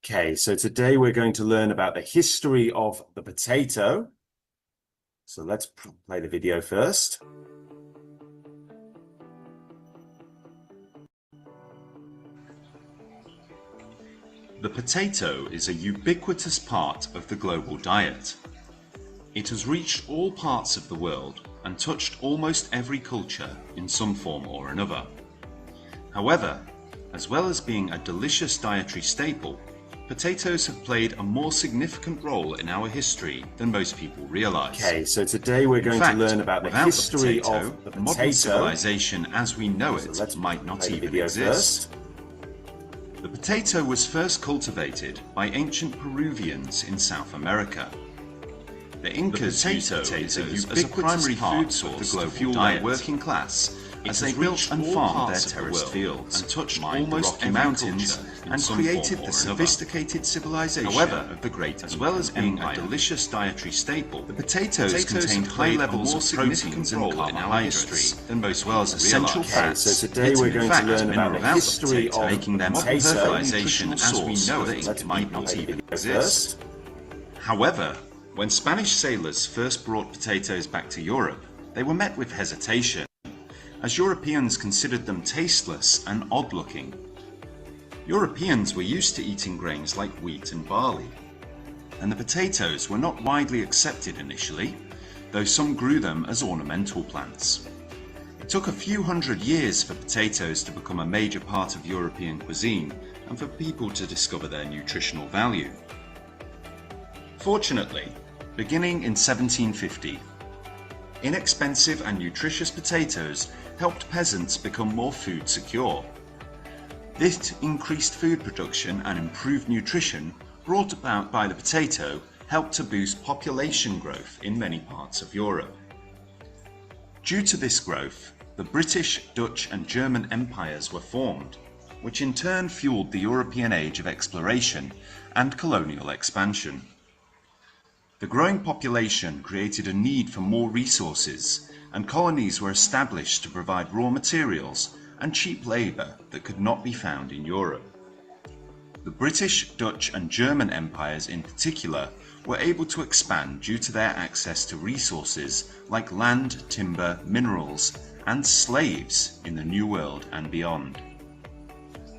Okay, so today we're going to learn about the history of the potato. So let's play the video first. The potato is a ubiquitous part of the global diet. It has reached all parts of the world and touched almost every culture in some form or another. However, as well as being a delicious dietary staple, potatoes have played a more significant role in our history than most people realize. Okay, so today we're going to learn about the history of the potato. Modern civilization as we know it might not even exist. The potato was first cultivated by ancient Peruvians in South America. The Incas used potatoes as a primary food source to fuel their working class as they built and farmed their terraced fields and touched almost Rocky Mountains and created the sophisticated civilization of the great as well as being a delicious dietary staple. The potatoes contained high levels of proteins and carbohydrates than most well as essential fats. So today we're going to learn about the history of making them a civilization as we know it might not even exist. However, when Spanish sailors first brought potatoes back to Europe, they were met with hesitation, as Europeans considered them tasteless and odd-looking. Europeans were used to eating grains like wheat and barley, and the potatoes were not widely accepted initially, though some grew them as ornamental plants. It took a few hundred years for potatoes to become a major part of European cuisine and for people to discover their nutritional value. Fortunately, beginning in 1750, inexpensive and nutritious potatoes helped peasants become more food secure. This increased food production and improved nutrition brought about by the potato helped to boost population growth in many parts of Europe. Due to this growth, the British, Dutch and German empires were formed, which in turn fueled the European age of exploration and colonial expansion. The growing population created a need for more resources, and colonies were established to provide raw materials and cheap labour that could not be found in Europe. The British, Dutch and German empires in particular were able to expand due to their access to resources like land, timber, minerals and slaves in the New World and beyond.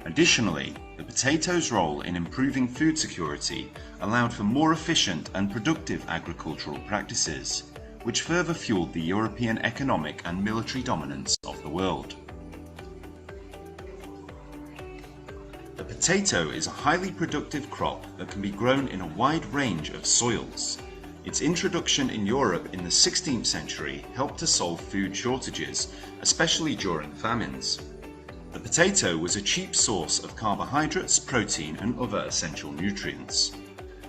Additionally, the potato's role in improving food security allowed for more efficient and productive agricultural practices, which further fueled the European economic and military dominance of the world. The potato is a highly productive crop that can be grown in a wide range of soils. Its introduction in Europe in the 16th century helped to solve food shortages, especially during famines. The potato was a cheap source of carbohydrates, protein and other essential nutrients.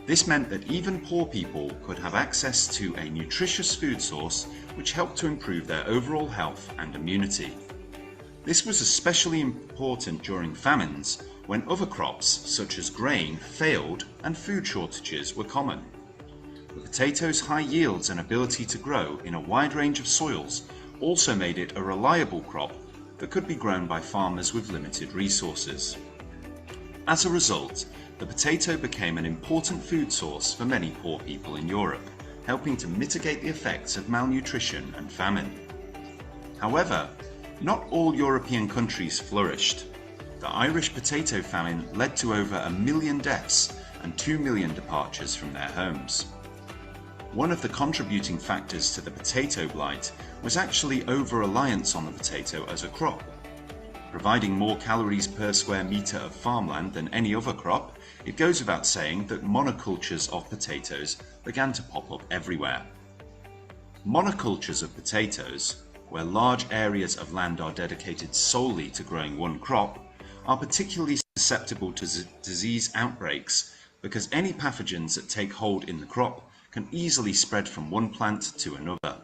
This meant that even poor people could have access to a nutritious food source which helped to improve their overall health and immunity. This was especially important during famines when other crops such as grain failed and food shortages were common. The potato's high yields and ability to grow in a wide range of soils also made it a reliable crop that could be grown by farmers with limited resources. As a result, the potato became an important food source for many poor people in Europe, helping to mitigate the effects of malnutrition and famine. However, not all European countries flourished. The Irish potato famine led to over 1 million deaths and 2 million departures from their homes. One of the contributing factors to the potato blight was actually over-reliance on the potato as a crop. Providing more calories per square metre of farmland than any other crop, it goes without saying that monocultures of potatoes began to pop up everywhere. Monocultures of potatoes, where large areas of land are dedicated solely to growing one crop, are particularly susceptible to disease outbreaks because any pathogens that take hold in the crop can easily spread from one plant to another.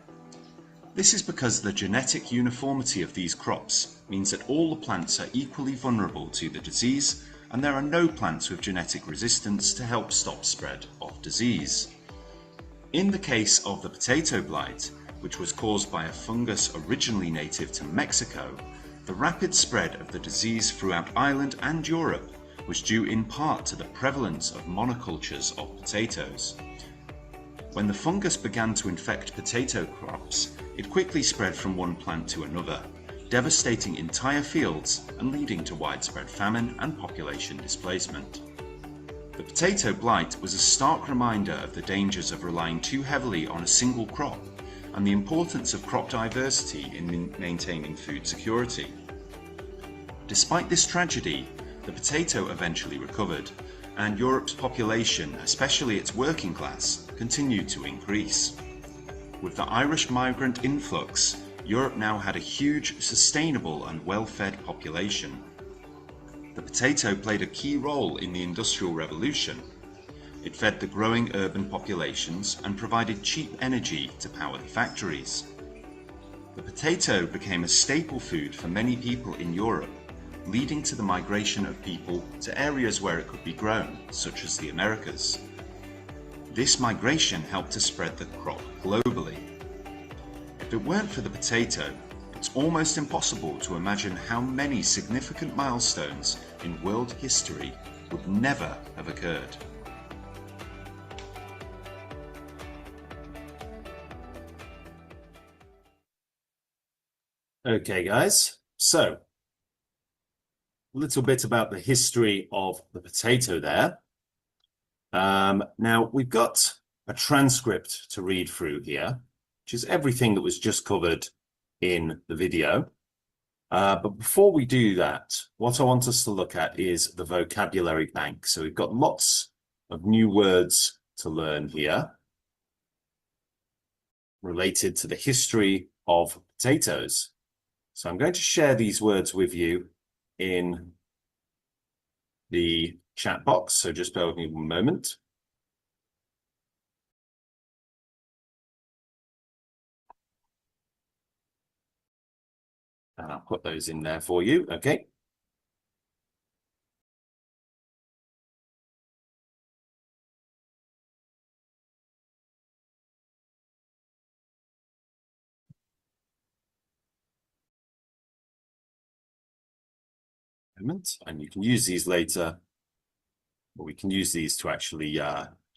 This is because the genetic uniformity of these crops means that all the plants are equally vulnerable to the disease, and there are no plants with genetic resistance to help stop spread of disease. In the case of the potato blight, which was caused by a fungus originally native to Mexico, the rapid spread of the disease throughout Ireland and Europe was due in part to the prevalence of monocultures of potatoes. When the fungus began to infect potato crops, it quickly spread from one plant to another, devastating entire fields and leading to widespread famine and population displacement. The potato blight was a stark reminder of the dangers of relying too heavily on a single crop and the importance of crop diversity in maintaining food security. Despite this tragedy, the potato eventually recovered, and Europe's population, especially its working class, continued to increase. With the Irish migrant influx, Europe now had a huge, sustainable and well-fed population. The potato played a key role in the Industrial Revolution. It fed the growing urban populations and provided cheap energy to power the factories. The potato became a staple food for many people in Europe, leading to the migration of people to areas where it could be grown, such as the Americas. This migration helped to spread the crop globally. If it weren't for the potato, it's almost impossible to imagine how many significant milestones in world history would never have occurred. Okay, guys, so a little bit about the history of the potato there. Now, we've got a transcript to read through here, which is everything that was just covered in the video. But before we do that, what I want us to look at is the vocabulary bank. So we've got lots of new words to learn here related to the history of potatoes. So I'm going to share these words with you in the chat box. So just bear with me one moment. And I'll put those in there for you. Okay. And you can use these later, or we can use these to actually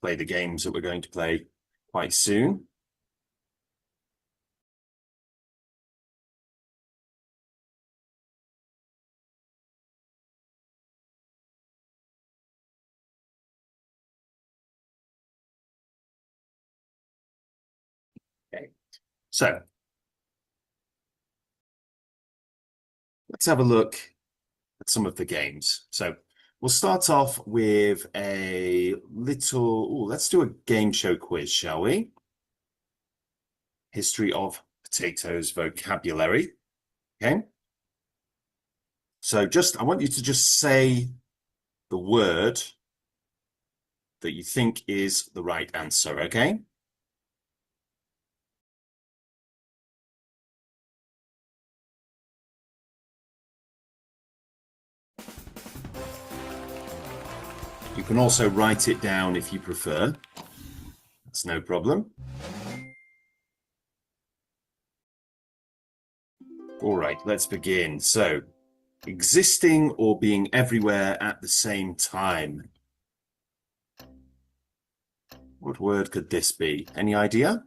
play the games that we're going to play quite soon. Okay, so let's have a look at some of the games. So we'll start off with a little, let's do a game show quiz, shall we? History of potatoes vocabulary. Okay. So I want you to just say the word that you think is the right answer, okay? You can also write it down if you prefer. That's no problem. All right, let's begin. So, existing or being everywhere at the same time. What word could this be? Any idea?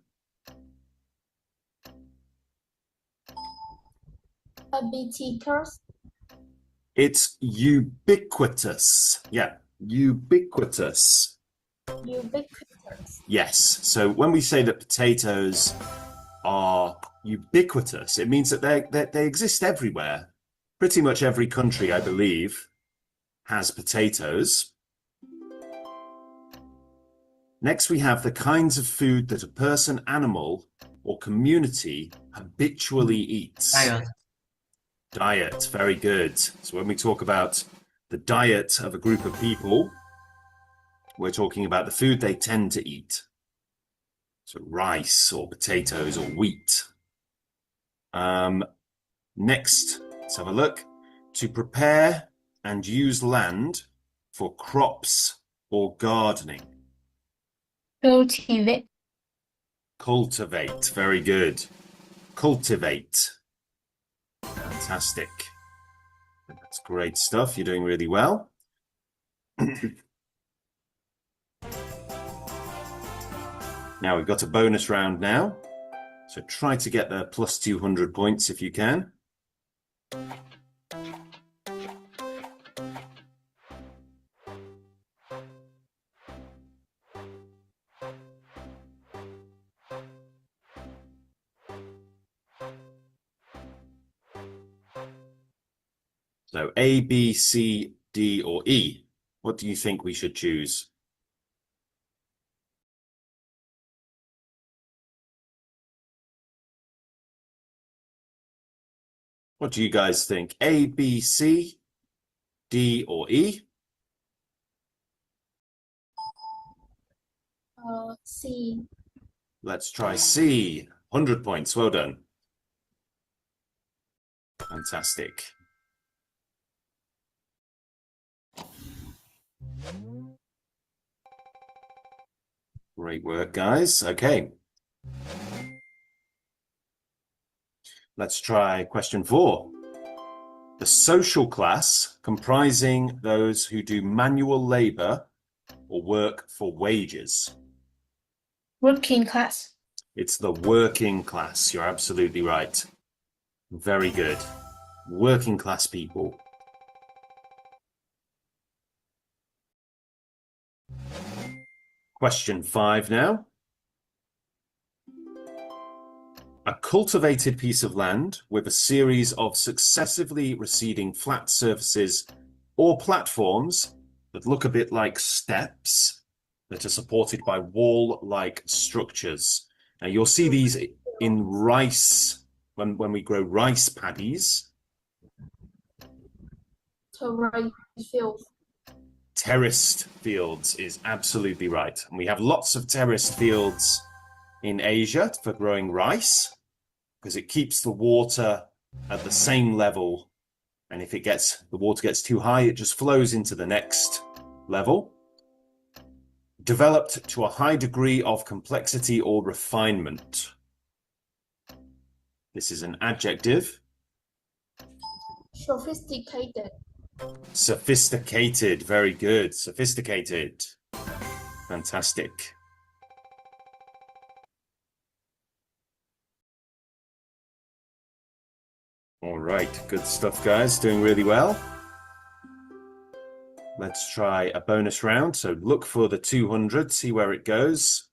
Ubiquitous. It's ubiquitous. Yeah, ubiquitous. Ubiquitous. Yes. So when we say that potatoes are ubiquitous, it means that they exist everywhere. Pretty much every country, I believe, has potatoes. Next, we have the kinds of food that a person, animal, or community habitually eats. Diet, very good. So when we talk about the diet of a group of people, we're talking about the food they tend to eat. So rice or potatoes or wheat. Next, let's have a look. To prepare and use land for crops or gardening. Cultivate. Cultivate, very good. Cultivate. Fantastic. That's great stuff. You're doing really well. Now we've got a bonus round now. So try to get the plus 200 points if you can. So A, B, C, D, or E. What do you think we should choose? What do you guys think? A, B, C, D, or E? C. Let's try C. 100 points. Well done. Fantastic. Great work, guys. Okay. Let's try question 4. The social class comprising those who do manual labor or work for wages. Working class. It's the working class. You're absolutely right. Very good. Working class people. Question 5 now. A cultivated piece of land with a series of successively receding flat surfaces or platforms that look a bit like steps that are supported by wall-like structures. Now you'll see these in rice, when we grow rice paddies. Terrain field. Terraced fields is absolutely right. And we have lots of terraced fields in Asia for growing rice because it keeps the water at the same level. And if the water gets too high, it just flows into the next level. Developed to a high degree of complexity or refinement. This is an adjective. Sophisticated. Sophisticated. Very good. Sophisticated. Fantastic. All right. Good stuff, guys. Doing really well. Let's try a bonus round. So look for the 200, see where it goes.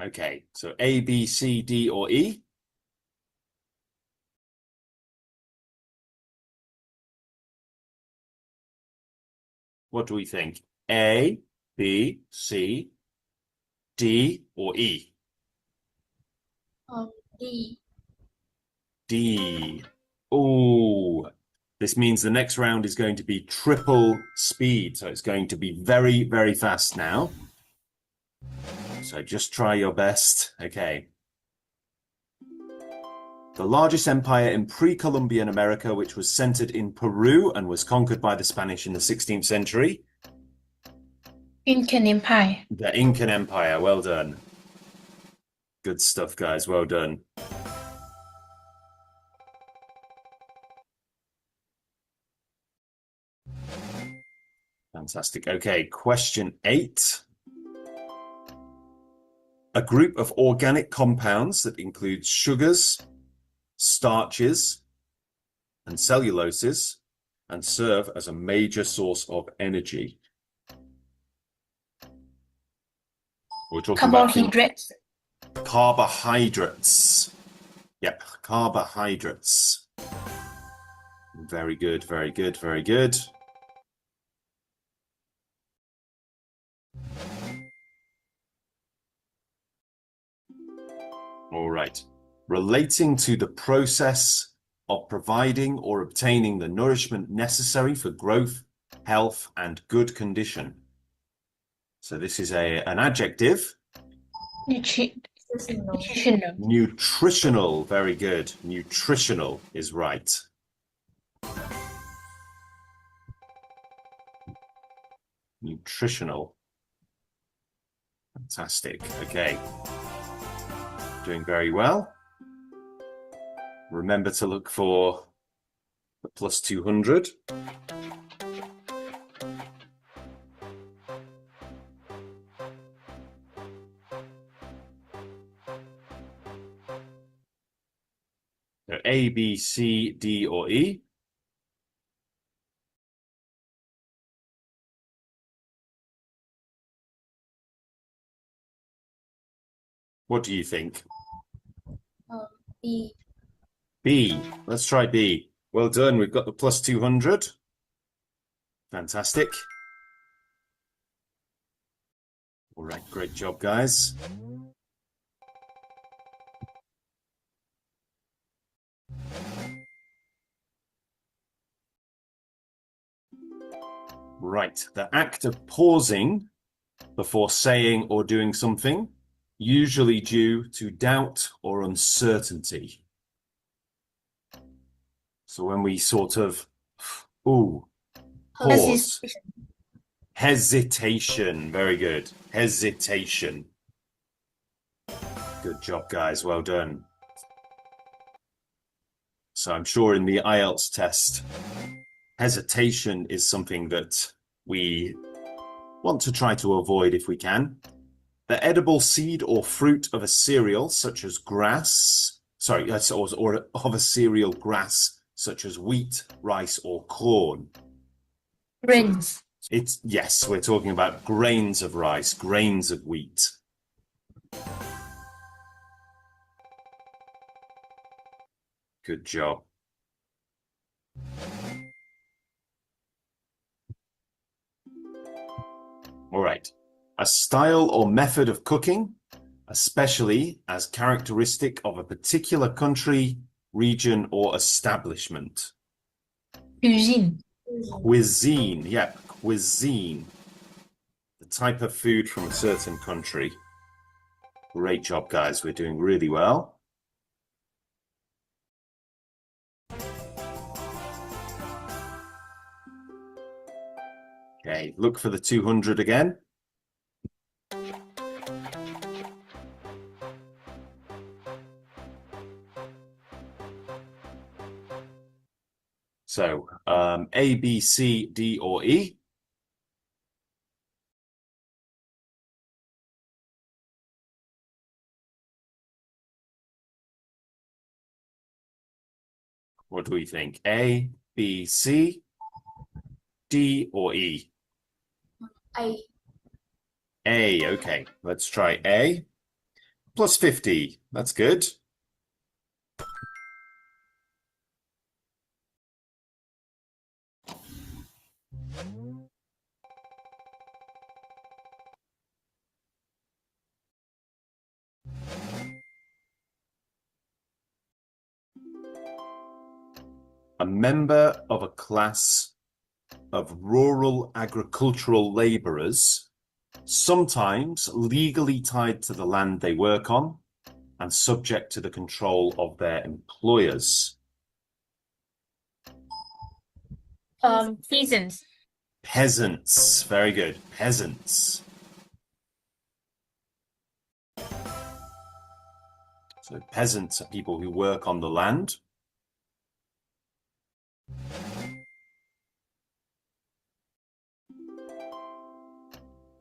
Okay, so A, B, C, D, or E? What do we think? A, B, C, D, or E? D. D. Oh, this means the next round is going to be triple speed. So it's going to be very, very fast now. So just try your best. Okay. The largest empire in pre-Columbian America, which was centered in Peru and was conquered by the Spanish in the 16th century. Incan Empire. The Incan Empire. Well done. Good stuff, guys. Well done. Fantastic. Okay, question 8. A group of organic compounds that includes sugars, starches, and celluloses, and serve as a major source of energy. We're talking Carbohydrates. about carbohydrates. Yep, carbohydrates. Very good, very good, very good. All right. Relating to the process of providing or obtaining the nourishment necessary for growth, health, and good condition. So this is an adjective. Nutritional. Nutritional. Very good. Nutritional is right. Nutritional. Fantastic. Okay. Doing very well. Remember to look for the plus 200. So A, B, C, D, or E. What do you think? B. B. Let's try B. Well done. We've got the plus 200. Fantastic. All right. Great job, guys. Right. The act of pausing before saying or doing something, usually due to doubt or uncertainty. So when we sort of, ooh, pause. Hesitation. Very good. Hesitation. Good job, guys. Well done. So I'm sure in the IELTS test, hesitation is something that we want to try to avoid if we can. The edible seed or fruit of a cereal, such as grass, or of a cereal grass, such as wheat, rice, or corn. Grains. Yes, we're talking about grains of rice, grains of wheat. Good job. All right. A style or method of cooking, especially as characteristic of a particular country, region, or establishment. Cuisine. Cuisine. Yeah, cuisine. The type of food from a certain country. Great job, guys. We're doing really well. Okay, look for the 200 again. So, A, B, C, D, or E. What do we think? A, B, C, D, or E? A. A, okay. Let's try A. Plus 50. That's good. A member of a class of rural agricultural laborers, sometimes legally tied to the land they work on and subject to the control of their employers. Peasants. Peasants. Very good. Peasants. So peasants are people who work on the land.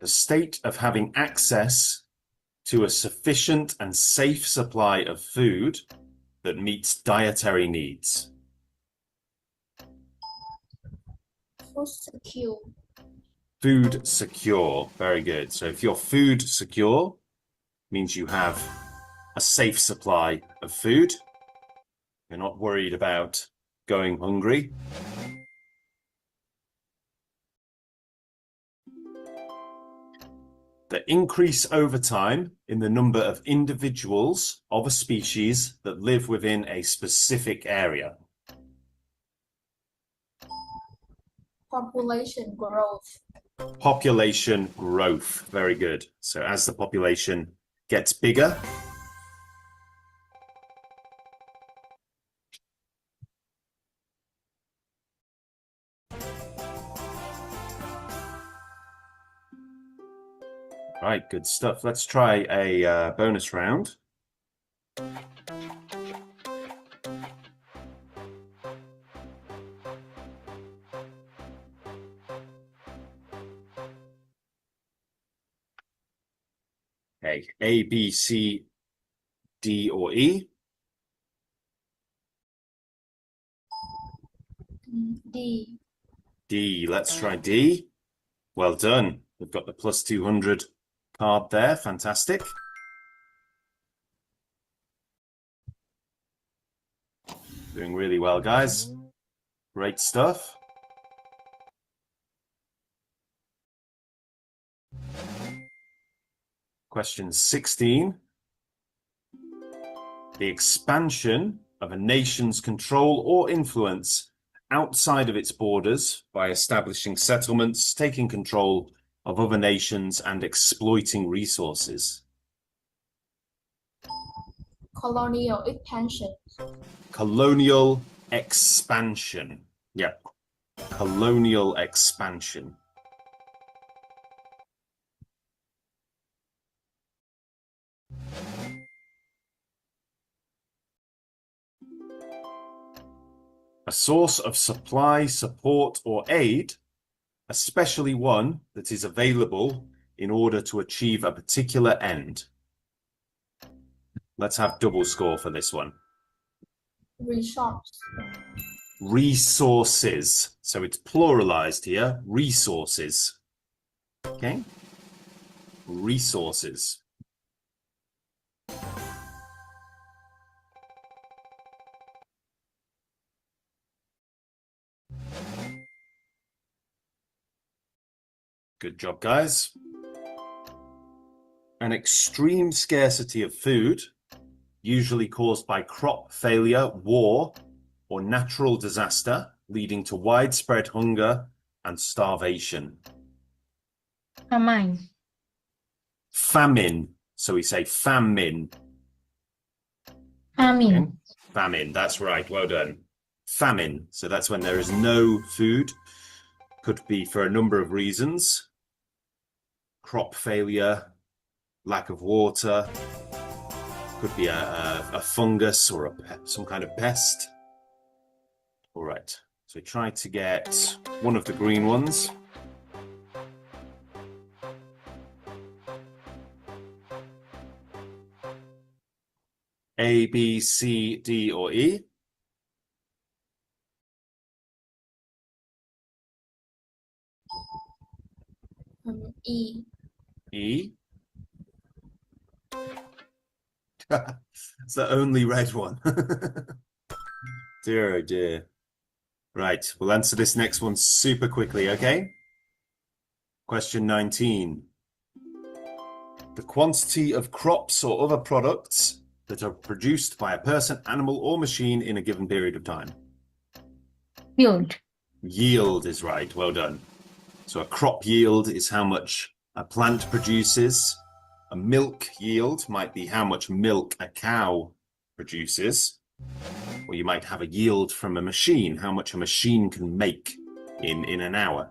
The state of having access to a sufficient and safe supply of food that meets dietary needs. Food secure. Food secure. Very good. So if you're food secure, means you have a safe supply of food. You're not worried about going hungry. The increase over time in the number of individuals of a species that live within a specific area. Population growth. Population growth. Very good. So as the population gets bigger, Right, good stuff. Let's try a bonus round. Okay, A, B, C, D, or E? D. D. Let's try D. Well done. We've got the plus 200 card there. Fantastic. Doing really well, guys. Great stuff. Question 16. The expansion of a nation's control or influence outside of its borders by establishing settlements, taking control of other nations, and exploiting resources. Colonial expansion. Colonial expansion. Yeah. Colonial expansion. A source of supply, support, or aid, especially one that is available in order to achieve a particular end. Let's have double score for this one. Resource. Resources. So it's pluralized here. Resources. Okay? Resources. Good job, guys. An extreme scarcity of food, usually caused by crop failure, war, or natural disaster, leading to widespread hunger and starvation. Famine. Famine. So we say famine. Famine. Okay? Famine, that's right. Well done. Famine. So that's when there is no food. Could be for a number of reasons. Crop failure, lack of water, could be a fungus or some kind of pest. All right, so try to get one of the green ones. A, B, C, D, or E? E. E. It's the only red one. Dear, oh dear. Right, we'll answer this next one super quickly, okay? Question 19. The quantity of crops or other products that are produced by a person, animal, or machine in a given period of time. Yield. Yield is right. Well done. So a crop yield is how much a plant produces. A milk yield might be how much milk a cow produces. Or you might have a yield from a machine, how much a machine can make in an hour.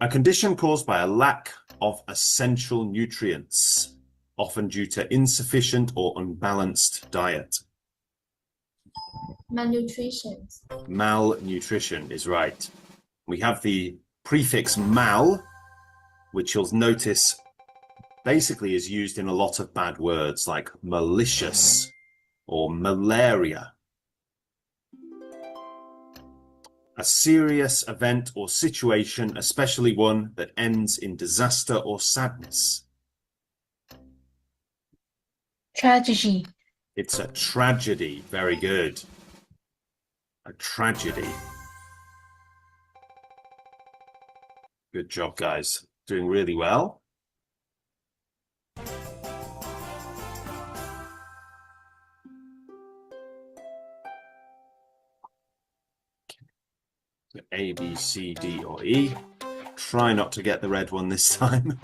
A condition caused by a lack of essential nutrients, often due to insufficient or unbalanced diet. Malnutrition. Malnutrition is right. We have the prefix mal, which you'll notice basically is used in a lot of bad words like malicious or malaria. A serious event or situation, especially one that ends in disaster or sadness. Tragedy. It's a tragedy. Very good. A tragedy. Good job, guys. Doing really well. A, B, C, D, or E. Try not to get the red one this time.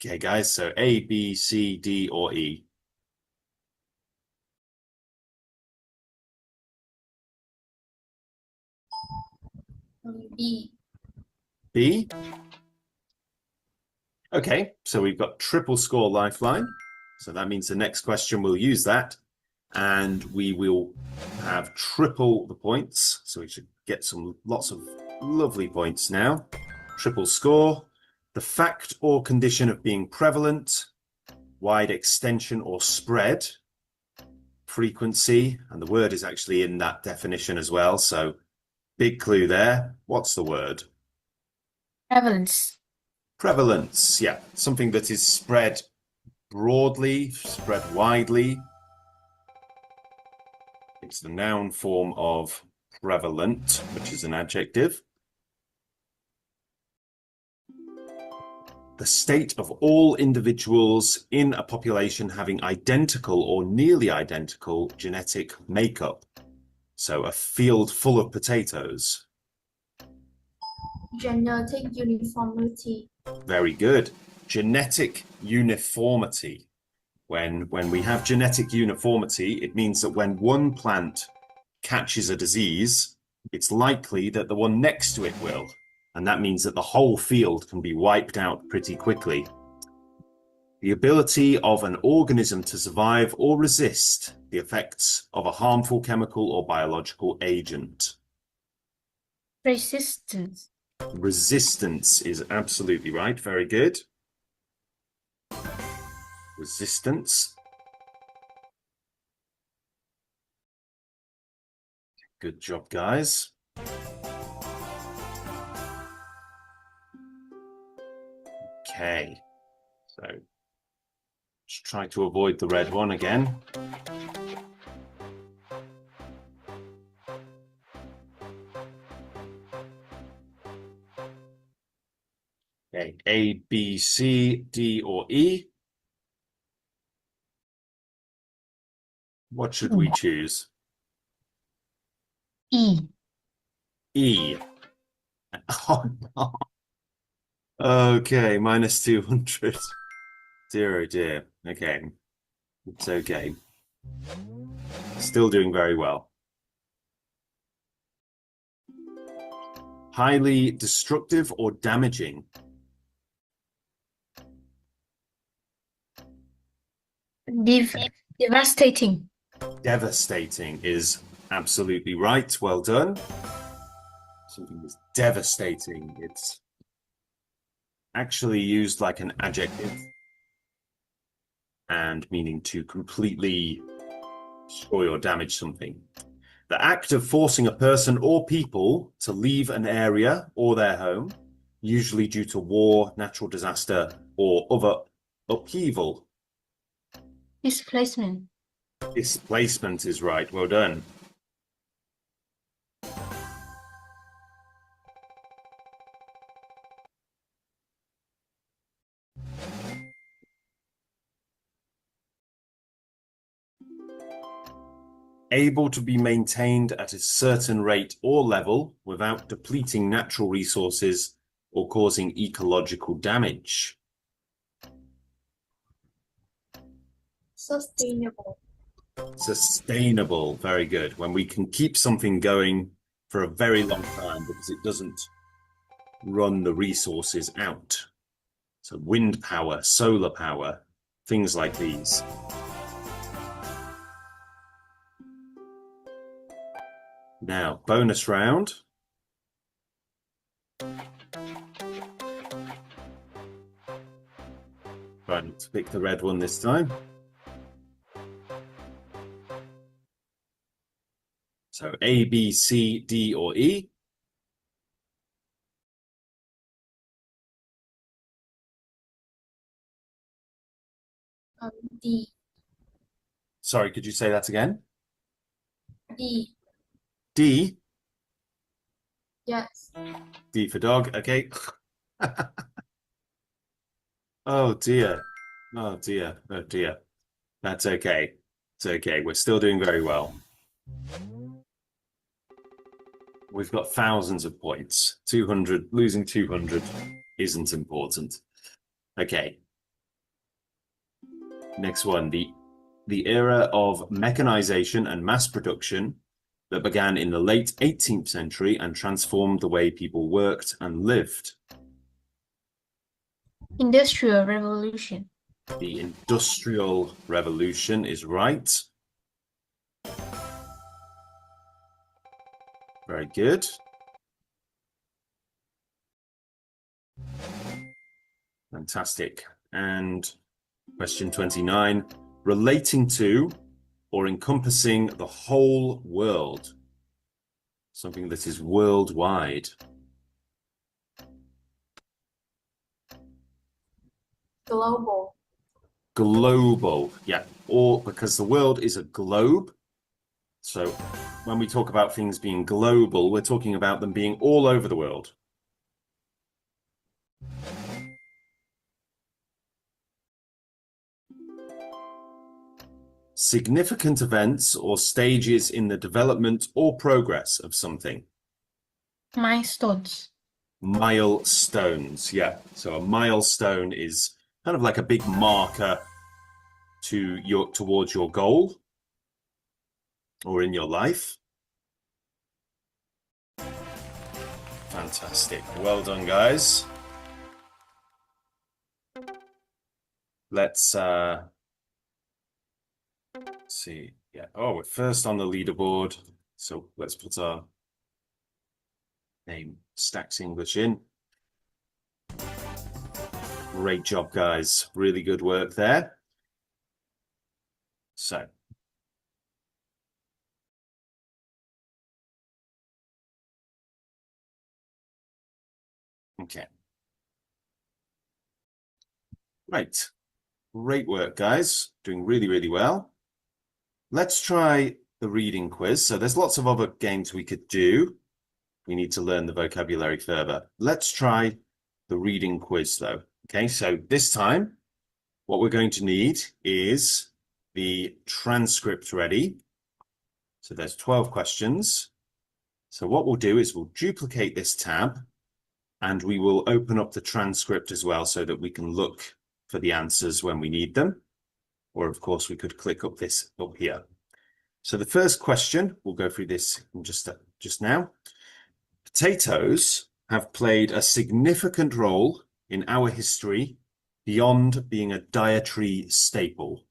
Okay, guys, so A, B, C, D, or E. B. B. Okay, so we've got triple score lifeline. So that means the next question we'll use that. And we will have triple the points. So we should get lots of lovely points now. Triple score. The fact or condition of being prevalent, wide extension or spread, frequency, and the word is actually in that definition as well. So big clue there. What's the word? Prevalence. Prevalence, yeah. Something that is spread broadly, spread widely. It's the noun form of prevalent, which is an adjective. The state of all individuals in a population having identical or nearly identical genetic makeup. So a field full of potatoes. Genetic uniformity. Very good. Genetic uniformity. When we have genetic uniformity, it means that when one plant catches a disease, it's likely that the one next to it will. And that means that the whole field can be wiped out pretty quickly. The ability of an organism to survive or resist the effects of a harmful chemical or biological agent. Resistance. Resistance is absolutely right. Very good. Resistance. Good job, guys. Okay, so just try to avoid the red one again. Okay, A, B, C, D, or E. What should we choose? E. E. Oh, no. Okay, minus 200. Dear, oh dear. Okay, it's okay. Still doing very well. Highly destructive or damaging. Devastating. Devastating is absolutely right. Well done. Something that's devastating. It's actually used like an adjective and meaning to completely destroy or damage something. The act of forcing a person or people to leave an area or their home, usually due to war, natural disaster, or other upheaval. Displacement. Displacement is right. Well done. Able to be maintained at a certain rate or level without depleting natural resources or causing ecological damage. Sustainable. Sustainable, very good. When we can keep something going for a very long time because it doesn't run the resources out. So wind power, solar power, things like these. Now, bonus round. Right, let's pick the red one this time. So A, B, C, D, or E. D. Sorry, could you say that again? D. D. Yes. D for dog. Okay. Oh dear. Oh dear. Oh dear. That's okay. It's okay. We're still doing very well. We've got thousands of points. 200, losing 200 isn't important. Okay. Next one. The era of mechanization and mass production that began in the late 18th century and transformed the way people worked and lived? Industrial Revolution. The Industrial Revolution is right. Very good. Fantastic. And question 29, relating to or encompassing the whole world, something that is worldwide. Global. Global, yeah, or because the world is a globe. So when we talk about things being global, we're talking about them being all over the world. Significant events or stages in the development or progress of something. Milestones. Milestones, yeah. So a milestone is kind of like a big marker towards your goal or in your life. Fantastic. Well done, guys. Let's see. Yeah. Oh, we're first on the leaderboard. So let's put our name, Stax English, in. Great job, guys. Really good work there. So okay. Right. Great work, guys. Doing really, really well. Let's try the reading quiz. So there's lots of other games we could do. We need to learn the vocabulary further. Let's try the reading quiz, though. Okay, so this time, what we're going to need is the transcript ready. So there's 12 questions. So what we'll do is we'll duplicate this tab and we will open up the transcript as well so that we can look for the answers when we need them. Or of course, we could click up this up here. So the first question, we'll go through this in just now. Potatoes have played a significant role in our history beyond being a dietary staple.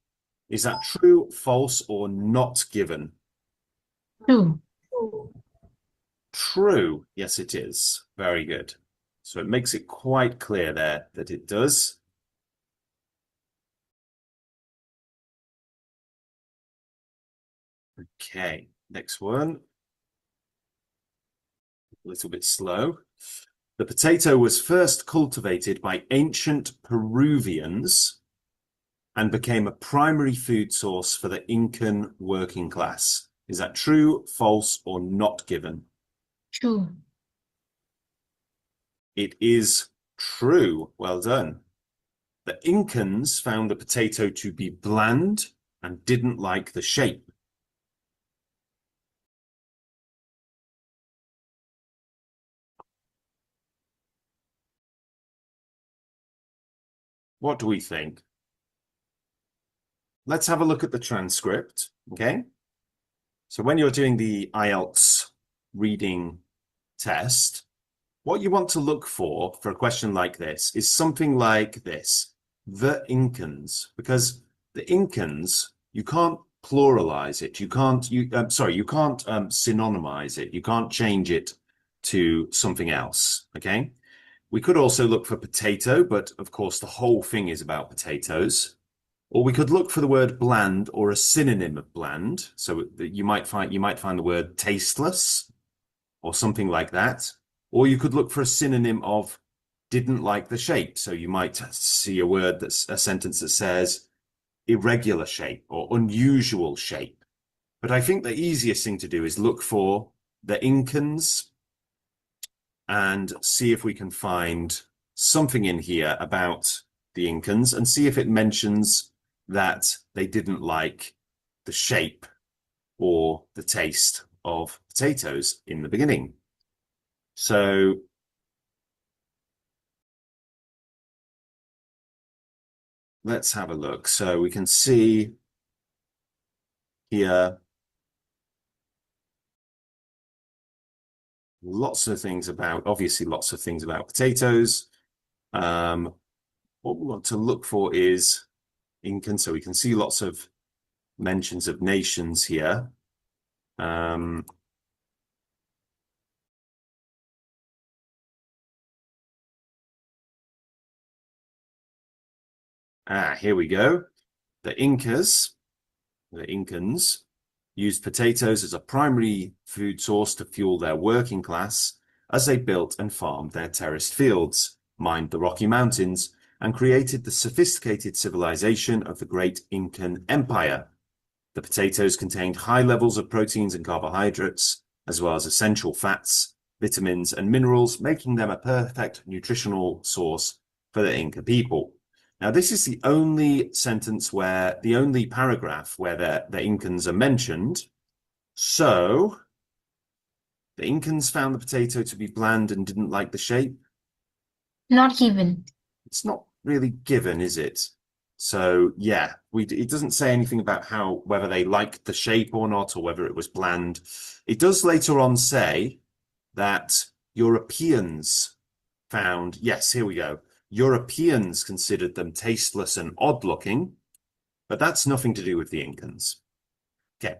Is that true, false, or not given? True. True. Yes, it is. Very good. So it makes it quite clear there that it does. Okay, next one. A little bit slow. The potato was first cultivated by ancient Peruvians and became a primary food source for the Incan working class. Is that true, false, or not given? True. It is true. Well done. The Incans found the potato to be bland and didn't like the shape. What do we think? Let's have a look at the transcript, okay? So when you're doing the IELTS reading test, what you want to look for a question like this is something like this, the Incans, because the Incans, you can't pluralize it. You can't synonymize it. You can't change it to something else, okay? We could also look for potato, but of course the whole thing is about potatoes. Or we could look for the word bland or a synonym of bland. So you might find the word tasteless or something like that. Or you could look for a synonym of didn't like the shape. So you might see a sentence that says irregular shape or unusual shape. But I think the easiest thing to do is look for the Incans and see if we can find something in here about the Incans and see if it mentions that they didn't like the shape or the taste of potatoes in the beginning. So let's have a look. So we can see here obviously lots of things about potatoes. What we want to look for is Incan, so we can see lots of mentions of nations here. Here we go. The Incans used potatoes as a primary food source to fuel their working class as they built and farmed their terraced fields, mined the Rocky Mountains, and created the sophisticated civilization of the great Incan Empire. The potatoes contained high levels of proteins and carbohydrates, as well as essential fats, vitamins, and minerals, making them a perfect nutritional source for the Inca people. Now, this is the only paragraph where the Incans are mentioned. So, the Incans found the potato to be bland and didn't like the shape. Not given. It's not really given, is it? So, yeah, it doesn't say anything about whether they liked the shape or not, or whether it was bland. It does later on say that Europeans found, yes, here we go. Europeans considered them tasteless and odd-looking, but that's nothing to do with the Incans. Okay,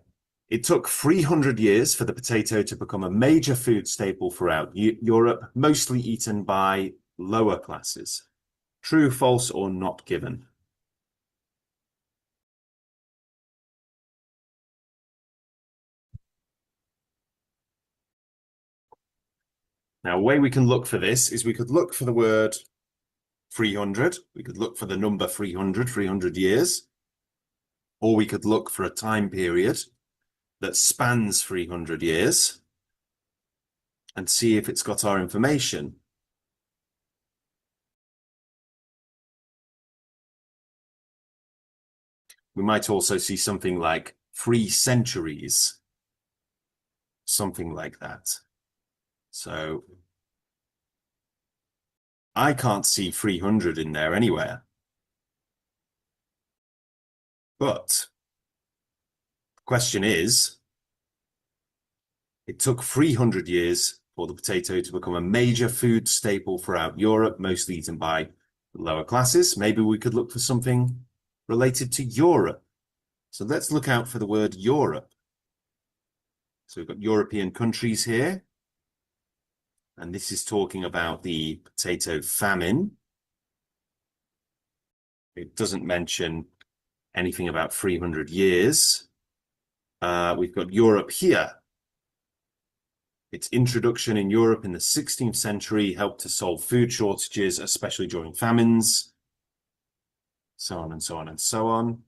it took 300 years for the potato to become a major food staple throughout Europe, mostly eaten by lower classes. True, false, or not given? Now, a way we can look for this is we could look for the word 300. We could look for the number 300 years. Or we could look for a time period that spans 300 years and see if it's got our information. We might also see something like 3 centuries, something like that. So I can't see 300 in there anywhere. But the question is, it took 300 years for the potato to become a major food staple throughout Europe, mostly eaten by lower classes. Maybe we could look for something related to Europe. So let's look out for the word Europe. So we've got European countries here. And this is talking about the potato famine. It doesn't mention anything about 300 years. We've got Europe here. Its introduction in Europe in the 16th century helped to solve food shortages, especially during famines. So on and so on and so on.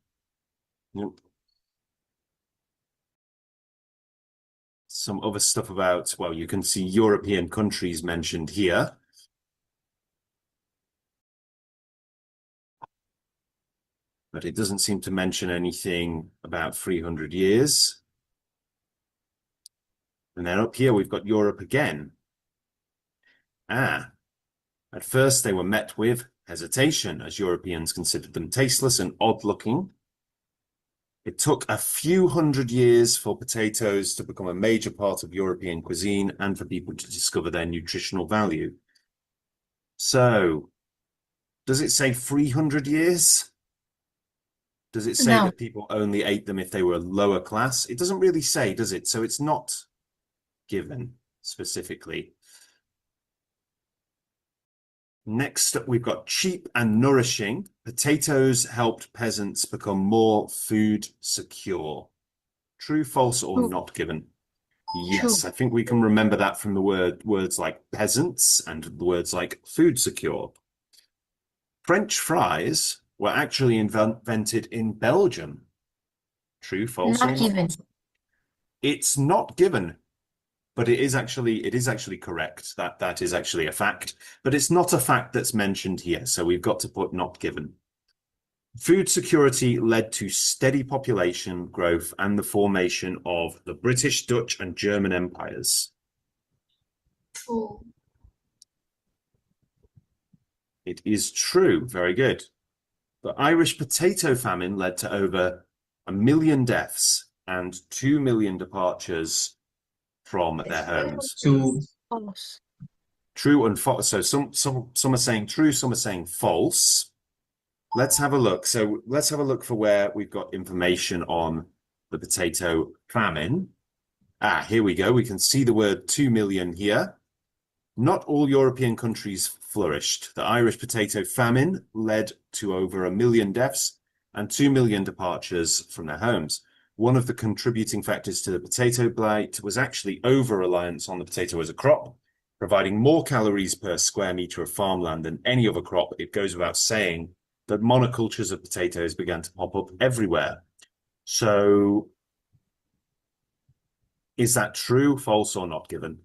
Yep. Some other stuff about, well, you can see European countries mentioned here. But it doesn't seem to mention anything about 300 years. And then up here, we've got Europe again. At first they were met with hesitation as Europeans considered them tasteless and odd-looking. It took a few hundred years for potatoes to become a major part of European cuisine and for people to discover their nutritional value. So, does it say 300 years? Does it say that people only ate them if they were lower class? It doesn't really say, does it? So it's not given specifically. Next up, we've got cheap and nourishing. Potatoes helped peasants become more food secure. True, false, or not given? Yes, True. I think we can remember that from the words like peasants and the words like food secure. French fries were actually invented in Belgium. True, false, or Not given. It's not given, but it is actually correct. That is actually a fact, but it's not a fact that's mentioned here, so we've got to put not given. Food security led to steady population growth and the formation of the British, Dutch, and German empires. True. It is true. Very good. The Irish potato famine led to over 1 million deaths and 2 million departures from their homes. True. False. True and false. So some are saying true, some are saying false. Let's have a look. So let's have a look for where we've got information on the potato famine. Here we go. We can see the word 2 million here. Not all European countries flourished. The Irish potato famine led to over 1 million deaths and 2 million departures from their homes. One of the contributing factors to the potato blight was actually over-reliance on the potato as a crop, providing more calories per square meter of farmland than any other crop. It goes without saying that monocultures of potatoes began to pop up everywhere. So is that true, false, or not given?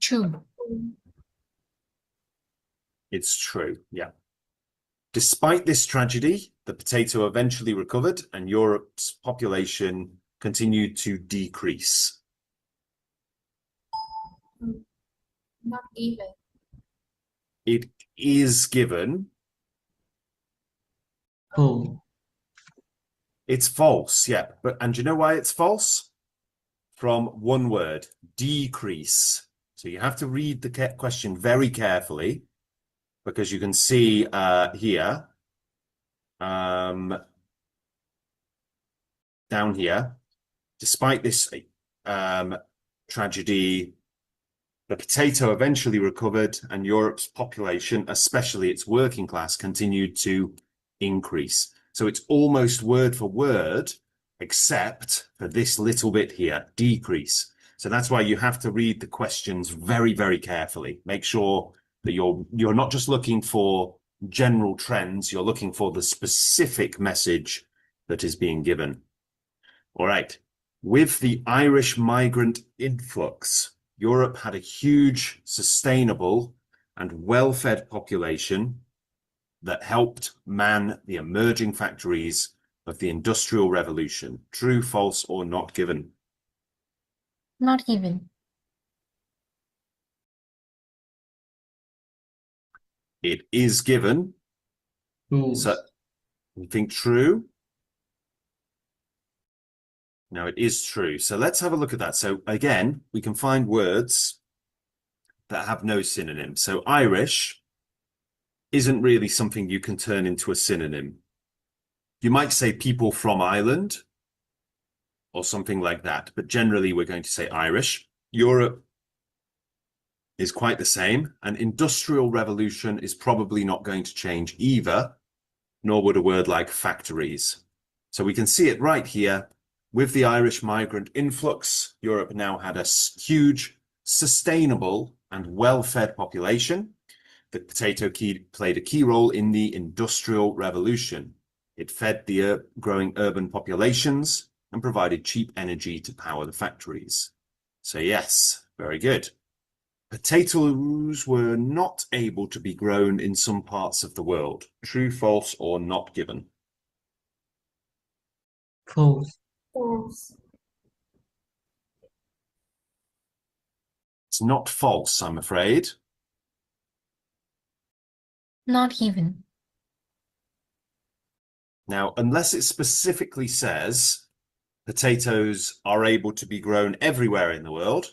True. It's true, yeah. Despite this tragedy, the potato eventually recovered and Europe's population continued to decrease. Not even. It is given. False. It's false, yeah. And you know why it's false? From one word, decrease. So you have to read the question very carefully, because you can see here, down here, despite this tragedy, the potato eventually recovered and Europe's population, especially its working class, continued to increase. So it's almost word for word, except for this little bit here, decrease. So that's why you have to read the questions very, very carefully. Make sure that you're not just looking for general trends, you're looking for the specific message that is being given. All right. With the Irish migrant influx, Europe had a huge, sustainable, and well-fed population that helped man the emerging factories of the Industrial Revolution. True, false, or not given? Not given. It is given. False. So you think true? No, it is true. So let's have a look at that. So again, we can find words that have no synonym. So Irish isn't really something you can turn into a synonym. You might say people from Ireland or something like that, but generally we're going to say Irish. Europe is quite the same. An industrial revolution is probably not going to change either, nor would a word like factories. So we can see it right here. With the Irish migrant influx, Europe now had a huge, sustainable, and well-fed population. The potato played a key role in the Industrial Revolution. It fed the growing urban populations and provided cheap energy to power the factories. So yes, very good. Potatoes were not able to be grown in some parts of the world. True, false, or not given? False. False. It's not false, I'm afraid. Not given. Now, unless it specifically says potatoes are able to be grown everywhere in the world,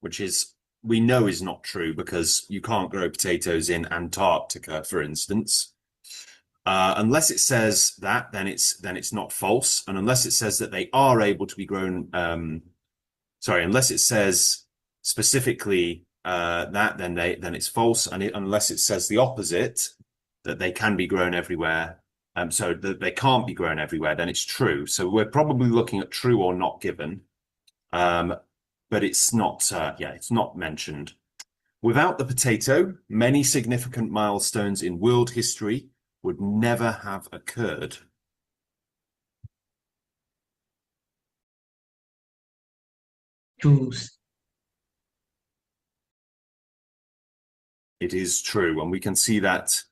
which is, we know is not true because you can't grow potatoes in Antarctica, for instance. Unless it says that, then it's not false. And unless it says that they are able to be grown, unless it says specifically that, then it's false. And unless it says the opposite, that they can be grown everywhere, so that they can't be grown everywhere, then it's true. So we're probably looking at true or not given, but it's not. It's not mentioned. Without the potato, many significant milestones in world history would never have occurred. Choose. It is true, and we can see that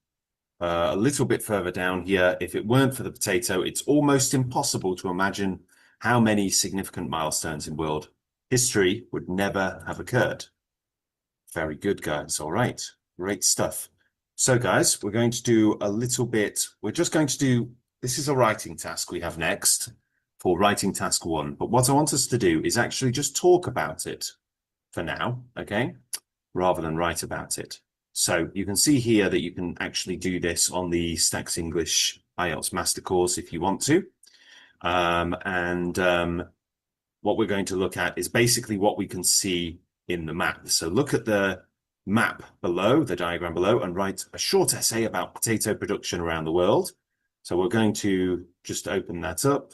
a little bit further down here. If it weren't for the potato, it's almost impossible to imagine how many significant milestones in world history would never have occurred. Very good, guys. All right, great stuff. So guys, we're going to do a little bit, this is a writing task we have next for writing task 1. But what I want us to do is actually just talk about it for now, okay? Rather than write about it. So you can see here that you can actually do this on the Stax English IELTS Master Course if you want to. What we're going to look at is basically what we can see in the map. So look at the map below, the diagram below, and write a short essay about potato production around the world. So we're going to just open that up.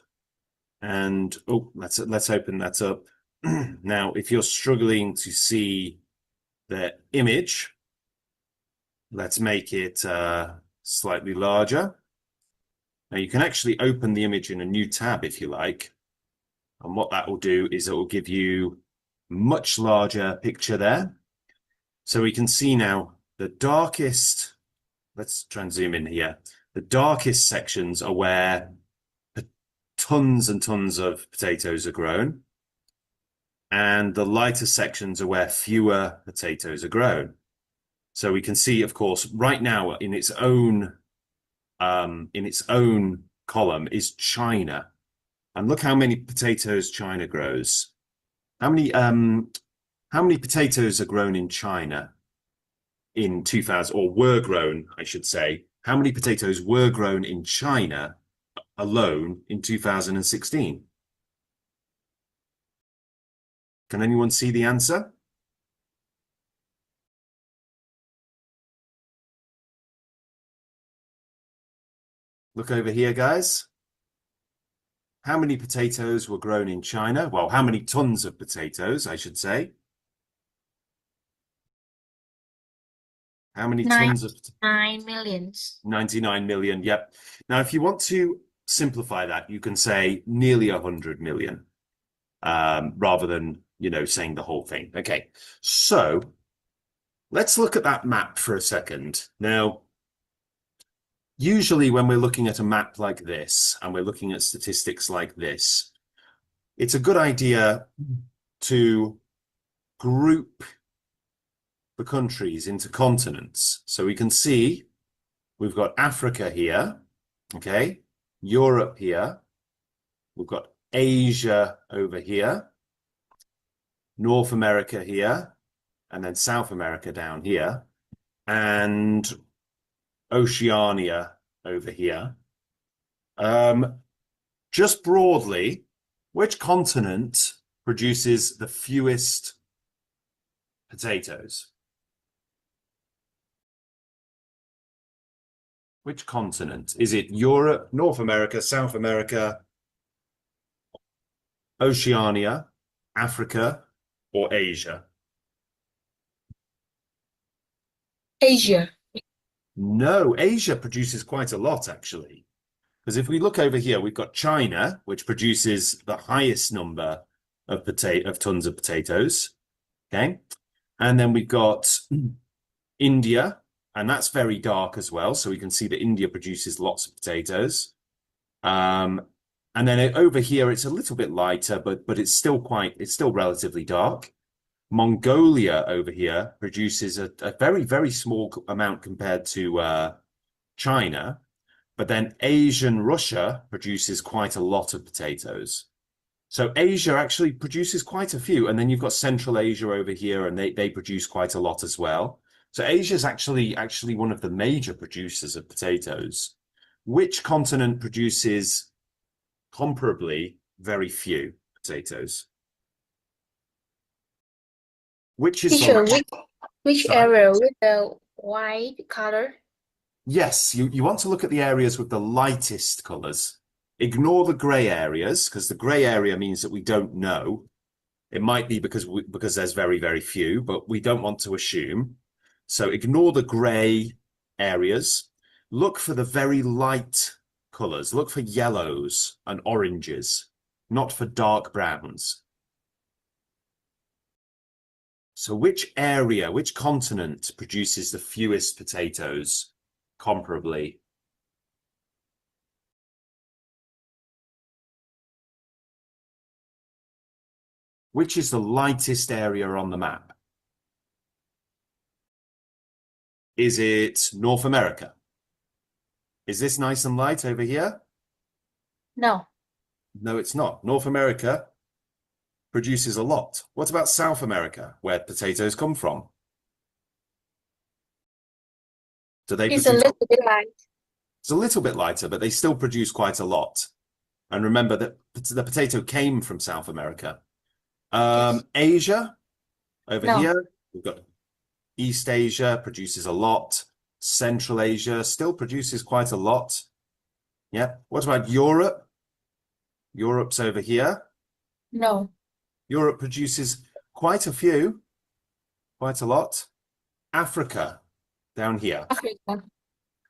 And let's open that up. Now, if you're struggling to see the image, let's make it slightly larger. Now you can actually open the image in a new tab if you like. And what that will do is it will give you a much larger picture there. So we can see now the darkest, let's try and zoom in here. The darkest sections are where tons and tons of potatoes are grown. And the lighter sections are where fewer potatoes are grown. So we can see, of course, right now in its own column is China. And look how many potatoes China grows. How many potatoes are grown in China in 2000, or were grown, I should say? How many potatoes were grown in China alone in 2016? Can anyone see the answer? Look over here, guys. How many potatoes were grown in China? Well, how many tons of potatoes, I should say. How many tons of 9 millions. 99 million, yep. Now, if you want to simplify that, you can say nearly 100 million, rather than, saying the whole thing. Okay, so let's look at that map for a second. Now, usually when we're looking at a map like this, and we're looking at statistics like this, it's a good idea to group the countries into continents. So we can see we've got Africa here, okay, Europe here, we've got Asia over here, North America here, and then South America down here, and Oceania over here. Just broadly, which continent produces the fewest potatoes? Which continent? Is it Europe, North America, South America, Oceania, Africa, or Asia? Asia. No, Asia produces quite a lot, actually. Because if we look over here, we've got China, which produces the highest number of tons of potatoes. Okay. And then we've got India, and that's very dark as well. So we can see that India produces lots of potatoes. And then over here, it's a little bit lighter, but it's still relatively dark. Mongolia over here produces a very, very small amount compared to China. But then Asian Russia produces quite a lot of potatoes. So Asia actually produces quite a few. And then you've got Central Asia over here, and they produce quite a lot as well. So Asia is actually one of the major producers of potatoes. Which continent produces comparably very few potatoes? Which is Teacher, the... which Sorry. area with the white color? Yes, you want to look at the areas with the lightest colors. Ignore the gray areas, because the gray area means that we don't know. It might be because there's very, very few, but we don't want to assume. So ignore the gray areas. Look for the very light colors. Look for yellows and oranges, not for dark browns. So which area, which continent produces the fewest potatoes comparably? Which is the lightest area on the map? Is it North America? Is this nice and light over here? No. No, it's not. North America produces a lot. What about South America, where potatoes come from? Do they It's a produce? little bit light. It's a little bit lighter, but they still produce quite a lot. And remember that the potato came from South America. Yes. Asia, over No. here, we've got East Asia produces a lot. Central Asia still produces quite a lot. Yeah. What about Europe? Europe's over here. No. Europe produces quite a few, quite a lot. Africa, down here. Africa.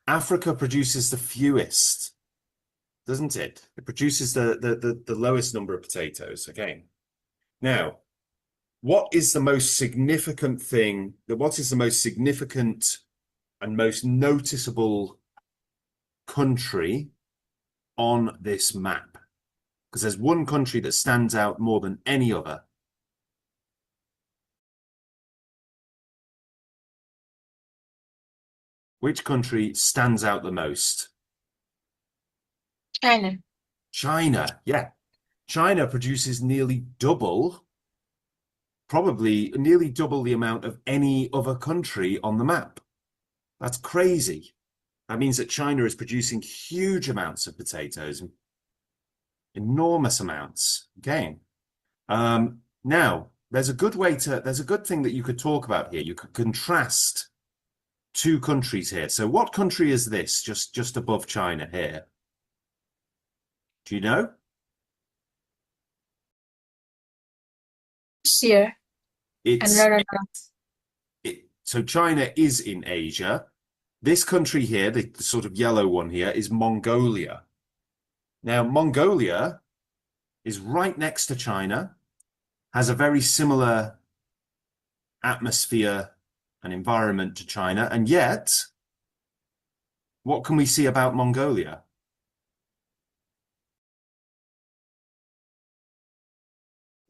Africa produces the fewest, doesn't it? It produces the lowest number of potatoes. Okay. Now, what is the most significant thing? What is the most significant and most noticeable country on this map? Because there's one country that stands out more than any other. Which country stands out the most? China. China, yeah. China produces nearly double, probably nearly double the amount of any other country on the map. That's crazy. That means that China is producing huge amounts of potatoes, enormous amounts. Okay. Now, there's a good thing that you could talk about here. You could contrast two countries here. So what country is this just above China here? Do you know? Here. It's No. so China is in Asia. This country here, the sort of yellow one here, is Mongolia. Now, Mongolia is right next to China, has a very similar atmosphere and environment to China, and yet, what can we see about Mongolia?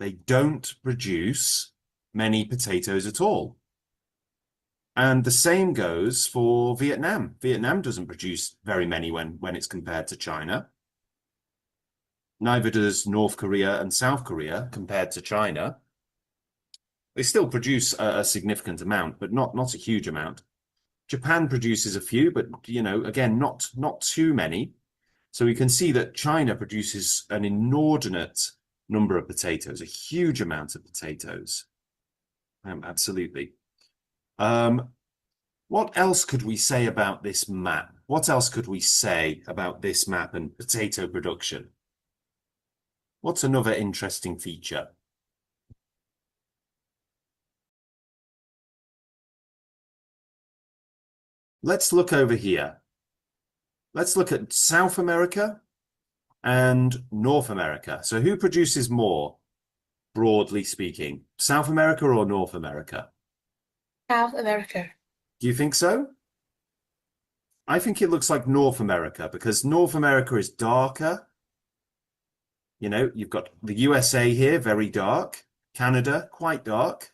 They don't produce many potatoes at all. And the same goes for Vietnam. Vietnam doesn't produce very many when it's compared to China. Neither does North Korea and South Korea compared to China. They still produce a significant amount, but not a huge amount. Japan produces a few, but again, not too many. So we can see that China produces an inordinate number of potatoes, a huge amount of potatoes. Absolutely. What else could we say about this map? What else could we say about this map and potato production? What's another interesting feature? Let's look over here. Let's look at South America and North America. So who produces more, broadly speaking? South America or North America? South America. Do you think so? I think it looks like North America because North America is darker. You've got the USA here, very dark. Canada, quite dark.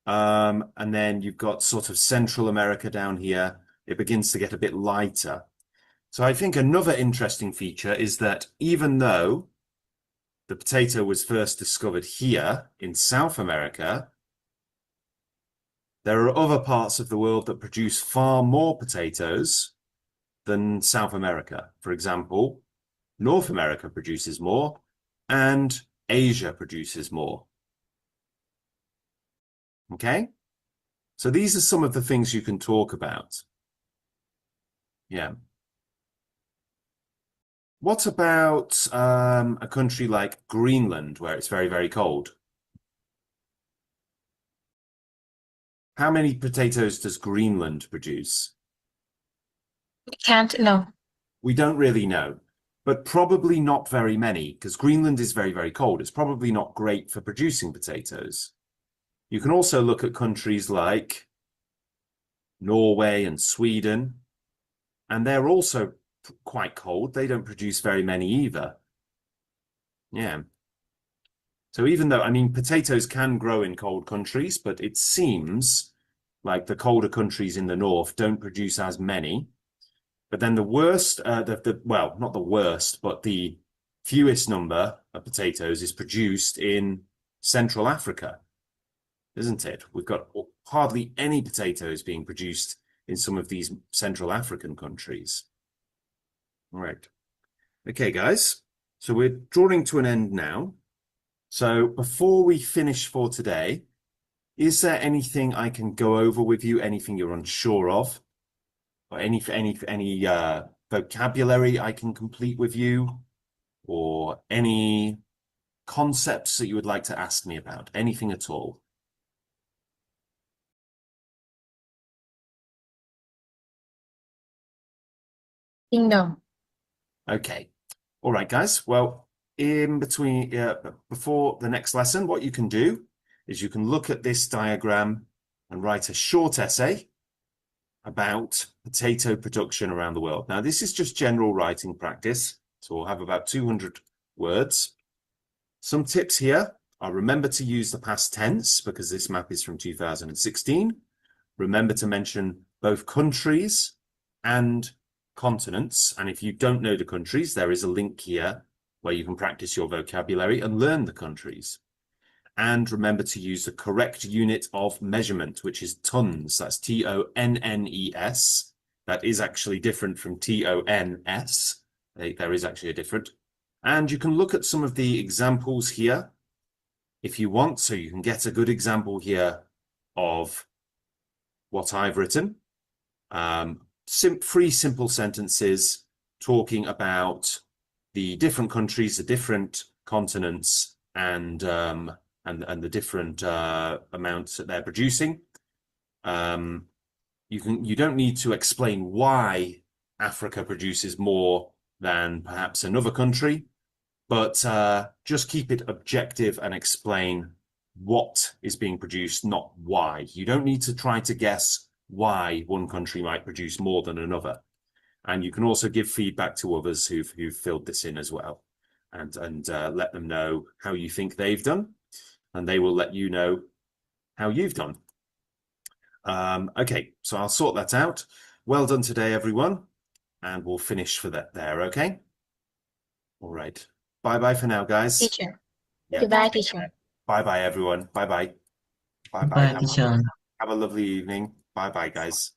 And then you've got sort of Central America down here. It begins to get a bit lighter. So I think another interesting feature is that even though the potato was first discovered here in South America, there are other parts of the world that produce far more potatoes than South America. For example, North America produces more and Asia produces more. Okay? So these are some of the things you can talk about. Yeah. What about a country like Greenland, where it's very, very cold? How many potatoes does Greenland produce? Can't know. We don't really know, but probably not very many, because Greenland is very, very cold. It's probably not great for producing potatoes. You can also look at countries like Norway and Sweden, and they're also quite cold. They don't produce very many either. Yeah. So even though, potatoes can grow in cold countries, but it seems like the colder countries in the north don't produce as many. But then the worst, well, not the worst, but the fewest number of potatoes is produced in Central Africa, isn't it? We've got hardly any potatoes being produced in some of these Central African countries. All right. Okay, guys. So we're drawing to an end now. So before we finish for today, is there anything I can go over with you? Anything you're unsure of? Or any vocabulary I can complete with you? Or any concepts that you would like to ask me about? Anything at all? No. Okay. All right, guys. Well, in between, before the next lesson, what you can do is you can look at this diagram and write a short essay about potato production around the world. Now, this is just general writing practice, so we'll have about 200 words. Some tips here are remember to use the past tense because this map is from 2016. Remember to mention both countries and continents. And if you don't know the countries, there is a link here where you can practice your vocabulary and learn the countries. And remember to use the correct unit of measurement, which is tons. That's T-O-N-N-E-S. That is actually different from T-O-N-S. There is actually a different. And you can look at some of the examples here if you want. So you can get a good example here of what I've written. Three simple sentences talking about the different countries, the different continents, and the different amounts that they're producing. You don't need to explain why Africa produces more than perhaps another country, but just keep it objective and explain what is being produced, not why. You don't need to try to guess why one country might produce more than another. And you can also give feedback to others who've filled this in as well, and let them know how you think they've done, and they will let you know how you've done. Okay, so I'll sort that out. Well done today, everyone, and we'll finish for that there, okay? All right. Bye-bye for now, guys. Teacher. Yeah. Goodbye, teacher. Bye-bye, everyone. Bye-bye. Bye-bye. Bye, teacher. Have a lovely evening. Bye-bye, guys.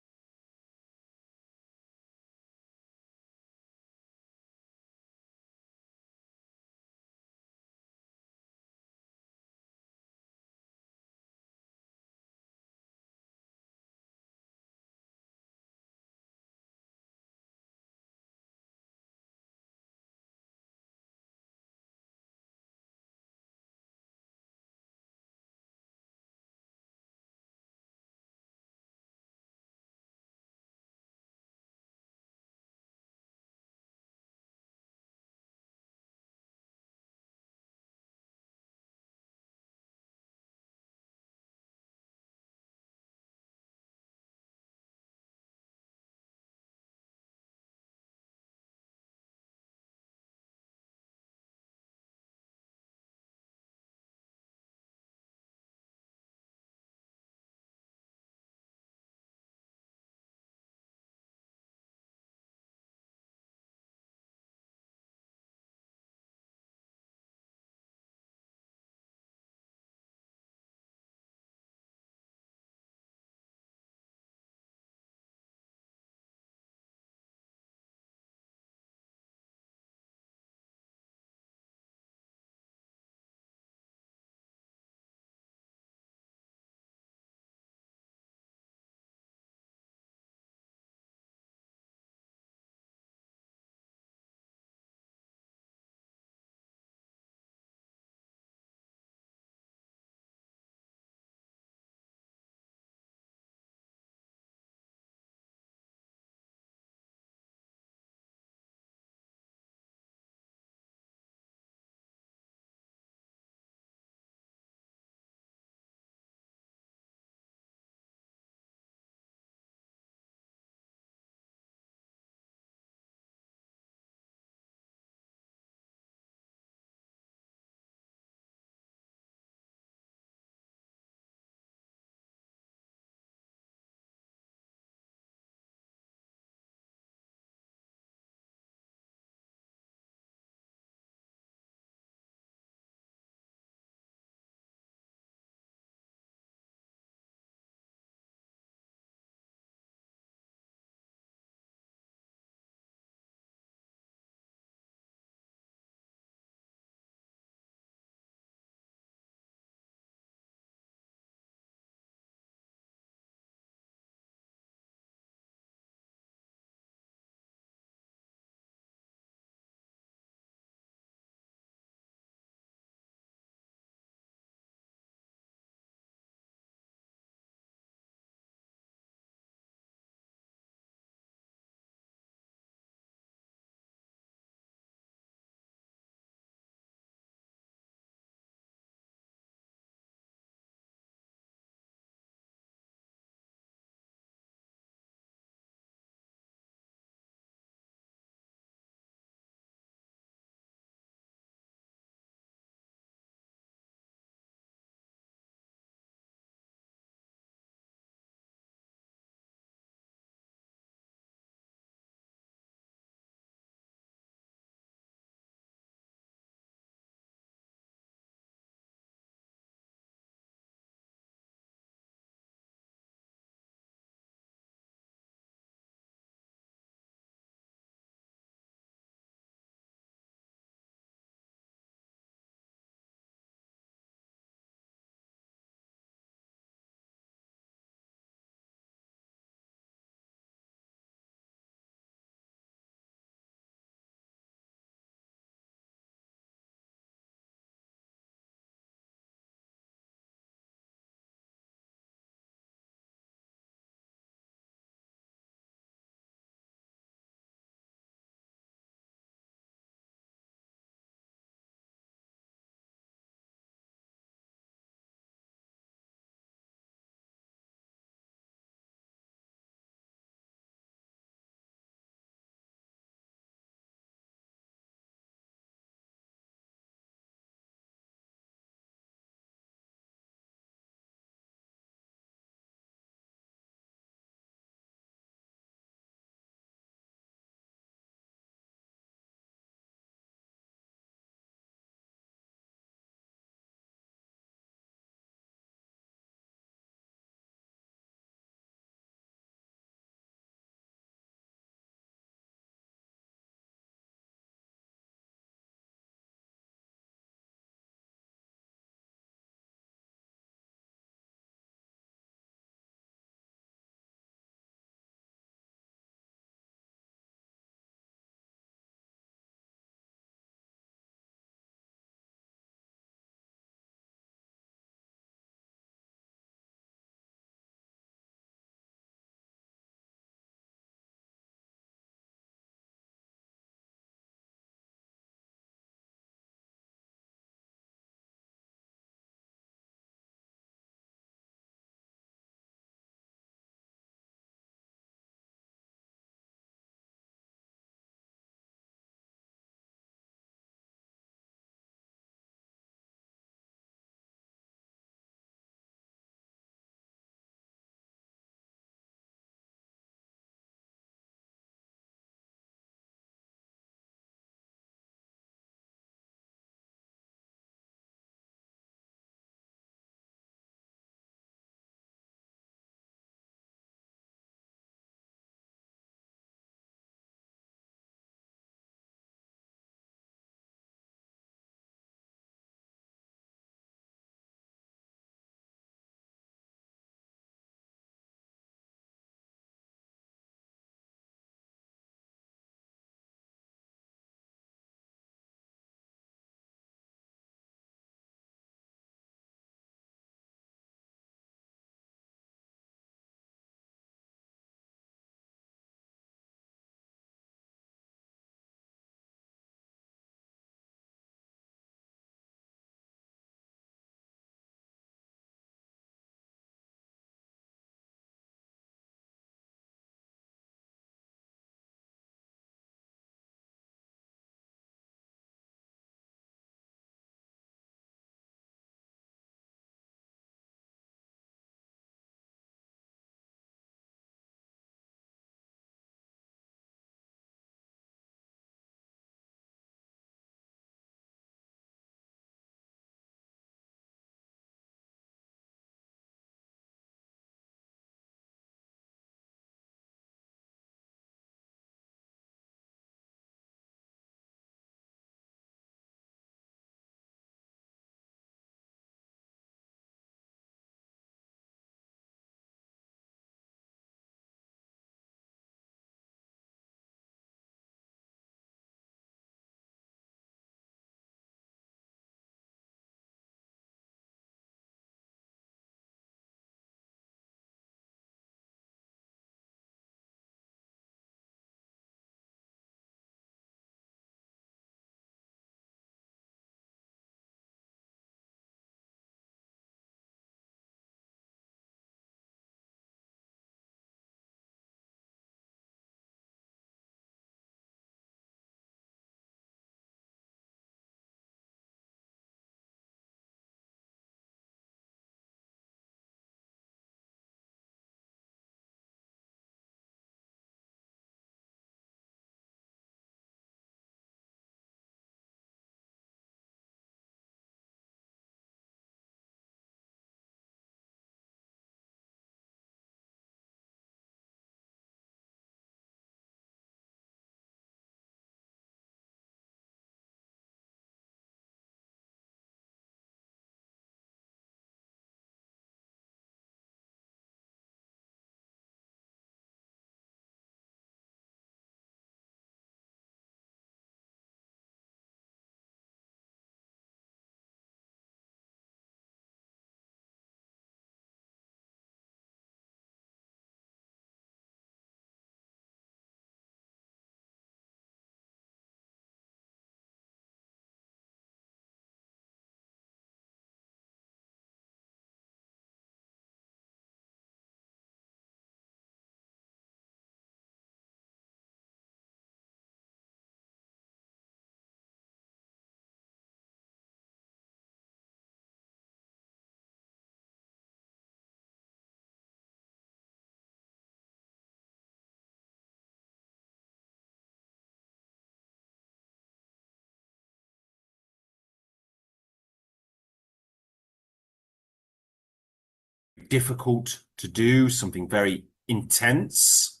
difficult to do, something very intense.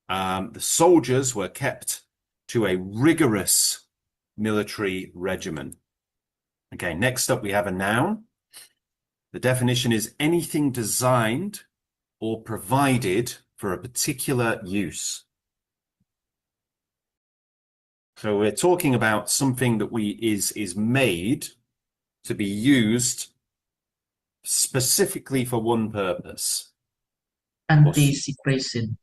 The soldiers were kept to a rigorous military regimen. Okay, next up we have a noun. The definition is anything designed or provided for a particular use. So we're talking about something that is made to be used specifically for one purpose. Anticipation.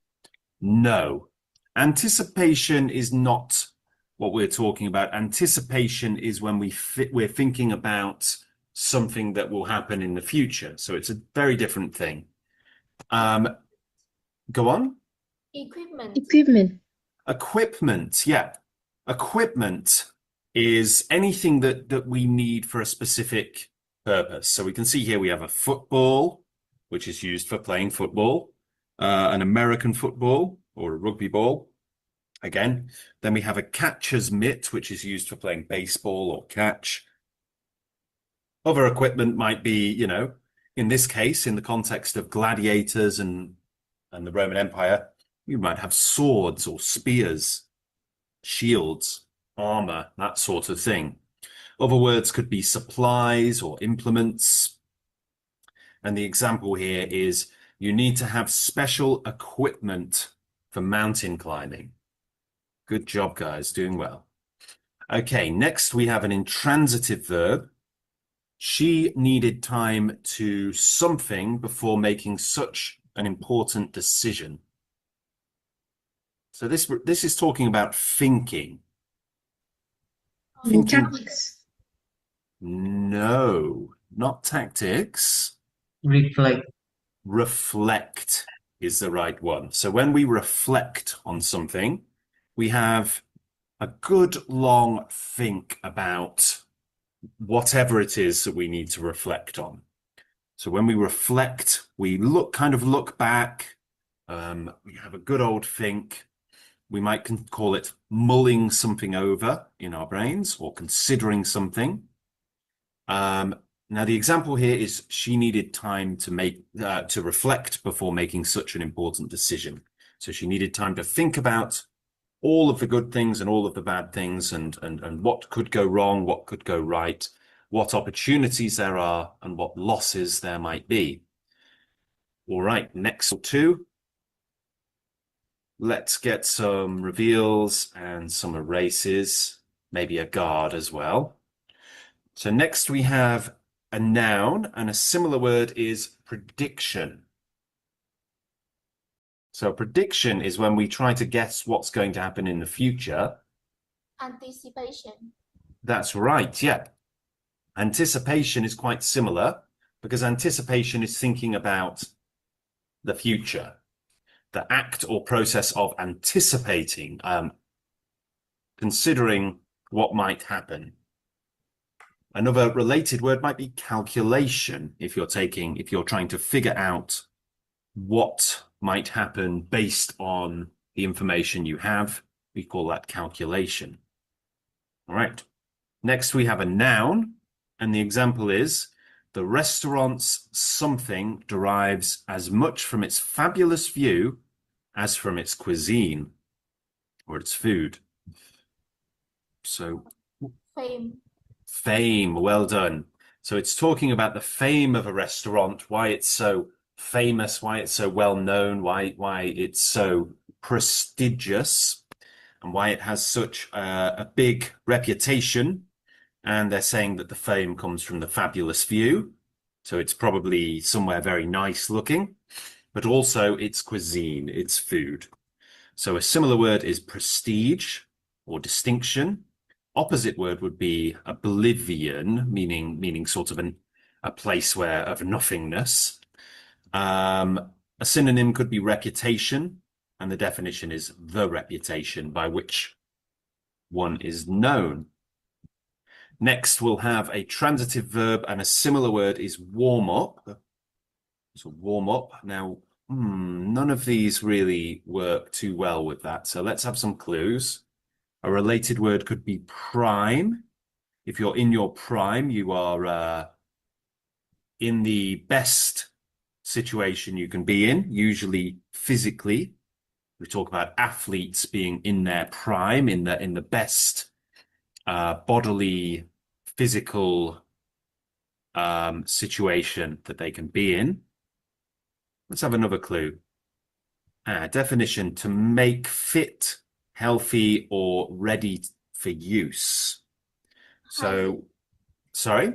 No. Anticipation is not what we're talking about. Anticipation is when we're thinking about something that will happen in the future. So it's a very different thing. Go on. Equipment. Equipment, yeah. Equipment is anything that we need for a specific purpose. So we can see here we have a football, which is used for playing football, an American football or a rugby ball. Again, then we have a catcher's mitt, which is used for playing baseball or catch. Other equipment might be, in this case, in the context of gladiators and the Roman Empire, you might have swords or spears, shields, armor, that sort of thing. Other words could be supplies or implements. And the example here is you need to have special equipment for mountain climbing. Good job, guys, doing well. Okay, next we have an intransitive verb. She needed time to something before making such an important decision. So this is talking about thinking. Tactics. No, not tactics. Reflect. Reflect is the right one. So when we reflect on something, we have a good long think about whatever it is that we need to reflect on. So when we reflect, we look back. We have a good old think. We might call it mulling something over in our brains or considering something. Now the example here is she needed time to reflect before making such an important decision. So she needed time to think about all of the good things and all of the bad things and what could go wrong, what could go right, what opportunities there are and what losses there might be. All right, next two. Let's get some reveals and some erases, maybe a guard as well. So next we have a noun, and a similar word is prediction. So prediction is when we try to guess what's going to happen in the future. Anticipation. That's right, yeah. Anticipation is quite similar because anticipation is thinking about the future. The act or process of anticipating, considering what might happen. Another related word might be calculation if you're trying to figure out what might happen based on the information you have. We call that calculation. All right. Next, we have a noun, and the example is the restaurant's something derives as much from its fabulous view as from its cuisine or its food. So fame, well done. So it's talking about the fame of a restaurant, why it's so famous, why it's so well known, why it's so prestigious, and why it has such a big reputation. And they're saying that the fame comes from the fabulous view. So it's probably somewhere very nice looking, but also its cuisine, its food. So a similar word is prestige or distinction. Opposite word would be oblivion, meaning sort of a place of nothingness. A synonym could be reputation, and the definition is the reputation by which one is known. Next, we'll have a transitive verb, and a similar word is warm up. So warm up. Now, none of these really work too well with that. So let's have some clues. A related word could be prime. If you're in your prime, you are in the best situation you can be in, usually physically. We talk about athletes being in their prime, in the best bodily, physical situation that they can be in. Let's have another clue. Definition: to make fit, healthy, or ready for use. So, sorry?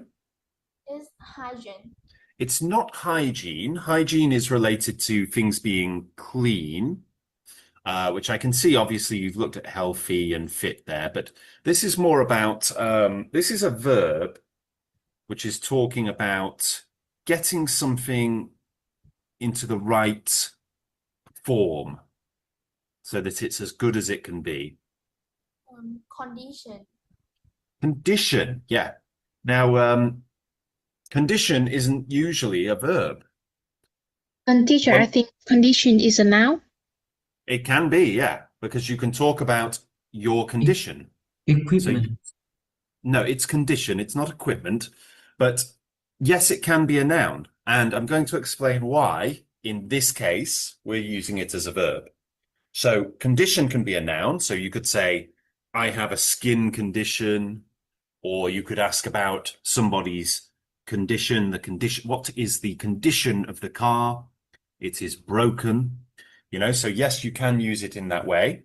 Is hygiene. It's not hygiene. Hygiene is related to things being clean, which I can see. Obviously, you've looked at healthy and fit there, but this is more about, this is a verb which is talking about getting something into the right form so that it's as good as it can be. Condition. Condition, yeah. Now, condition isn't usually a verb. And teacher, I think condition is a noun. It can be, yeah, because you can talk about your condition. Equipment. No, it's condition. It's not equipment. But yes, it can be a noun. And I'm going to explain why, in this case, we're using it as a verb. So condition can be a noun. So you could say, I have a skin condition, or you could ask about somebody's condition, what is the condition of the car? It is broken, so yes, you can use it in that way.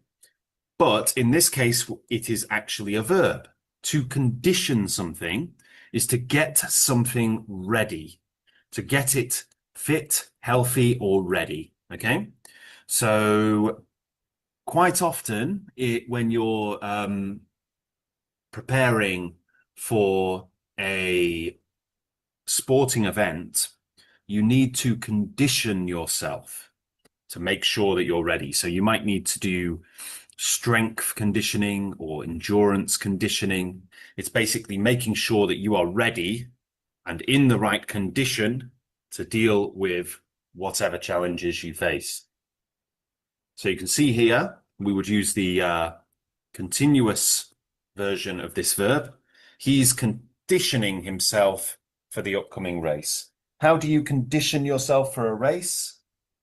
But in this case, it is actually a verb. To condition something is to get something ready, to get it fit, healthy, or ready. Okay. So quite often when you're preparing for a sporting event, you need to condition yourself to make sure that you're ready. So you might need to do strength conditioning or endurance conditioning. It's basically making sure that you are ready and in the right condition to deal with whatever challenges you face. So you can see here, we would use the continuous version of this verb. He's conditioning himself for the upcoming race. How do you condition yourself for a race?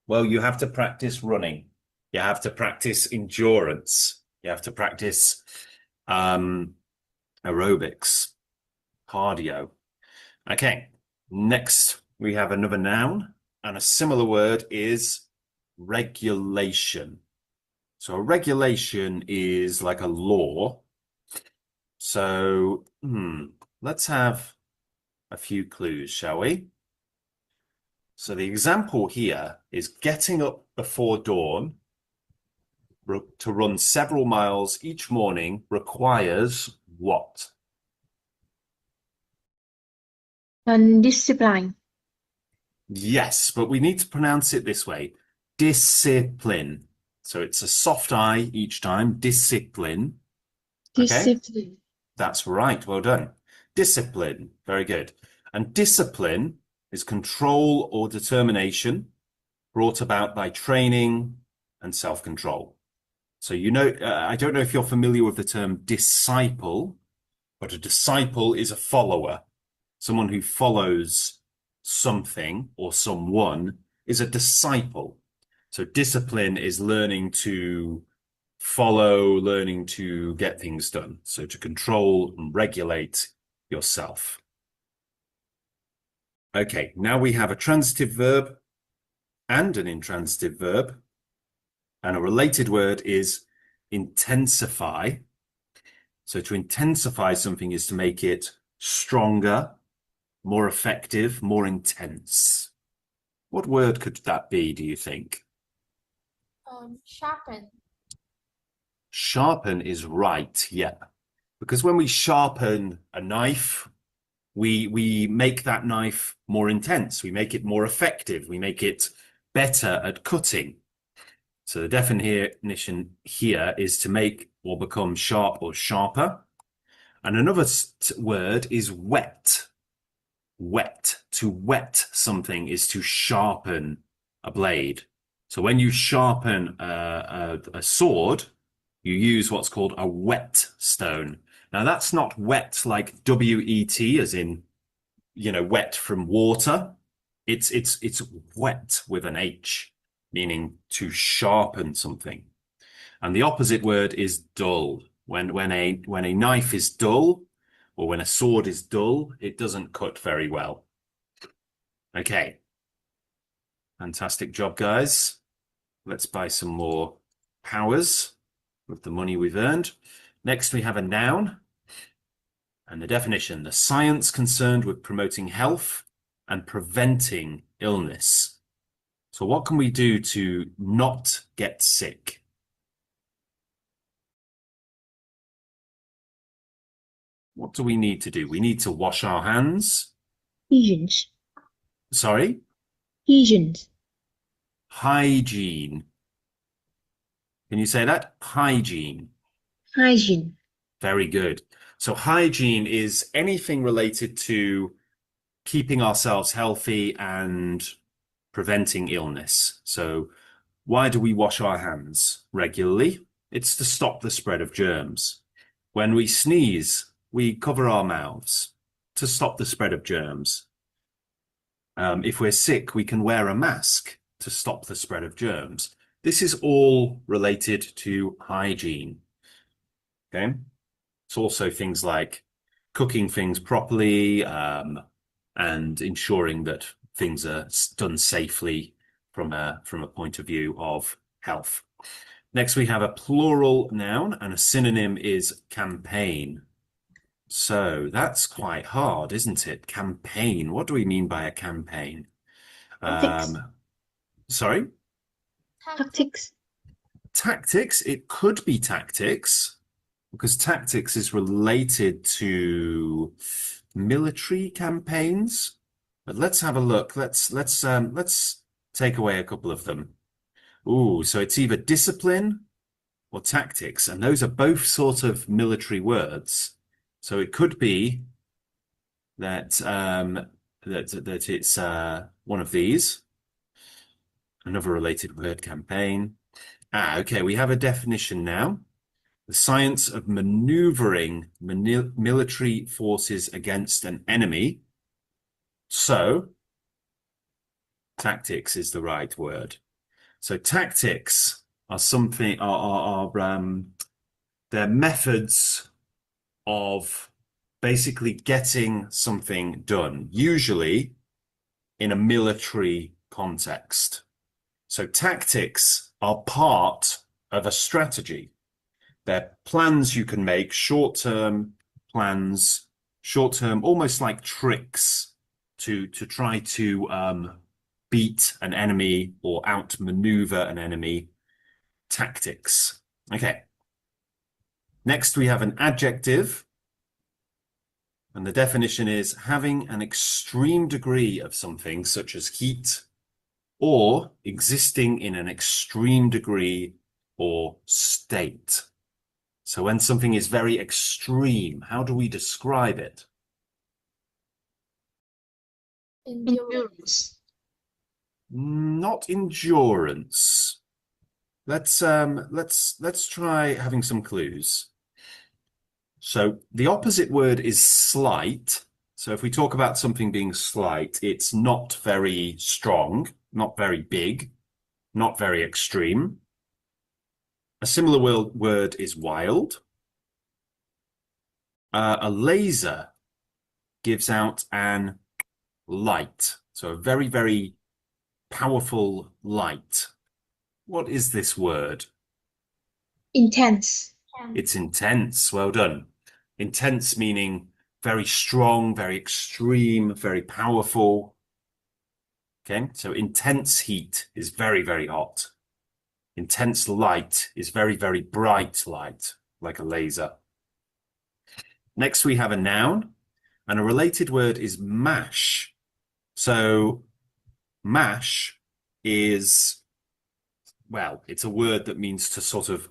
Well, you have to practice running. You have to practice endurance. You have to practice aerobics, cardio. Okay, next we have another noun, and a similar word is regulation. So a regulation is like a law. So let's have a few clues, shall we? So the example here is getting up before dawn to run several miles each morning requires what? Discipline. Yes, but we need to pronounce it this way. Discipline. So it's a soft I each time. Discipline. Discipline. Okay? That's right. Well done. Discipline. Very good. And discipline is control or determination brought about by training and self-control. So, I don't know if you're familiar with the term disciple, but a disciple is a follower. Someone who follows something or someone is a disciple. So discipline is learning to follow, learning to get things done. So to control and regulate yourself. Okay, now we have a transitive verb and an intransitive verb. And a related word is intensify. So to intensify something is to make it stronger, more effective, more intense. What word could that be, do you think? Sharpen. Sharpen is right, yeah. Because when we sharpen a knife, we make that knife more intense. We make it more effective. We make it better at cutting. So the definition here is to make or become sharp or sharper. And another word is wet. Wet. To wet something is to sharpen a blade. So when you sharpen a sword, you use what's called a whetstone. Now that's not wet like W-E-T as in, wet from water. It's wet with an H, meaning to sharpen something. And the opposite word is dull. When a knife is dull, or when a sword is dull, it doesn't cut very well. Okay. Fantastic job, guys. Let's buy some more powers with the money we've earned. Next, we have a noun. And the definition: the science concerned with promoting health and preventing illness. So what can we do to not get sick? What do we need to do? We need to wash our hands. Hygiene. Sorry? Hygiene. Hygiene. Can you say that? Hygiene. Hygiene. Very good. So hygiene is anything related to keeping ourselves healthy and preventing illness. So why do we wash our hands regularly? It's to stop the spread of germs. When we sneeze, we cover our mouths to stop the spread of germs. If we're sick, we can wear a mask to stop the spread of germs. This is all related to hygiene. Okay? It's also things like cooking things properly, and ensuring that things are done safely from a point of view of health. Next, we have a plural noun, and a synonym is campaign. So that's quite hard, isn't it? Campaign. What do we mean by a campaign? Tactics. Sorry? Tactics. Tactics. It could be tactics, because tactics is related to military campaigns. But let's have a look. Let's take away a couple of them. Ooh, so it's either discipline or tactics, and those are both sort of military words. So it could be that that it's one of these. Another related word, campaign. Okay, we have a definition now. The science of maneuvering military forces against an enemy. So, tactics is the right word. So tactics are something they're methods of basically getting something done, usually in a military context. So tactics are part of a strategy. They're plans you can make, short-term plans, short-term, almost like tricks to try to beat an enemy or outmaneuver an enemy. Tactics. Okay. Next, we have an adjective. And the definition is having an extreme degree of something, such as heat, or existing in an extreme degree or state. So when something is very extreme, how do we describe it? Endurance. Not endurance. Let's try having some clues. So the opposite word is slight. So if we talk about something being slight, it's not very strong, not very big, not very extreme. A similar word is wild. A laser gives out an light. So a very, very powerful light. What is this word? Intense. It's intense. Well done. Intense meaning very strong, very extreme, very powerful. Okay, so intense heat is very, very hot. Intense light is very, very bright light, like a laser. Next, we have a noun, and a related word is mash. So mash is, well, it's a word that means to sort of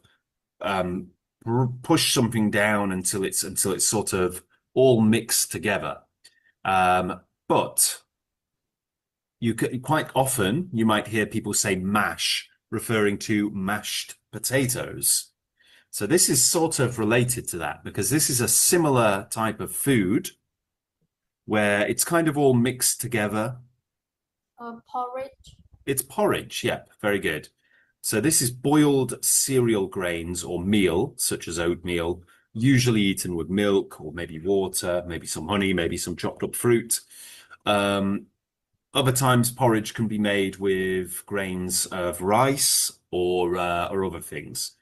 push something down until it's sort of all mixed together. But you could, quite often you might hear people say mash, referring to mashed potatoes. So this is sort of related to that, because this is a similar type of food where it's kind of all mixed together. Porridge. It's porridge. Yep, very good. So this is boiled cereal grains or meal, such as oatmeal, usually eaten with milk or maybe water, maybe some honey, maybe some chopped up fruit. Other times porridge can be made with grains of rice or other things.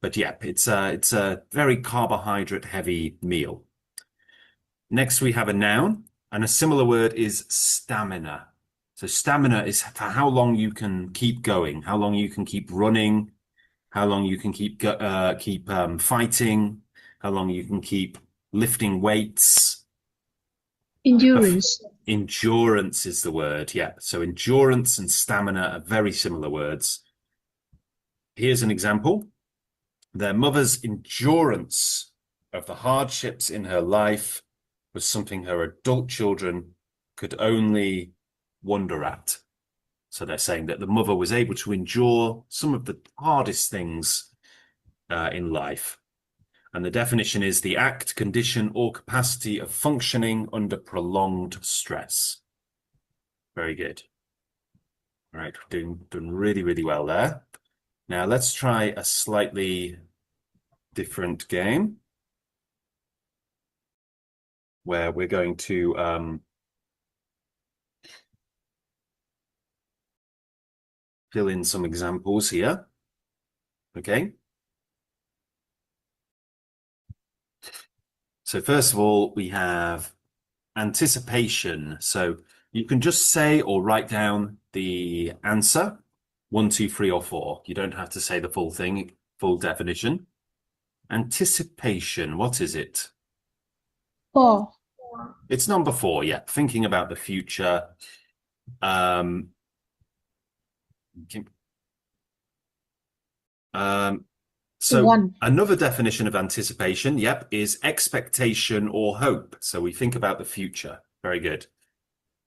But yeah, it's a very carbohydrate heavy meal. Next we have a noun, and a similar word is stamina. So stamina is for how long you can keep going, how long you can keep running, how long you can keep fighting, how long you can keep lifting weights. Endurance. Endurance is the word, yeah. So endurance and stamina are very similar words. Here's an example. Their mother's endurance of the hardships in her life was something her adult children could only wonder at. So they're saying that the mother was able to endure some of the hardest things in life. And the definition is the act, condition, or capacity of functioning under prolonged stress. Very good. All right, doing really, really well there. Now let's try a slightly different game where we're going to fill in some examples here. Okay. So first of all, we have anticipation. So you can just say or write down the answer, 1, 2, 3, or 4. You don't have to say the full thing, full definition. Anticipation, what is it? 4. It's number 4, yeah. Thinking about the future. So 1. another definition of anticipation, yep, is expectation or hope. So we think about the future. Very good.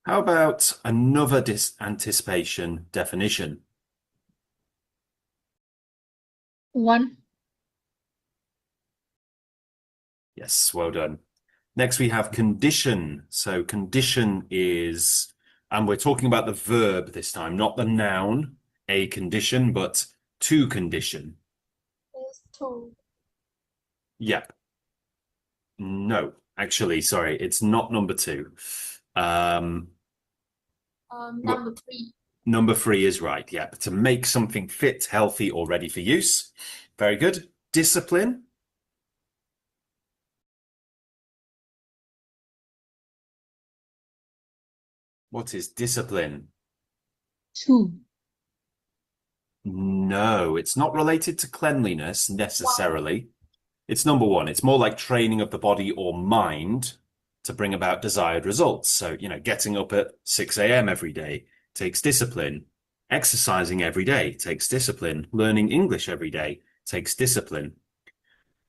How about another anticipation definition? 1. Yes, well done. Next, we have condition. So condition is, and we're talking about the verb this time, not the noun, a condition, but to condition. Is to. Yep. No, actually, sorry, it's not number 2. Number 3. Number 3 is right, yeah. To make something fit, healthy, or ready for use. Very good. Discipline. What is discipline? 2. No, it's not related to cleanliness necessarily. It's number 1. It's more like training of the body or mind to bring about desired results. So, getting up at 6 a.m. every day takes discipline. Exercising every day takes discipline. Learning English every day takes discipline.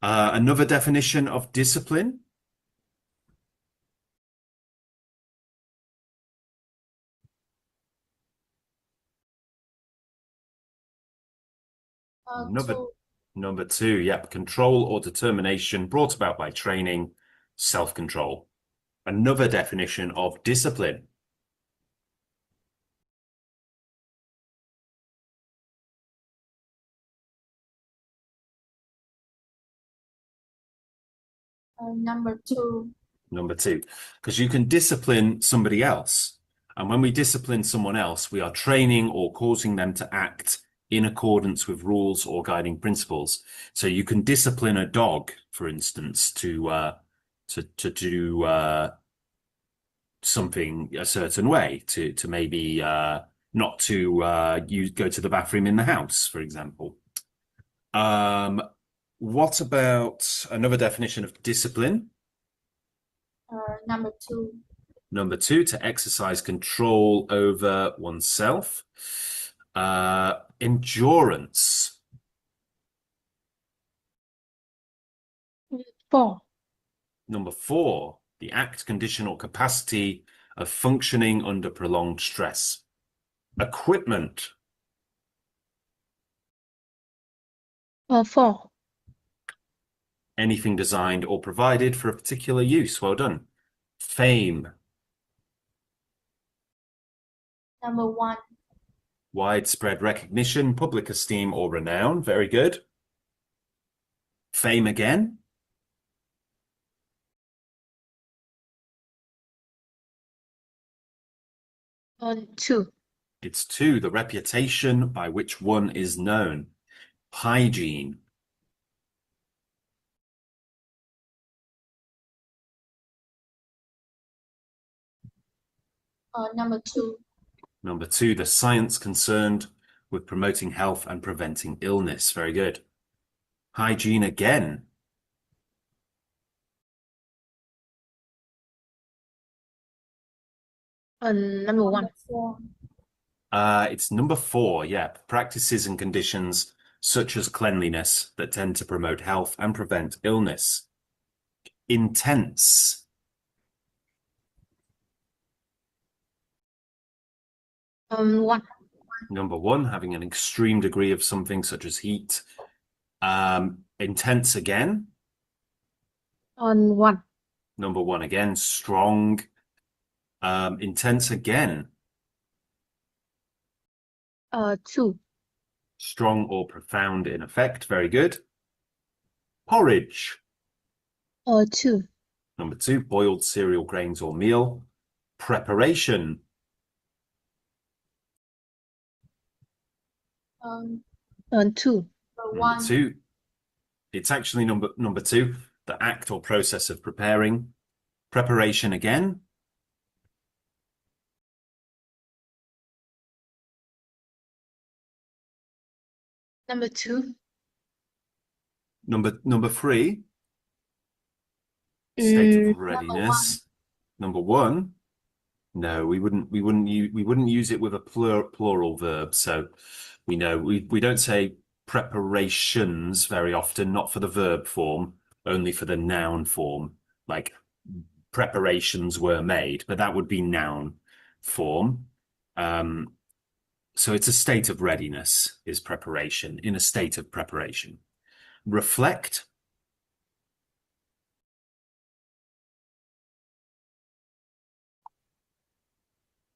Another definition of discipline. Number 2, yep. Control or determination brought about by training, self-control. Another definition of discipline. Number 2. Number 2, because you can discipline somebody else. And when we discipline someone else, we are training or causing them to act in accordance with rules or guiding principles. So you can discipline a dog, for instance, to do something a certain way, to maybe not to go to the bathroom in the house, for example. What about another definition of discipline? Number 2. Number 2, to exercise control over oneself. Endurance. 4. Number 4, the act, condition, or capacity of functioning under prolonged stress. Equipment. 4. Anything designed or provided for a particular use. Well done. Fame. Number 1. Widespread recognition, public esteem, or renown. Very good. Fame again. 2. It's 2, the reputation by which one is known. Hygiene. Number 2. Number 2, the science concerned with promoting health and preventing illness. Very good. Hygiene again. Number 1. Number 4. It's number 4, yeah. Practices and conditions such as cleanliness that tend to promote health and prevent illness. Intense. 1. Number 1, having an extreme degree of something such as heat. Intense again. 1. Number 1 again, strong. Intense again. 2. Strong or profound in effect. Very good. Porridge. 2. Number 2, boiled cereal, grains, or meal. Preparation. 2. Number Number 1. 2. It's actually number 2, the act or process of preparing. Preparation again. 2. Number 3, state of readiness. Number 1. No, we wouldn't use it with a plural verb. So we know we don't say preparations very often, not for the verb form, only for the noun form. Like preparations were made, but that would be noun form. So it's a state of readiness is preparation, in a state of preparation. Reflect.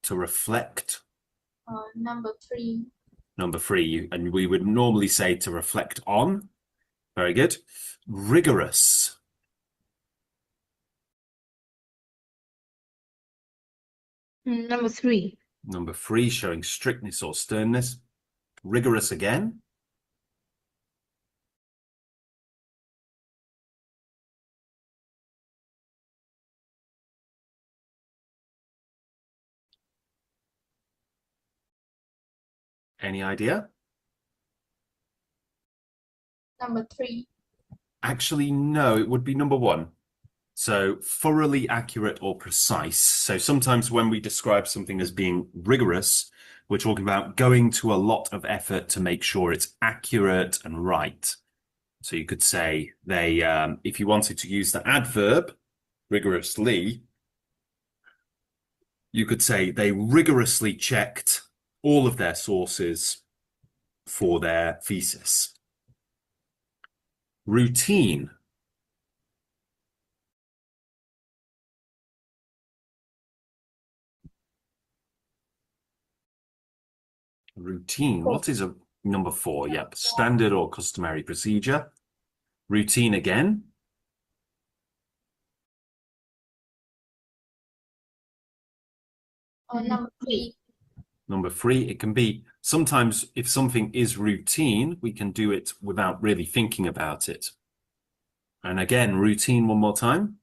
To reflect. Number 3. Number 3, and we would normally say to reflect on. Very good. Rigorous. Number 3. Number 3, showing strictness or sternness. Rigorous again. Any idea? Number 3. Actually, no, it would be number 1. So thoroughly accurate or precise. So sometimes when we describe something as being rigorous, we're talking about going to a lot of effort to make sure it's accurate and right. So you could say they, if you wanted to use the adverb rigorously, you could say they rigorously checked all of their sources for their thesis. Routine. Routine. What is a number 4? Yep. Standard or customary procedure. Routine again. Number 3. Number 3, it can be sometimes if something is routine, we can do it without really thinking about it. And again, routine one more time.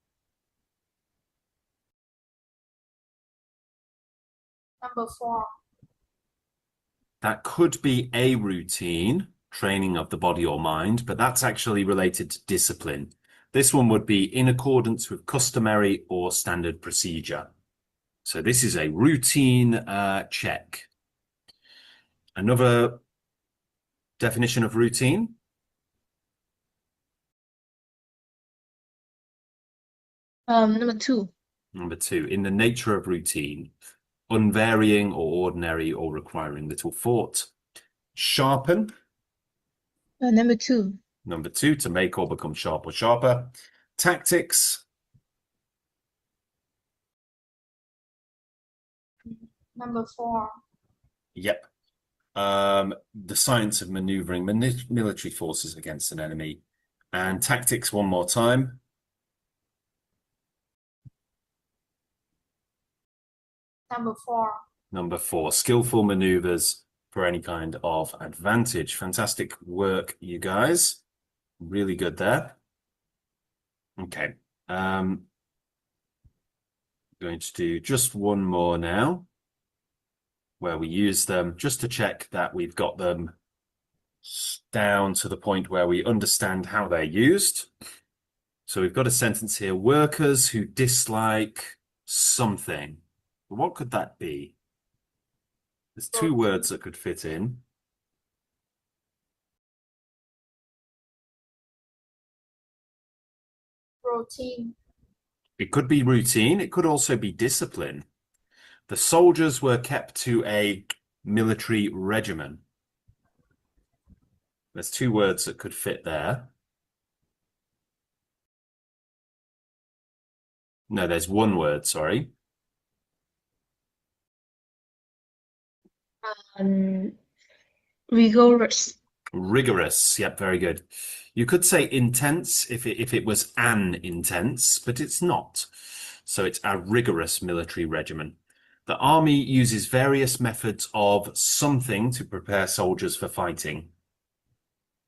Number 4. That could be a routine, training of the body or mind, but that's actually related to discipline. This one would be in accordance with customary or standard procedure. So this is a routine check. Another definition of routine. Number 2. Number 2, in the nature of routine, unvarying or ordinary or requiring little thought. Sharpen. Number 2. Number 2, to make or become sharp or sharper. Tactics. Number 4. Yep. The science of maneuvering military forces against an enemy. And tactics one more time. Number 4. Number 4, skillful maneuvers for any kind of advantage. Fantastic work, you guys. Really good there. Okay. Going to do just one more now, where we use them just to check that we've got them down to the point where we understand how they're used. So we've got a sentence here, workers who dislike something. What could that be? There's 2 words that could fit in. Routine. It could be routine. It could also be discipline. The soldiers were kept to a military regimen. There's 2 words that could fit there. No, there's 1 word, sorry. Rigorous. Rigorous. Yep, very good. You could say intense if it was an intense, but it's not. So it's a rigorous military regimen. The army uses various methods of something to prepare soldiers for fighting.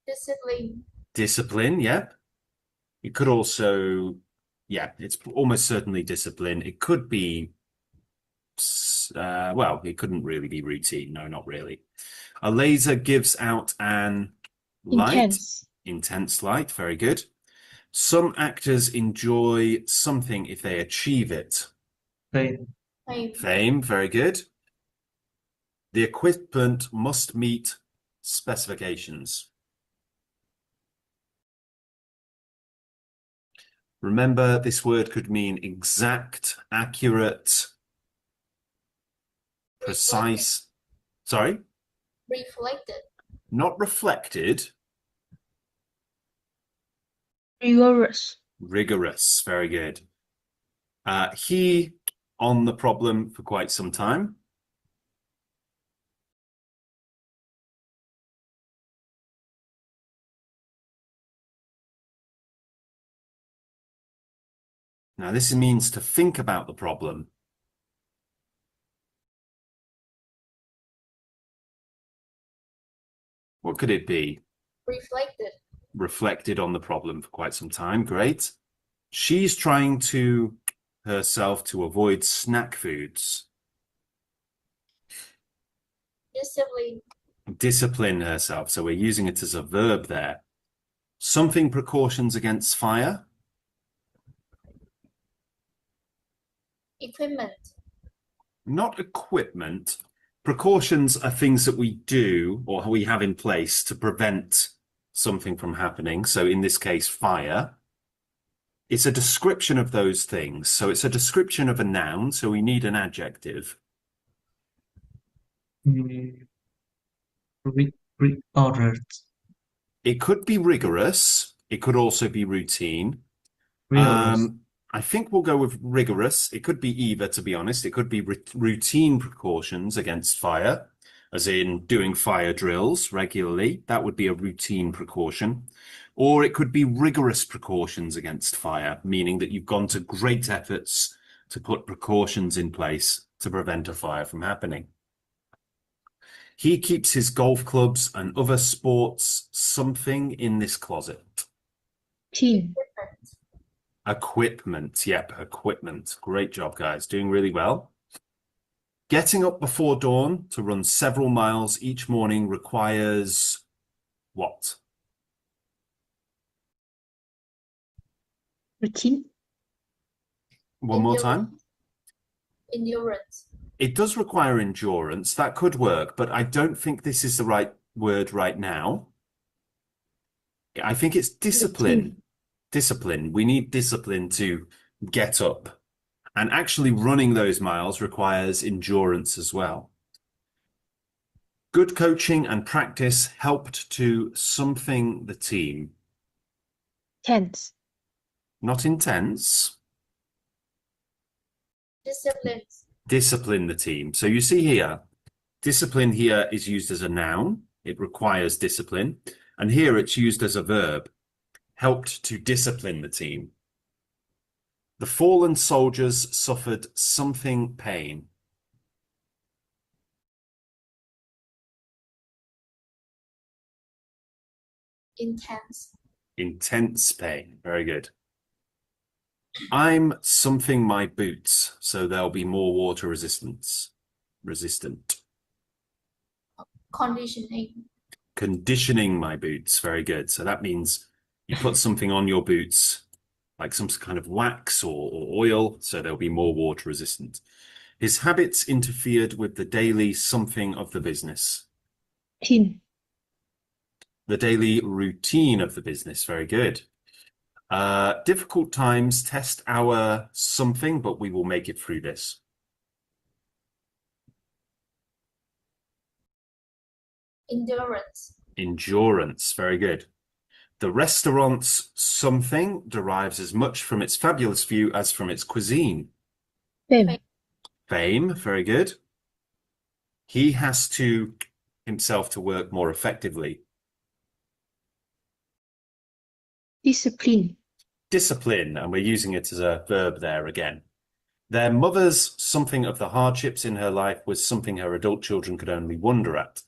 Discipline. Discipline, yep. It could also, yeah, it's almost certainly discipline. It could be, well, it couldn't really be routine. No, not really. A laser gives out an light. Intense. Intense light, very good. Some actors enjoy something if they achieve it. Fame. Fame. Fame, very good. The equipment must meet specifications. Remember, this word could mean exact, accurate, precise. Sorry? Reflected. Not reflected. Rigorous. Rigorous, very good. He on the problem for quite some time. Now, this means to think about the problem. What could it be? Reflected. Reflected on the problem for quite some time. Great. She's trying to herself to avoid snack foods. Discipline. Discipline herself. So we're using it as a verb there. Something precautions against fire. Equipment. Not equipment. Precautions are things that we do or we have in place to prevent something from happening. So in this case, fire. It's a description of those things. So it's a description of a noun. So we need an adjective. Rigorous. It could be rigorous. It could also be routine. Rigorous. I think we'll go with rigorous. It could be either, to be honest. It could be routine precautions against fire, as in doing fire drills regularly. That would be a routine precaution. Or it could be rigorous precautions against fire, meaning that you've gone to great efforts to put precautions in place to prevent a fire from happening. He keeps his golf clubs and other sports something in this closet. Tin. Equipment. Yep, equipment. Great job, guys. Doing really well. Getting up before dawn to run several miles each morning requires what? Routine. One more time. Endurance. It does require endurance. That could work, but I don't think this is the right word right now. I think it's discipline. Routine. Discipline. We need discipline to get up. And actually running those miles requires endurance as well. Good coaching and practice helped to something the team. Tense. Not intense. Discipline. Discipline the team. So you see here, Discipline here is used as a noun. It requires discipline. And here it's used as a verb. Helped to discipline the team. The fallen soldiers suffered something pain. Intense. Intense pain. Very good. I'm something my boots, so there'll be more water resistance. Resistant. Conditioning. Conditioning my boots. Very good. So that means you put something on your boots, like some kind of wax or oil, so they'll be more water resistant. His habits interfered with the daily something of the business. Tin. The daily routine of the business. Very good. Difficult times test our something, but we will make it through this. Endurance. Endurance. Very good. The restaurant's something derives as much from its fabulous view as from its cuisine. Fame. Fame. Very good. He has to himself to work more effectively. Discipline. Discipline, and we're using it as a verb there again. Their mother's something of the hardships in her life was something her adult children could only wonder at.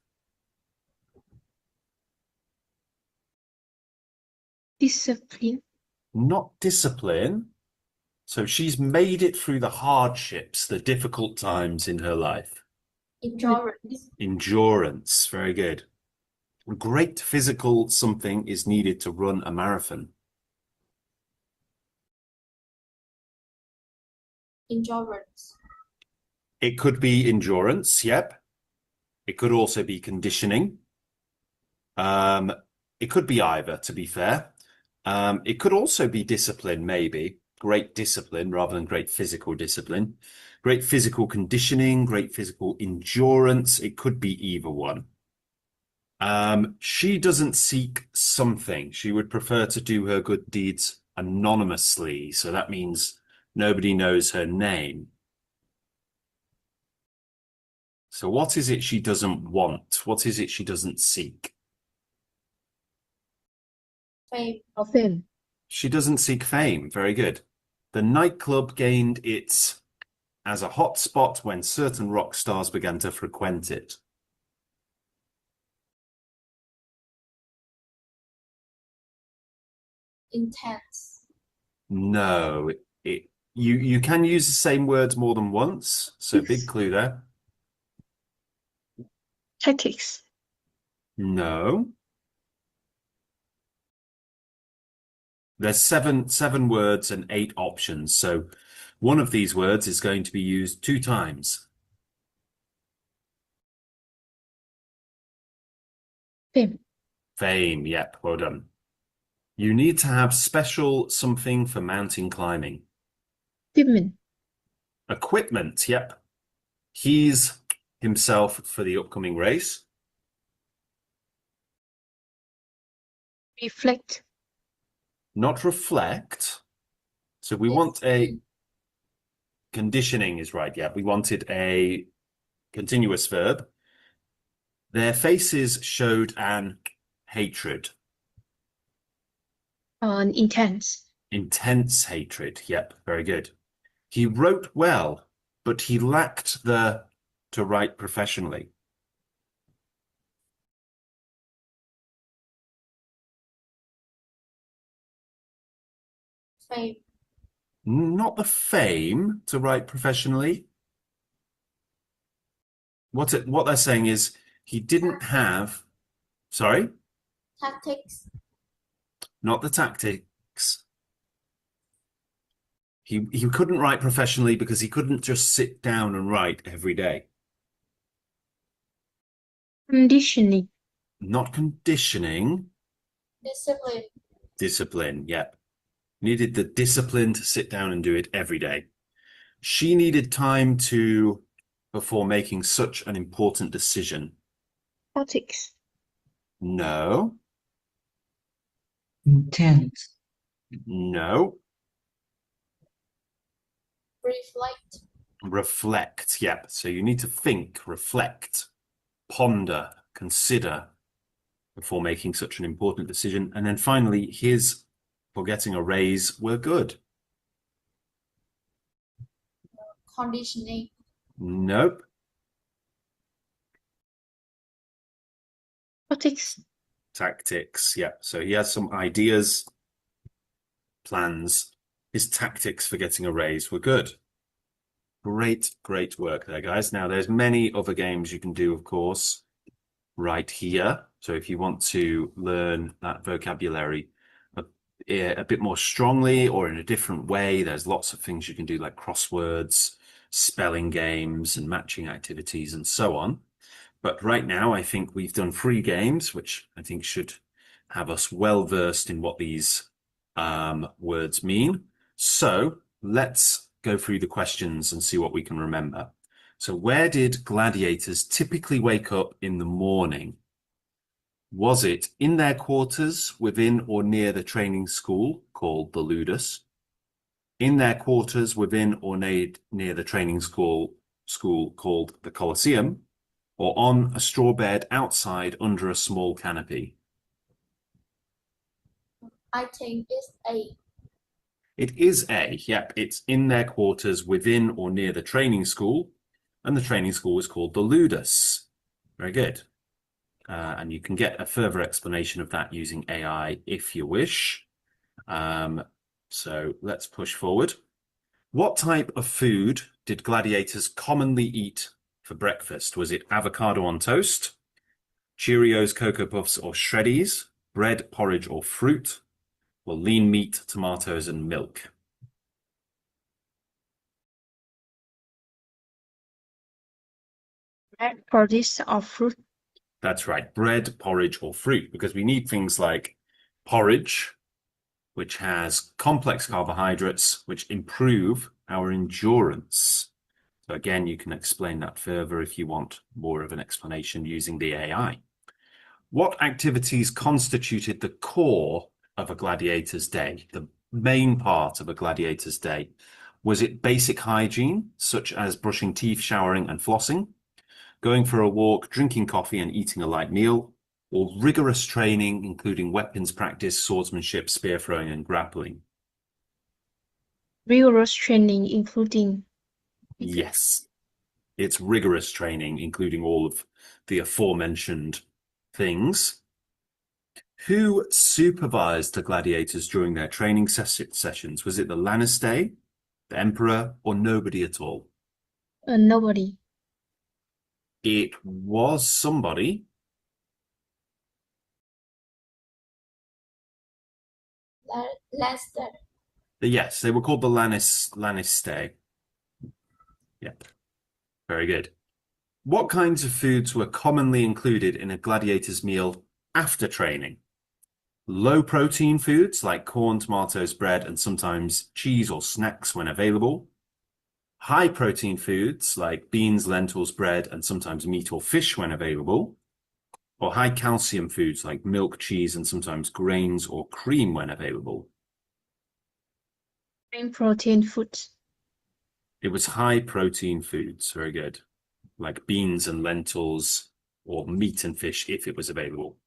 Discipline. Not discipline. So she's made it through the hardships, the difficult times in her life. Endurance. Endurance. Very good. Great physical something is needed to run a marathon. Endurance. It could be endurance, yep. It could also be conditioning. It could be either, to be fair. It could also be discipline, maybe. Great discipline rather than great physical discipline. Great physical conditioning, great physical endurance. It could be either one. She doesn't seek something. She would prefer to do her good deeds anonymously. So that means nobody knows her name. So what is it she doesn't want? What is it she doesn't seek? Fame. Fame. She doesn't seek fame. Very good. The nightclub gained its as a hot spot when certain rock stars began to frequent it. Intense. No, you can use the same words more than once. So big clue there. Tactics. No. There's seven words and 8 options. So one of these words is going to be used 2 times. Fame. Fame, yep, well done. You need to have special something for mountain climbing. Equipment. Equipment, yep. He's himself for the upcoming race. Reflect. Not reflect. So we want a conditioning is right, yeah. We wanted a continuous verb. Their faces showed an hatred. Intense. Intense hatred, yep, very good. He wrote well, but he lacked the to write professionally. Fame. Not the fame to write professionally. What they're saying is he didn't have, sorry? Tactics. Not the tactics. He couldn't write professionally because he couldn't just sit down and write every day. Conditioning. Not conditioning. Discipline. Discipline, yep. Needed the discipline to sit down and do it every day. She needed time before making such an important decision. Tactics. No. Intense. No. Reflect. Reflect, yep. So you need to think, reflect. ponder, consider before making such an important decision. And then finally, his for getting a raise were good. Conditioning. Nope. Tactics. Tactics. Yeah. So he has some ideas, plans. His tactics for getting a raise were good. Great, great work there, guys. Now, there's many other games you can do, of course, right here. So if you want to learn that vocabulary a bit more strongly or in a different way, there's lots of things you can do, like crosswords, spelling games, and matching activities, and so on. But right now, I think we've done 3 games, which I think should have us well versed in what these words mean. So let's go through the questions and see what we can remember. So where did gladiators typically wake up in the morning? Was it in their quarters within or near the training school called the Ludus? In their quarters within or near the training school called the Colosseum? Or on a straw bed outside under a small canopy? I think it's A. It is A. Yep, it's in their quarters within or near the training school, and the training school is called the Ludus. Very good. And you can get a further explanation of that using AI if you wish. So let's push forward. What type of food did gladiators commonly eat for breakfast? Was it avocado on toast, Cheerios, Cocoa Puffs, or Shreddies, bread, porridge, or fruit, or lean meat, tomatoes, and milk? Bread, produce, or fruit. That's right, bread, porridge, or fruit, because we need things like porridge, which has complex carbohydrates, which improve our endurance. So again, you can explain that further if you want more of an explanation using the AI. What activities constituted the core of a gladiator's day, the main part of a gladiator's day? Was it basic hygiene, such as brushing teeth, showering, and flossing, going for a walk, drinking coffee, and eating a light meal, or rigorous training, including weapons practice, swordsmanship, spear throwing, and grappling? Rigorous training, including. Yes, it's rigorous training, including all of the aforementioned things. Who supervised the gladiators during their training sessions? Was it the Lannister, the Emperor, or nobody at all? Nobody. It was somebody. Leicester. Yes, they were called the Lannister. Yep. Very good. What kinds of foods were commonly included in a gladiator's meal after training? Low protein foods like corn, tomatoes, bread, and sometimes cheese or snacks when available. High protein foods like beans, lentils, bread, and sometimes meat or fish when available. Or high calcium foods like milk, cheese, and sometimes grains or cream when available. High protein foods. It was high protein foods. Very good. Like beans and lentils or meat and fish if it was available.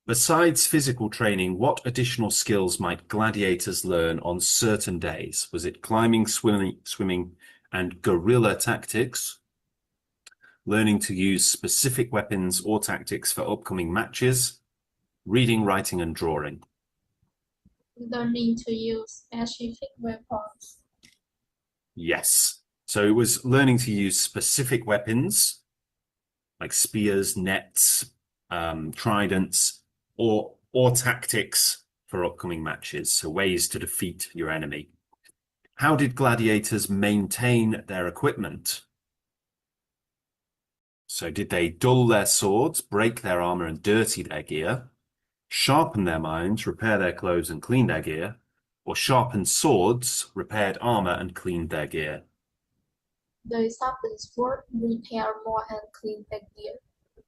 Besides physical training, what additional skills might gladiators learn on certain days? Was it climbing, swimming, and guerrilla tactics? Learning to use specific weapons or tactics for upcoming matches? Reading, writing, and drawing? Learning to use specific weapons. Yes. So it was learning to use specific weapons like spears, nets, tridents, or tactics for upcoming matches. So ways to defeat your enemy. How did gladiators maintain their equipment? So did they dull their swords, break their armor, and dirty their gear? Sharpen their minds, repair their clothes, and clean their gear? Or sharpen swords, repaired armor, and cleaned their gear? They sharpen sword, repair more, and clean the gear.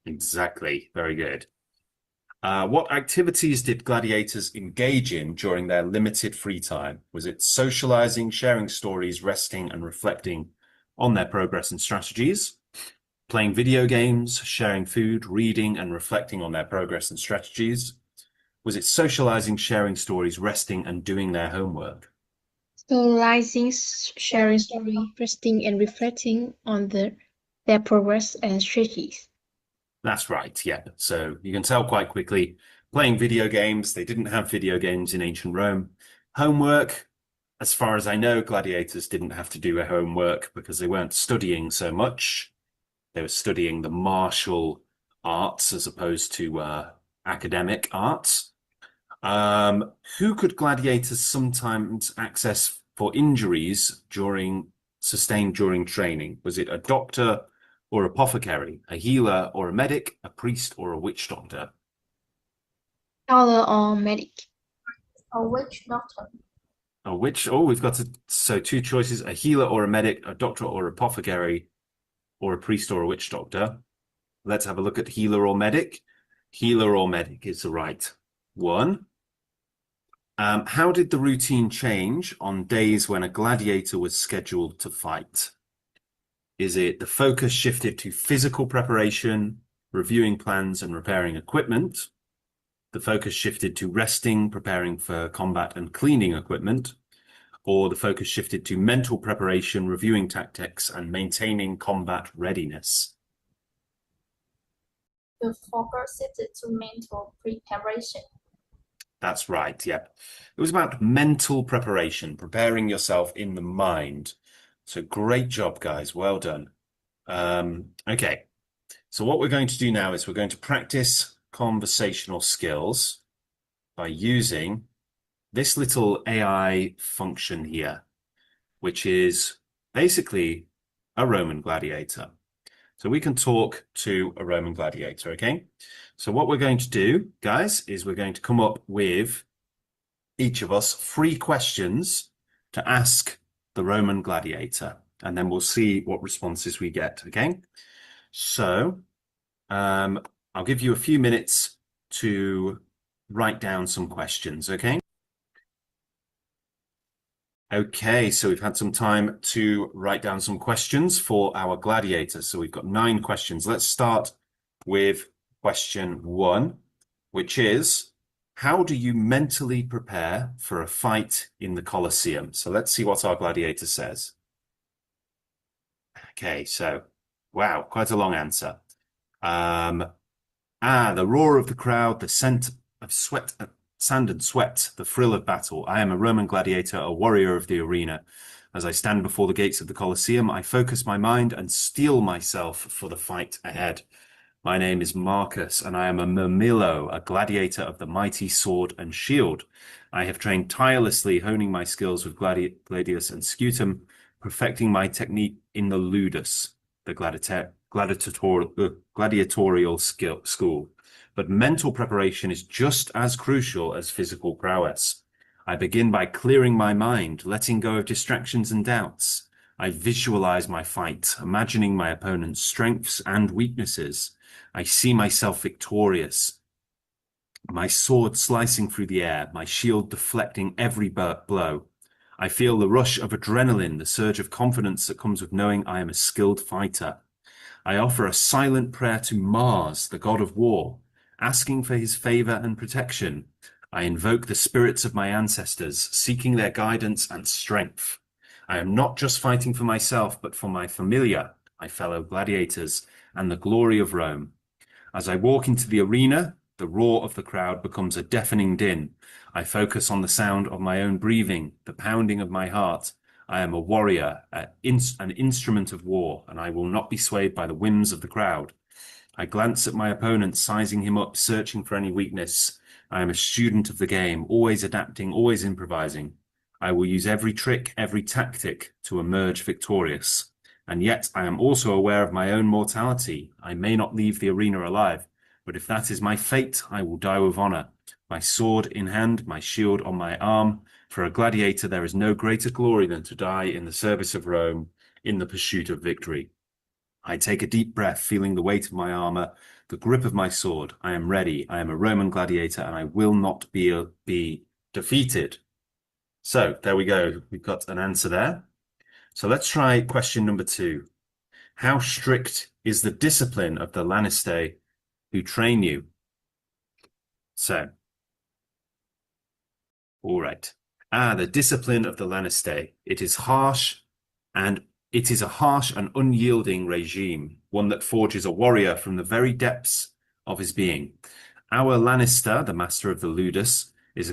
Exactly. Very good. What activities did gladiators engage in during their limited free time? Was it socializing, sharing stories, resting, and reflecting on their progress and strategies? Playing video games, sharing food, reading, and reflecting on their progress and strategies? Was it socializing, sharing stories, resting, and doing their homework? Socializing, sharing story, resting, and reflecting on their progress and strategies. That's right, yeah. So you can tell quite quickly, playing video games, they didn't have video games in ancient Rome. Homework, as far as I know, gladiators didn't have to do their homework because they weren't studying so much. They were studying the martial arts as opposed to academic arts. Who could gladiators sometimes access for injuries sustained during training? Was it a doctor or apothecary, a healer or a medic, a priest or a witch doctor? Healer or medic. A witch doctor. A witch? Oh, we've got so two choices: a healer or a medic, a doctor or apothecary, or a priest or a witch doctor. Let's have a look at healer or medic. Healer or medic is the right one. How did the routine change on days when a gladiator was scheduled to fight? Is it the focus shifted to physical preparation, reviewing plans, and repairing equipment? The focus shifted to resting, preparing for combat, and cleaning equipment? Or the focus shifted to mental preparation, reviewing tactics, and maintaining combat readiness? The focus shifted to mental preparation. That's right, yep. It was about mental preparation, preparing yourself in the mind. So great job, guys. Well done. Okay, so what we're going to do now is we're going to practice conversational skills by using this little AI function here, which is basically a Roman gladiator. So we can talk to a Roman gladiator, okay? So what we're going to do, guys, is we're going to come up with, each of us, 3 questions to ask the Roman gladiator, and then we'll see what responses we get, okay? So I'll give you a few minutes to write down some questions, okay? Okay, so we've had some time to write down some questions for our gladiators. So we've got 9 questions. Let's start with question 1, which is, how do you mentally prepare for a fight in the Colosseum? So let's see what our gladiator says. Okay, so, wow, quite a long answer. The roar of the crowd, the scent of sweat, sand and sweat, the thrill of battle. I am a Roman gladiator, a warrior of the arena. As I stand before the gates of the Colosseum, I focus my mind and steel myself for the fight ahead. My name is Marcus, and I am a Murmillo, a gladiator of the mighty sword and shield. I have trained tirelessly, honing my skills with gladius and scutum, perfecting my technique in the ludus, the gladiatorial school. But mental preparation is just as crucial as physical prowess. I begin by clearing my mind, letting go of distractions and doubts. I visualize my fight, imagining my opponent's strengths and weaknesses. I see myself victorious, my sword slicing through the air, my shield deflecting every blow. I feel the rush of adrenaline, the surge of confidence that comes with knowing I am a skilled fighter. I offer a silent prayer to Mars, the god of war, asking for his favor and protection. I invoke the spirits of my ancestors, seeking their guidance and strength. I am not just fighting for myself, but for my familia, my fellow gladiators, and the glory of Rome. As I walk into the arena, the roar of the crowd becomes a deafening din. I focus on the sound of my own breathing, the pounding of my heart. I am a warrior, an instrument of war, and I will not be swayed by the whims of the crowd. I glance at my opponent, sizing him up, searching for any weakness. I am a student of the game, always adapting, always improvising. I will use every trick, every tactic to emerge victorious. And yet I am also aware of my own mortality. I may not leave the arena alive, but if that is my fate, I will die with honor. My sword in hand, my shield on my arm. For a gladiator, there is no greater glory than to die in the service of Rome, in the pursuit of victory. I take a deep breath, feeling the weight of my armor, the grip of my sword. I am ready. I am a Roman gladiator, and I will not be defeated. So there we go. We've got an answer there. So let's try question number 2. How strict is the discipline of the Lannister who train you? So, all right. The discipline of the Lannister. It is harsh, and it is a harsh and unyielding regime, one that forges a warrior from the very depths of his being. Our Lannister, the master of the Ludus, is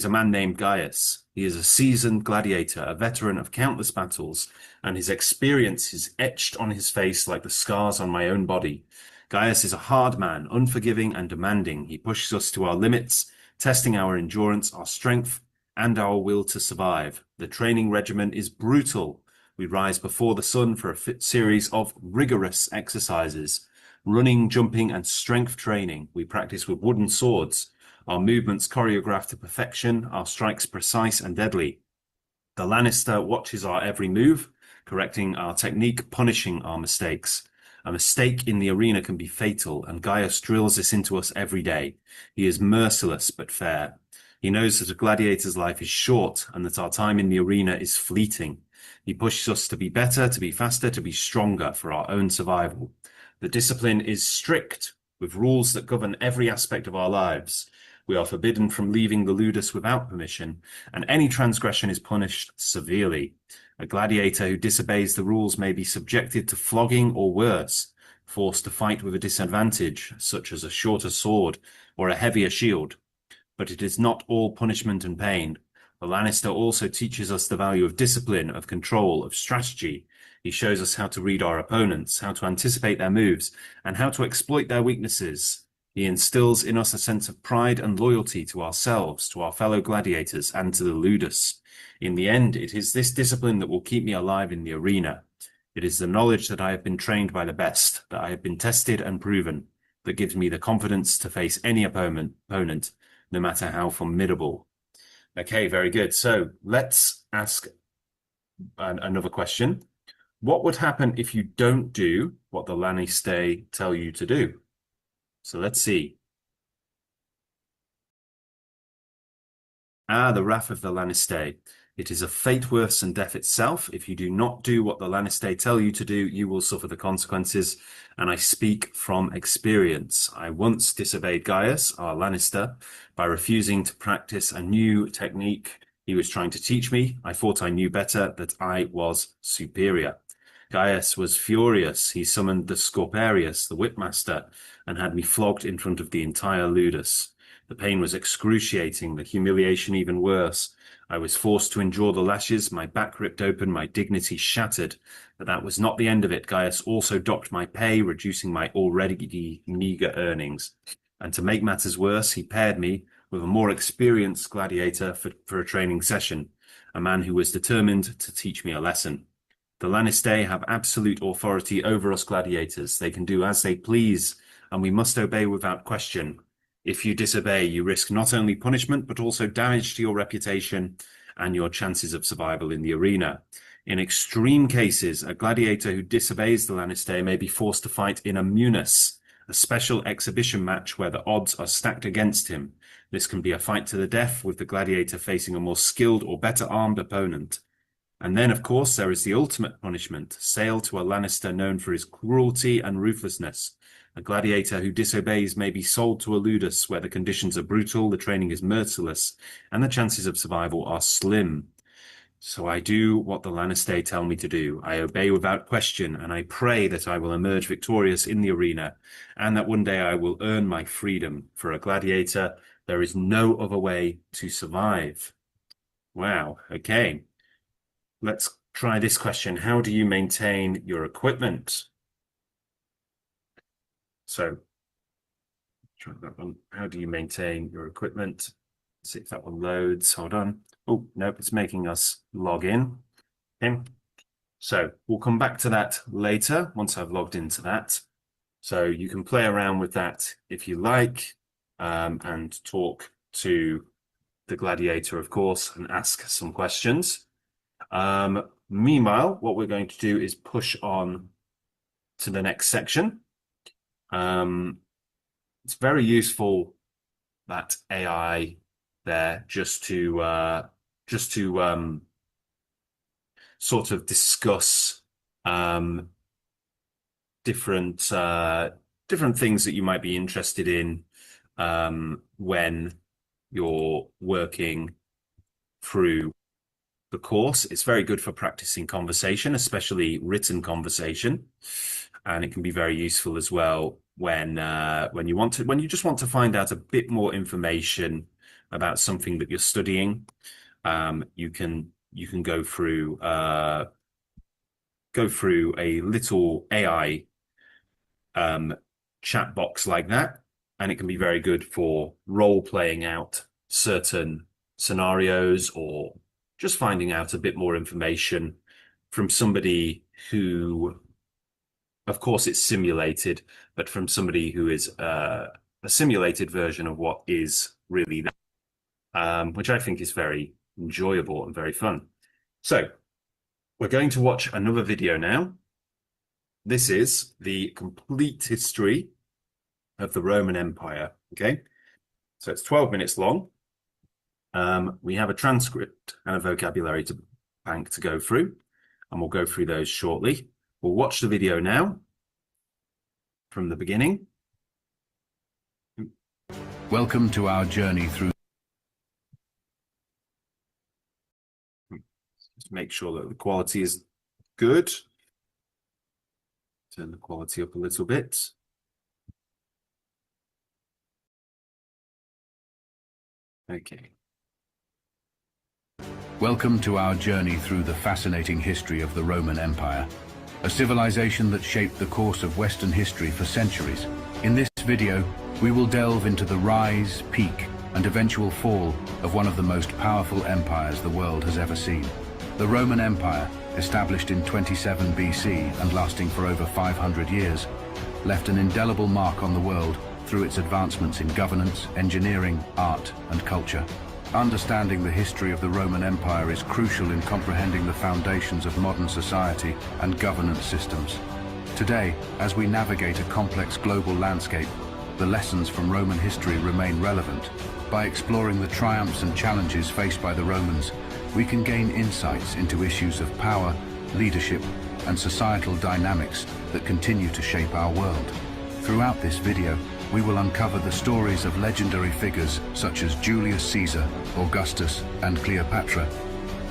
a man named Gaius. He is a seasoned gladiator, a veteran of countless battles, and his experience is etched on his face like the scars on my own body. Gaius is a hard man, unforgiving and demanding. He pushes us to our limits, testing our endurance, our strength, and our will to survive. The training regimen is brutal. We rise before the sun for a series of rigorous exercises. Running, jumping, and strength training. We practice with wooden swords. Our movements choreographed to perfection, our strikes precise and deadly. The Lannister watches our every move, correcting our technique, punishing our mistakes. A mistake in the arena can be fatal, and Gaius drills this into us every day. He is merciless but fair. He knows that a gladiator's life is short and that our time in the arena is fleeting. He pushes us to be better, to be faster, to be stronger for our own survival. The discipline is strict, with rules that govern every aspect of our lives. We are forbidden from leaving the Ludus without permission, and any transgression is punished severely. A gladiator who disobeys the rules may be subjected to flogging or worse, forced to fight with a disadvantage, such as a shorter sword or a heavier shield. But it is not all punishment and pain. The Lannister also teaches us the value of discipline, of control, of strategy. He shows us how to read our opponents, how to anticipate their moves, and how to exploit their weaknesses. He instills in us a sense of pride and loyalty to ourselves, to our fellow gladiators, and to the Ludus. In the end, it is this discipline that will keep me alive in the arena. It is the knowledge that I have been trained by the best, that I have been tested and proven, that gives me the confidence to face any opponent, no matter how formidable. Okay, very good. So let's ask another question. What would happen if you don't do what the Lannister tell you to do? So let's see. The wrath of the Lannister. It is a fate worse than death itself. If you do not do what the Lannister tell you to do, you will suffer the consequences. And I speak from experience. I once disobeyed Gaius, our Lannister, by refusing to practice a new technique he was trying to teach me. I thought I knew better, that I was superior. Gaius was furious. He summoned the Scorparius, the whipmaster, and had me flogged in front of the entire Ludus. The pain was excruciating, the humiliation even worse. I was forced to endure the lashes, my back ripped open, my dignity shattered. But that was not the end of it. Gaius also docked my pay, reducing my already meager earnings. And to make matters worse, he paired me with a more experienced gladiator for a training session, a man who was determined to teach me a lesson. The Lannister have absolute authority over us gladiators. They can do as they please, and we must obey without question. If you disobey, you risk not only punishment, but also damage to your reputation and your chances of survival in the arena. In extreme cases, a gladiator who disobeys the Lannister may be forced to fight in a munus, a special exhibition match where the odds are stacked against him. This can be a fight to the death, with the gladiator facing a more skilled or better armed opponent. And then, of course, there is the ultimate punishment, sale to a Lannister known for his cruelty and ruthlessness. A gladiator who disobeys may be sold to a Ludus where the conditions are brutal, the training is merciless, and the chances of survival are slim. So I do what the Lannister tell me to do. I obey without question, and I pray that I will emerge victorious in the arena, and that one day I will earn my freedom. For a gladiator, there is no other way to survive. Wow, okay. Let's try this question. How do you maintain your equipment? So, try that one. How do you maintain your equipment? Let's see if that one loads. Hold on. Oh, nope, it's making us log in. Okay. So we'll come back to that later once I've logged into that. So you can play around with that if you like, and talk to the gladiator, of course, and ask some questions. Meanwhile, what we're going to do is push on to the next section. It's very useful, that AI there, just to sort of discuss different different things that you might be interested in when you're working through the course. It's very good for practicing conversation, especially written conversation, and it can be very useful as well when you just want to find out a bit more information about something that you're studying. You can go through a little AI chat box like that, and it can be very good for role playing out certain scenarios, or just finding out a bit more information from somebody who, of course, it's simulated, but from somebody who is a simulated version of what is really that, which I think is very enjoyable and very fun. So we're going to watch another video now. This is the complete history of the Roman Empire. Okay, so it's 12 minutes long. We have a transcript and a vocabulary bank to go through, and we'll go through those shortly. We'll watch the video now from the beginning. Welcome to our journey through. Just make sure that the quality is good. Turn the quality up a little bit. Okay. Welcome to our journey through the fascinating history of the Roman Empire, a civilization that shaped the course of Western history for centuries. In this video, we will delve into the rise, peak, and eventual fall of one of the most powerful empires the world has ever seen. The Roman Empire, established in 27 BC and lasting for over 500 years, left an indelible mark on the world through its advancements in governance, engineering, art, and culture. Understanding the history of the Roman Empire is crucial in comprehending the foundations of modern society and governance systems. Today, as we navigate a complex global landscape, the lessons from Roman history remain relevant. By exploring the triumphs and challenges faced by the Romans, we can gain insights into issues of power, leadership, and societal dynamics that continue to shape our world. Throughout this video, we will uncover the stories of legendary figures such as Julius Caesar, Augustus, and Cleopatra,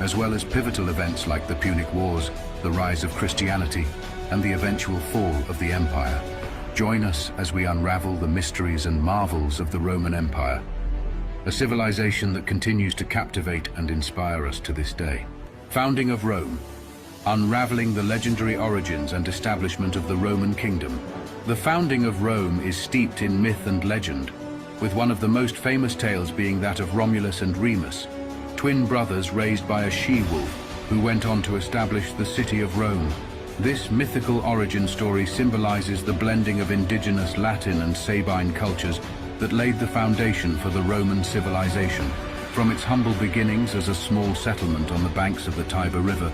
as well as pivotal events like the Punic Wars, the rise of Christianity, and the eventual fall of the empire. Join us as we unravel the mysteries and marvels of the Roman Empire, a civilization that continues to captivate and inspire us to this day. Founding of Rome, unraveling the legendary origins and establishment of the Roman kingdom. The founding of Rome is steeped in myth and legend, with one of the most famous tales being that of Romulus and Remus, twin brothers raised by a she-wolf who went on to establish the city of Rome. This mythical origin story symbolizes the blending of indigenous Latin and Sabine cultures that laid the foundation for the Roman civilization. From its humble beginnings as a small settlement on the banks of the Tiber River,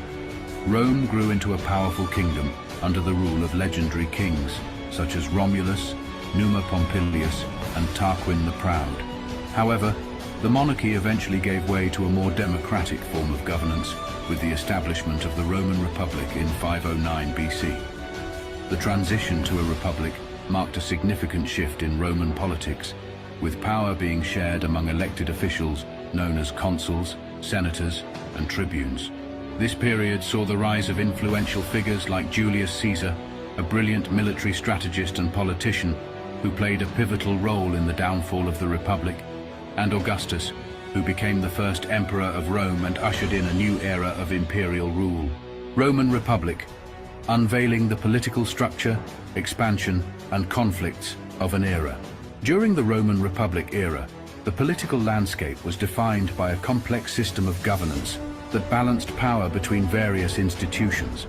Rome grew into a powerful kingdom under the rule of legendary kings such as Romulus, Numa Pompilius, and Tarquin the Proud. However, the monarchy eventually gave way to a more democratic form of governance with the establishment of the Roman Republic in 509 BC. The transition to a republic marked a significant shift in Roman politics, with power being shared among elected officials known as consuls, senators, and tribunes. This period saw the rise of influential figures like Julius Caesar, a brilliant military strategist and politician who played a pivotal role in the downfall of the Republic, and Augustus, who became the first emperor of Rome and ushered in a new era of imperial rule. Roman Republic, unveiling the political structure, expansion, and conflicts of an era. During the Roman Republic era, the political landscape was defined by a complex system of governance that balanced power between various institutions.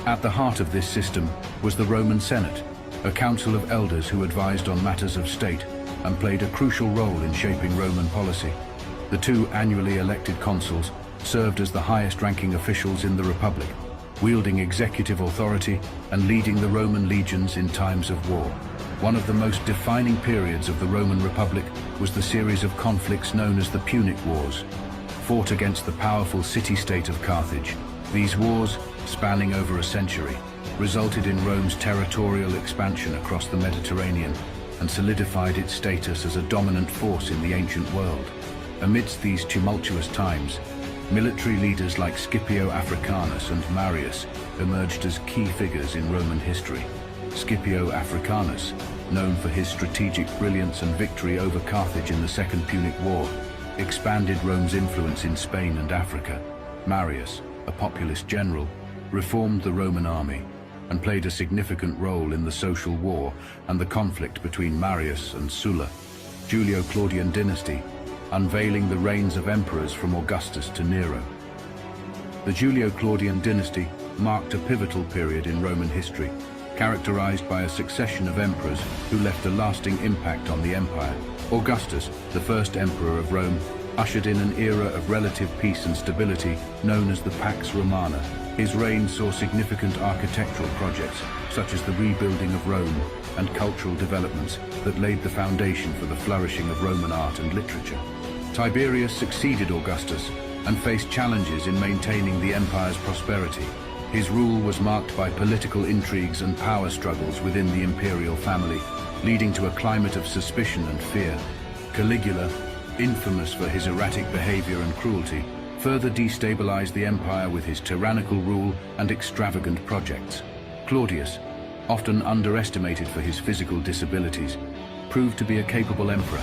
At the heart of this system was the Roman Senate, a council of elders who advised on matters of state and played a crucial role in shaping Roman policy. The two annually elected consuls served as the highest-ranking officials in the Republic, wielding executive authority and leading the Roman legions in times of war. One of the most defining periods of the Roman Republic was the series of conflicts known as the Punic Wars, fought against the powerful city-state of Carthage. These wars, spanning over a century, resulted in Rome's territorial expansion across the Mediterranean and solidified its status as a dominant force in the ancient world. Amidst these tumultuous times, military leaders like Scipio Africanus and Marius emerged as key figures in Roman history. Scipio Africanus, known for his strategic brilliance and victory over Carthage in the Second Punic War, expanded Rome's influence in Spain and Africa. Marius, a populist general, reformed the Roman army and played a significant role in the social war and the conflict between Marius and Sulla. Julio-Claudian dynasty, unveiling the reigns of emperors from Augustus to Nero. The Julio-Claudian dynasty marked a pivotal period in Roman history, characterized by a succession of emperors who left a lasting impact on the empire. Augustus, the first emperor of Rome, ushered in an era of relative peace and stability known as the Pax Romana. His reign saw significant architectural projects, such as the rebuilding of Rome, and cultural developments that laid the foundation for the flourishing of Roman art and literature. Tiberius succeeded Augustus and faced challenges in maintaining the empire's prosperity. His rule was marked by political intrigues and power struggles within the imperial family, leading to a climate of suspicion and fear. Caligula, infamous for his erratic behavior and cruelty, further destabilized the empire with his tyrannical rule and extravagant projects. Claudius, often underestimated for his physical disabilities, proved to be a capable emperor,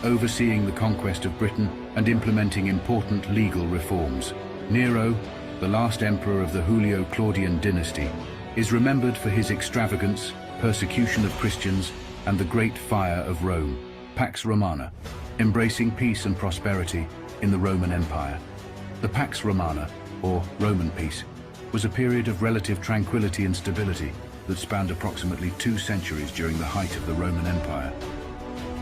overseeing the conquest of Britain and implementing important legal reforms. Nero, the last emperor of the Julio-Claudian dynasty, is remembered for his extravagance, persecution of Christians, and the Great Fire of Rome, Pax Romana, embracing peace and prosperity in the Roman Empire. The Pax Romana, or Roman peace, was a period of relative tranquility and stability that spanned approximately 2 centuries during the height of the Roman Empire.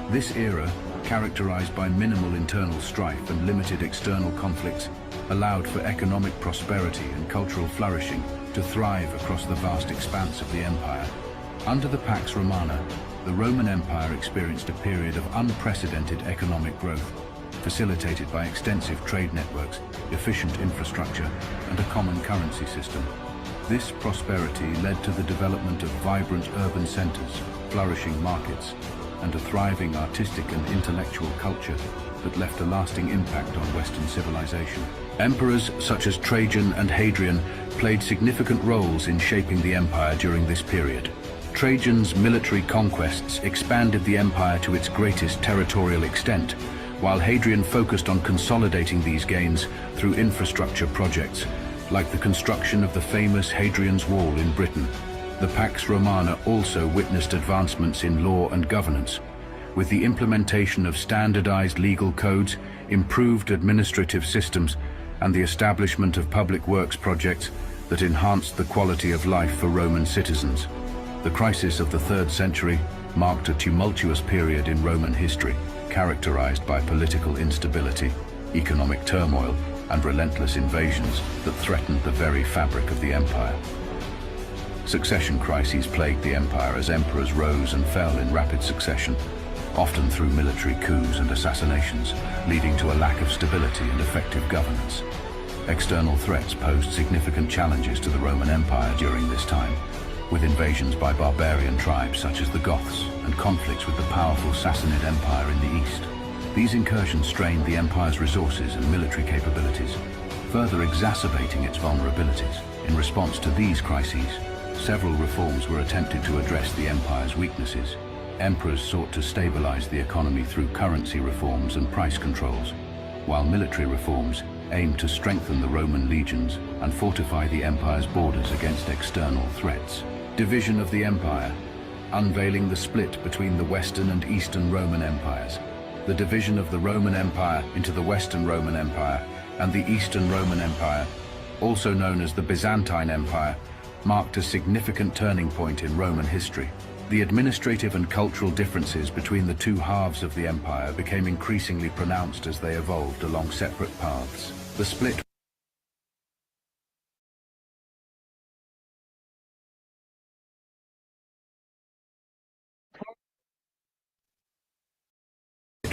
This era, characterized by minimal internal strife and limited external conflicts, allowed for economic prosperity and cultural flourishing to thrive across the vast expanse of the empire. Under the Pax Romana, the Roman Empire experienced a period of unprecedented economic growth, facilitated by extensive trade networks, efficient infrastructure, and a common currency system. This prosperity led to the development of vibrant urban centers, flourishing markets, and a thriving artistic and intellectual culture that left a lasting impact on Western civilization. Emperors such as Trajan and Hadrian played significant roles in shaping the empire during this period. Trajan's military conquests expanded the empire to its greatest territorial extent, while Hadrian focused on consolidating these gains through infrastructure projects, like the construction of the famous Hadrian's Wall in Britain. The Pax Romana also witnessed advancements in law and governance, with the implementation of standardized legal codes, improved administrative systems, and the establishment of public works projects that enhanced the quality of life for Roman citizens. The crisis of the 3rd century marked a tumultuous period in Roman history, characterized by political instability, economic turmoil, and relentless invasions that threatened the very fabric of the empire. Succession crises plagued the empire as emperors rose and fell in rapid succession, often through military coups and assassinations, leading to a lack of stability and effective governance. External threats posed significant challenges to the Roman Empire during this time, with invasions by barbarian tribes such as the Goths and conflicts with the powerful Sassanid Empire in the east. These incursions strained the empire's resources and military capabilities, further exacerbating its vulnerabilities. In response to these crises, several reforms were attempted to address the empire's weaknesses. Emperors sought to stabilize the economy through currency reforms and price controls, while military reforms aimed to strengthen the Roman legions and fortify the empire's borders against external threats. Division of the empire, unveiling the split between the Western and Eastern Roman empires. The division of the Roman Empire into the Western Roman Empire and the Eastern Roman Empire, also known as the Byzantine Empire, marked a significant turning point in Roman history. The administrative and cultural differences between the two halves of the empire became increasingly pronounced as they evolved along separate paths. The split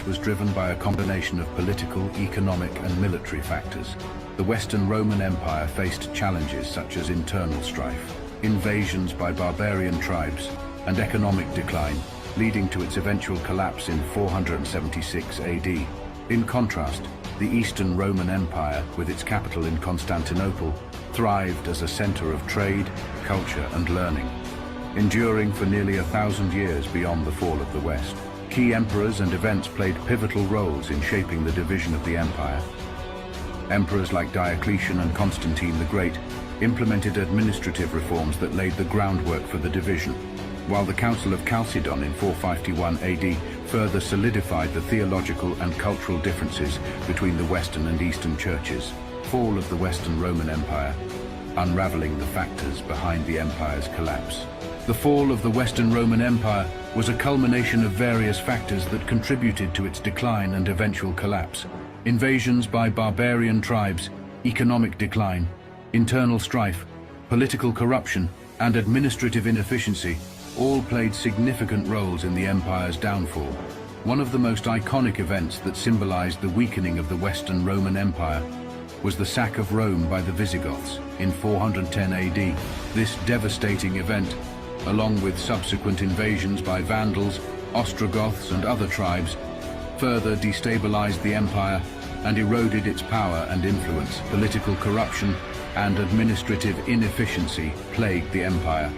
was driven by a combination of political, economic, and military factors. The Western Roman Empire faced challenges such as internal strife, invasions by barbarian tribes, and economic decline, leading to its eventual collapse in 476 AD. In contrast, the Eastern Roman Empire, with its capital in Constantinople, thrived as a center of trade, culture, and learning, enduring for nearly 1,000 years beyond the fall of the West. Key emperors and events played pivotal roles in shaping the division of the empire. Emperors like Diocletian and Constantine the Great implemented administrative reforms that laid the groundwork for the division, while the Council of Chalcedon in 451 AD further solidified the theological and cultural differences between the Western and Eastern churches. Fall of the Western Roman Empire, unraveling the factors behind the empire's collapse. The fall of the Western Roman Empire was a culmination of various factors that contributed to its decline and eventual collapse. Invasions by barbarian tribes, economic decline, internal strife, political corruption, and administrative inefficiency all played significant roles in the empire's downfall. One of the most iconic events that symbolized the weakening of the Western Roman Empire was the sack of Rome by the Visigoths in 410 AD. This devastating event, along with subsequent invasions by Vandals, Ostrogoths, and other tribes, further destabilized the empire and eroded its power and influence. Political corruption and administrative inefficiency plagued the empire,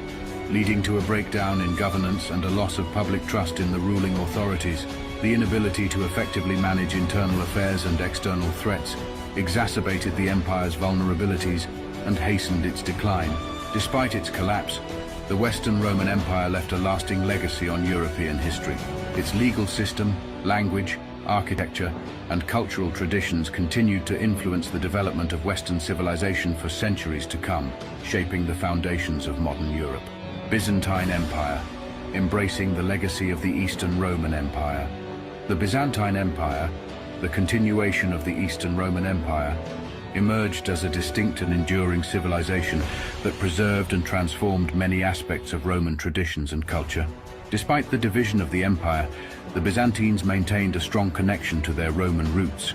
leading to a breakdown in governance and a loss of public trust in the ruling authorities. The inability to effectively manage internal affairs and external threats exacerbated the empire's vulnerabilities and hastened its decline. Despite its collapse, the Western Roman Empire left a lasting legacy on European history. Its legal system, language, architecture, and cultural traditions continued to influence the development of Western civilization for centuries to come, shaping the foundations of modern Europe. Byzantine Empire, embracing the legacy of the Eastern Roman Empire. The Byzantine Empire, the continuation of the Eastern Roman Empire, emerged as a distinct and enduring civilization that preserved and transformed many aspects of Roman traditions and culture. Despite the division of the empire, the Byzantines maintained a strong connection to their Roman roots,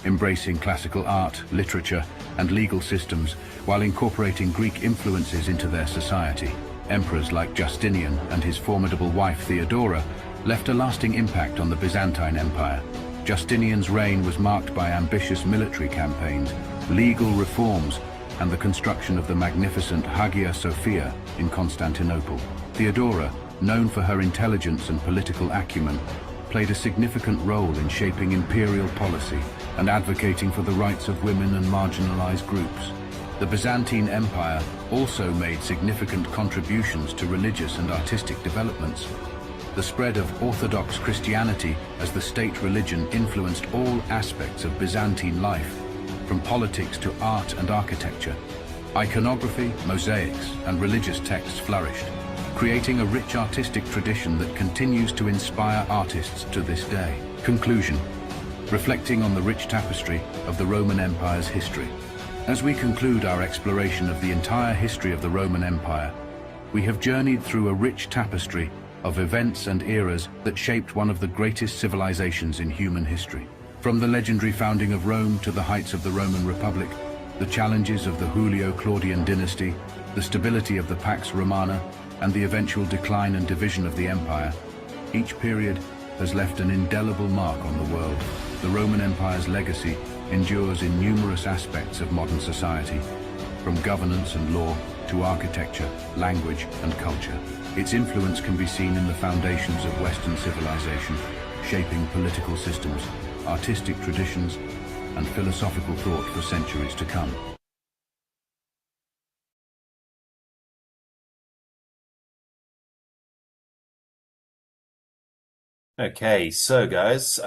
embracing classical art, literature, and legal systems while incorporating Greek influences into their society. Emperors like Justinian and his formidable wife Theodora left a lasting impact on the Byzantine Empire. Justinian's reign was marked by ambitious military campaigns, legal reforms, and the construction of the magnificent Hagia Sophia in Constantinople. Theodora, known for her intelligence and political acumen, played a significant role in shaping imperial policy and advocating for the rights of women and marginalized groups. The Byzantine Empire also made significant contributions to religious and artistic developments. The spread of Orthodox Christianity as the state religion influenced all aspects of Byzantine life, from politics to art and architecture. Iconography, mosaics, and religious texts flourished, creating a rich artistic tradition that continues to inspire artists to this day. Conclusion. Reflecting on the rich tapestry of the Roman Empire's history. As we conclude our exploration of the entire history of the Roman Empire, we have journeyed through a rich tapestry of events and eras that shaped one of the greatest civilizations in human history. From the legendary founding of Rome to the heights of the Roman Republic, the challenges of the Julio-Claudian dynasty, the stability of the Pax Romana, and the eventual decline and division of the empire, each period has left an indelible mark on the world. The Roman Empire's legacy endures in numerous aspects of modern society, from governance and law to architecture, language, and culture. Its influence can be seen in the foundations of Western civilization, shaping political systems, artistic traditions, and philosophical thought for centuries to come. Okay, so guys,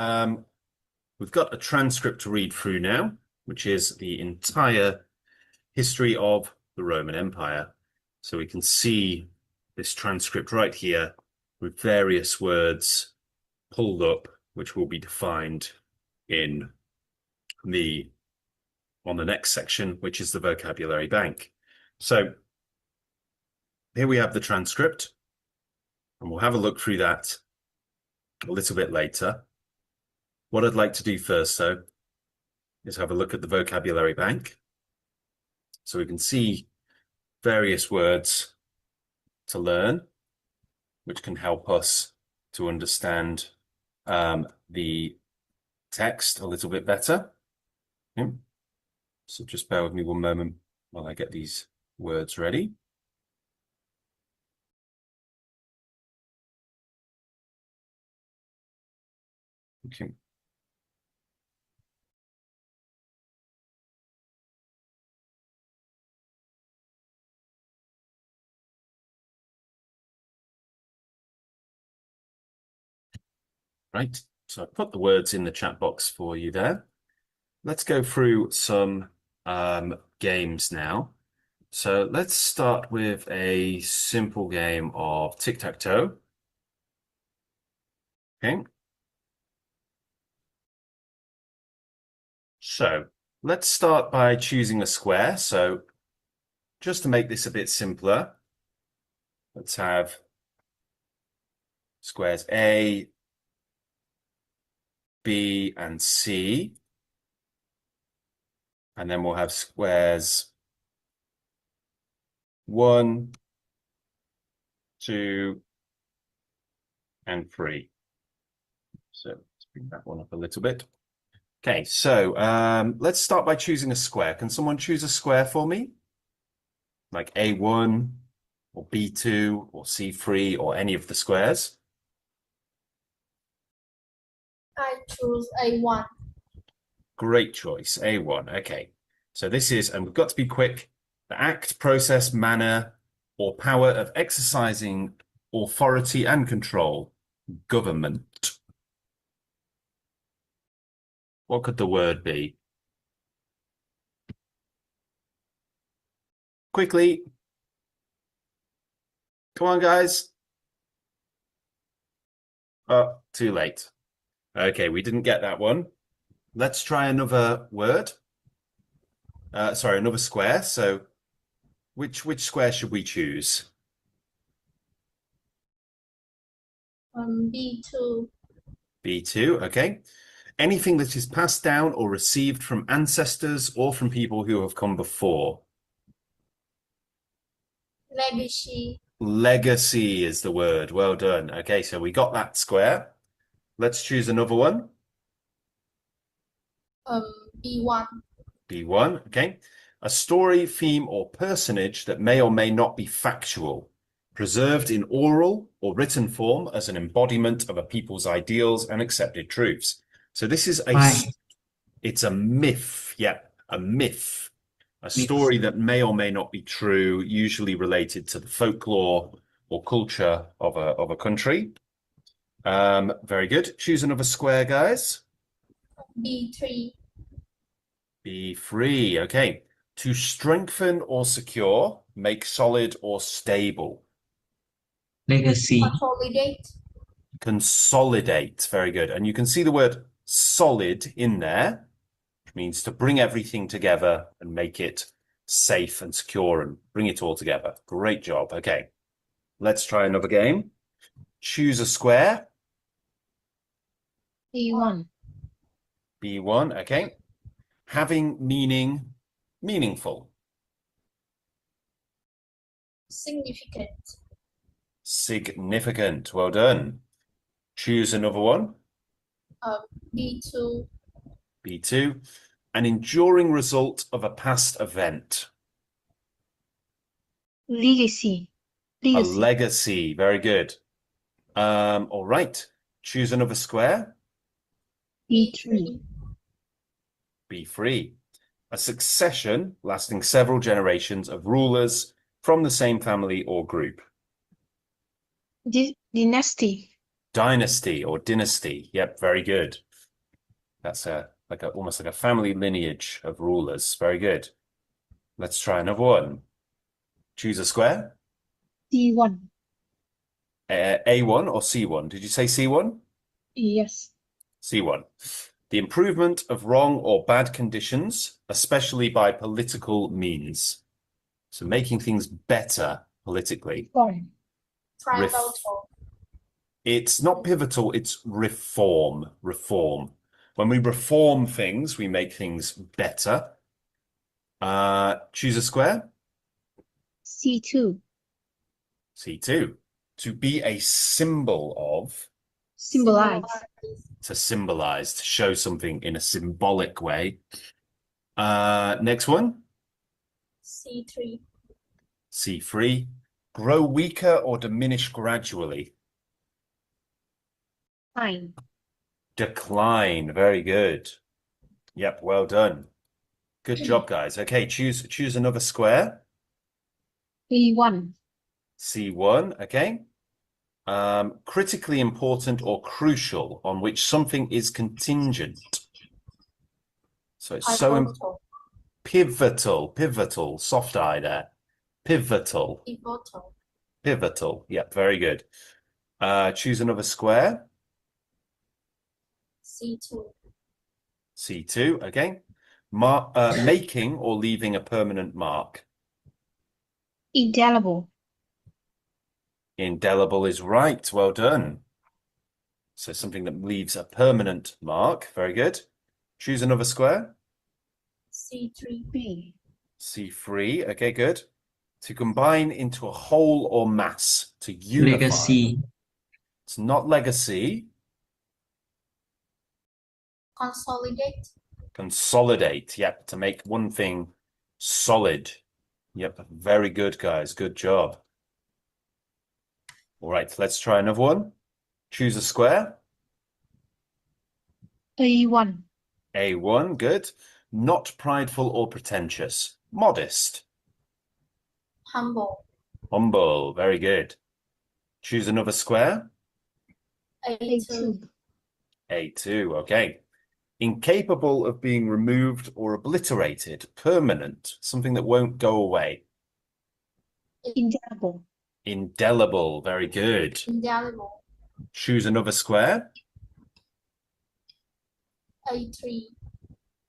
we've got a transcript to read through now, which is the entire history of the Roman Empire. So we can see this transcript right here with various words pulled up, which will be defined on the next section, which is the vocabulary bank. So here we have the transcript, and we'll have a look through that a little bit later. What I'd like to do first, though, is have a look at the vocabulary bank so we can see various words to learn, which can help us to understand the text a little bit better. Okay. So just bear with me one moment while I get these words ready. Okay. Right, so I put the words in the chat box for you there. Let's go through some games now. So let's start with a simple game of tic-tac-toe. Okay. So let's start by choosing a square. So just to make this a bit simpler, let's have squares A, B, and C. And then we'll have squares 1, 2, and 3. So let's bring that one up a little bit. Okay, so let's start by choosing a square. Can someone choose a square for me? Like A1 or B2 or C3 or any of the squares? I choose A1. Great choice, A1. Okay, so this is, and we've got to be quick, the act, process, manner, or power of exercising authority and control, government. What could the word be? Quickly. Come on, guys. Oh, too late. Okay, we didn't get that one. Let's try another word. Sorry, another square. So which square should we choose? B2. B2, okay. Anything that is passed down or received from ancestors or from people who have come before. Legacy. Legacy is the word. Well done. Okay, so we got that square. Let's choose another one. B1. B1, okay. A story, theme, or personage that may or may not be factual, preserved in oral or written form as an embodiment of a people's ideals and accepted truths. So this is it's a myth. Yeah, a myth. A story that may or may not be true, usually related to the folklore or culture of a country. Very good. Choose another square, guys. B3. B3, okay. To strengthen or secure, make solid or stable. Legacy. Consolidate. Consolidate, very good. And you can see the word solid in there, which means to bring everything together and make it safe and secure and bring it all together. Great job. Okay, let's try another game. Choose a square. A1. B1, okay. Having meaning, meaningful. Significant. Significant, well done. Choose another one. B2. B2, an enduring result of a past event. Legacy. A legacy, very good. All right, choose another square. B3. B3, a succession lasting several generations of rulers from the same family or group. Dynasty. Dynasty or dynasty, yep, very good. That's almost like a family lineage of rulers, very good. Let's try another one. Choose a square. C1. A1 or C1? Did you say C1? Yes. C1. The improvement of wrong or bad conditions, especially by political means. So making things better politically. Pivotal. It's not pivotal, it's reform. Reform. When we reform things, we make things better. Choose a square. C2. C2. To be a symbol of, Symbolize. to symbolize, to show something in a symbolic way. Next one. C3. C3. Grow weaker or diminish gradually. Fine. Decline. Very good. Yep, well done. Good job, guys. Okay, choose another square. A1. C1, okay. Critically important or crucial, on which something is contingent. So it's so pivotal, soft eye there. Pivotal. Pivotal. Yep, very good. Choose another square. C2. C2, okay. Making or leaving a permanent mark. Indelible. Indelible is right. Well done. So something that leaves a permanent mark. Very good. Choose another square. C3. C3. Okay, good. To combine into a whole or mass. To unify. legacy, It's not legacy. Consolidate. Consolidate. Yep. To make one thing solid. Yep. Very good, guys. Good job. All right. Let's try another one. Choose a square. A1. A1. Good. Not prideful or pretentious. Modest. Humble. Humble. Very good. Choose another square. A2. A2. Okay. Incapable of being removed or obliterated. Permanent. Something that won't go away. Indelible. Indelible. Very good. Indelible. Choose another square. A3.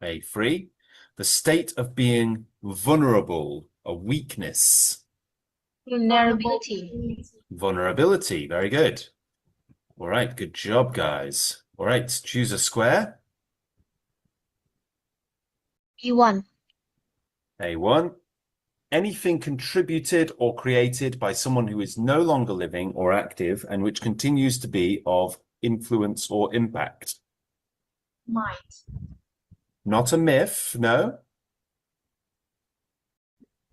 A3. The state of being vulnerable. A weakness. Vulnerability. Vulnerability. Very good. All right. Good job, guys. All right. Choose a square. B1. A1. Anything contributed or created by someone who is no longer living or active and which continues to be of influence or impact. Might. Not a myth, no.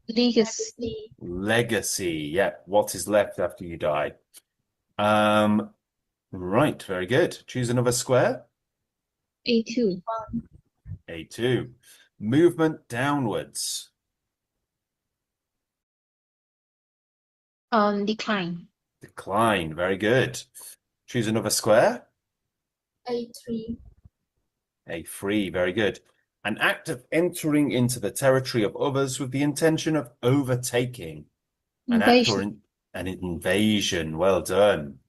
Legacy. Legacy. Yeah. What is left after you die? Right. Very good. Choose another square. A2. A2. Movement downwards. Decline. Decline. Very good. Choose another square. A3. A3. Very good. An act of entering into the territory of others with the intention of overtaking. An act or an invasion. Well done.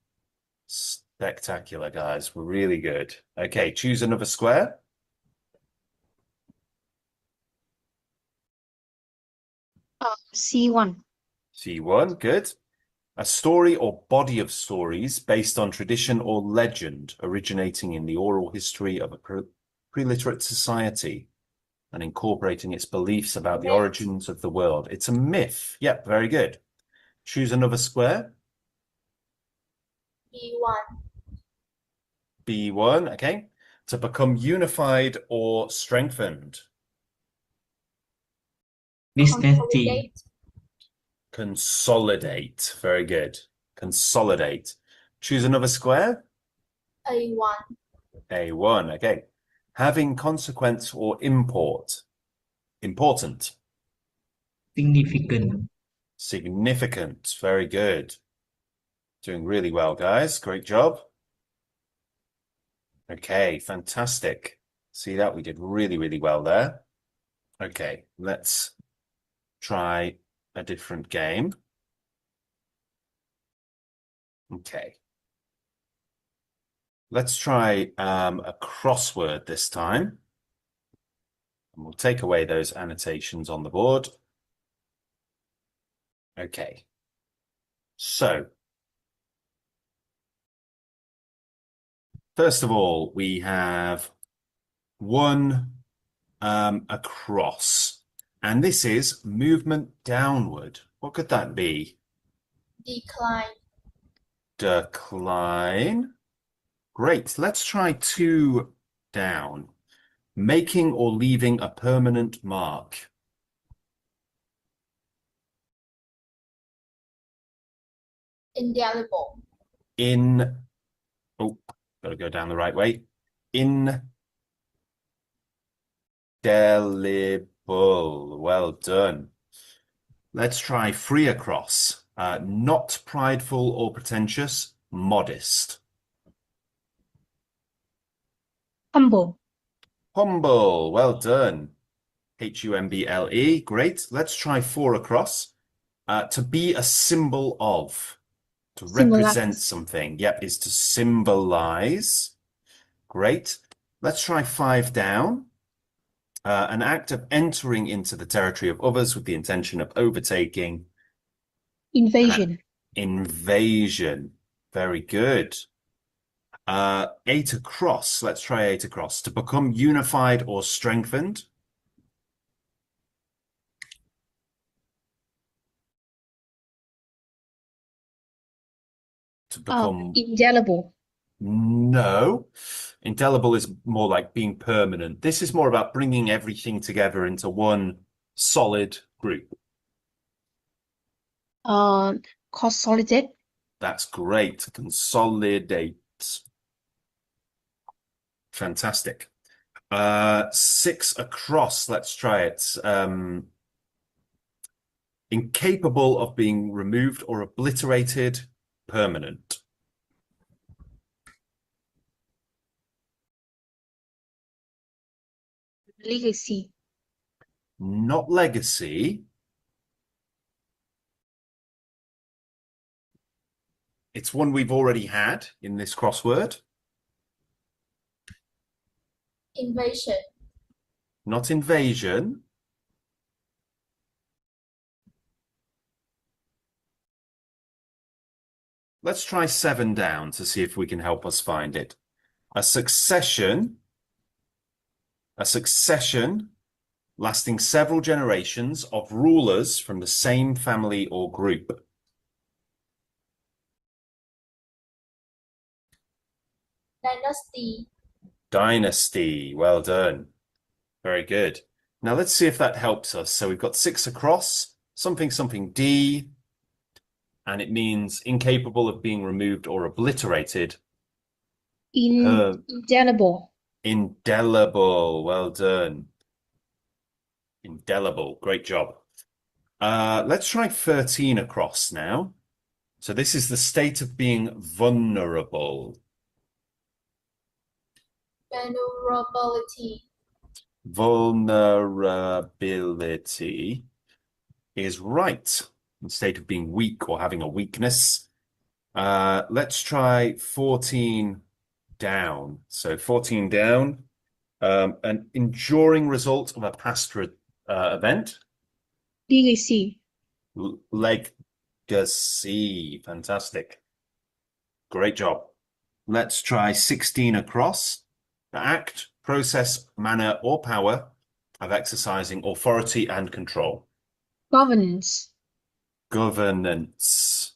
Spectacular, guys. We're really good. Okay, choose another square. C1. C1, good. A story or body of stories based on tradition or legend originating in the oral history of a pre-literate society and incorporating its beliefs about the origins of the world. It's a myth. Yep, very good. Choose another square. B1. B1, okay. To become unified or strengthened. dynasty, Consolidate. Very good. Consolidate. Choose another square. A1. A1, okay. Having consequence or import. Important. significant, Significant. Very good. Doing really well, guys. Great job. Okay, fantastic. See that? We did really, really well there. Okay, let's try a different game. Okay. Let's try a crossword this time. And we'll take away those annotations on the board. Okay. So, first of all, we have one across, and this is movement downward. What could that be? Decline. Decline. Great. Let's try 2 down. Making or leaving a permanent mark. Indelible. Oh, gotta go down the right way. Indelible. Well done. Let's try 3 across. Not prideful or pretentious, modest. Humble. Humble. Well done. Humble. Great. Let's try 4 across. To be a symbol of. To represent Symbolize. something. Yep, is to symbolize. Great. Let's try 5 down. An act of entering into the territory of others with the intention of overtaking. Invasion. Invasion. Very good. 8 across. Let's try 8 across. To become unified or strengthened. To become... Indelible. No. Indelible is more like being permanent. This is more about bringing everything together into one solid group. Consolidate. That's great. Consolidate. Fantastic. 6 across. Let's try it. Incapable of being removed or obliterated. Permanent. Legacy. Not legacy. It's one we've already had in this crossword. Invasion. Not invasion. Let's try 7 down to see if we can help us find it. A succession lasting several generations of rulers from the same family or group. Dynasty. Dynasty. Well done. Very good. Now let's see if that helps us. So we've got 6 across, something, something D, and it means incapable of being removed or obliterated. Indelible. Indelible. Well done. Indelible. Great job. Let's try 13 across now. So this is the state of being vulnerable. Vulnerability. Vulnerability is right. The state of being weak or having a weakness. Let's try 14 down. So 14 down. An enduring result of a past event. Legacy. Legacy. Fantastic. Great job. Let's try 16 across. The act, process, manner, or power of exercising authority and control. Governance. Governance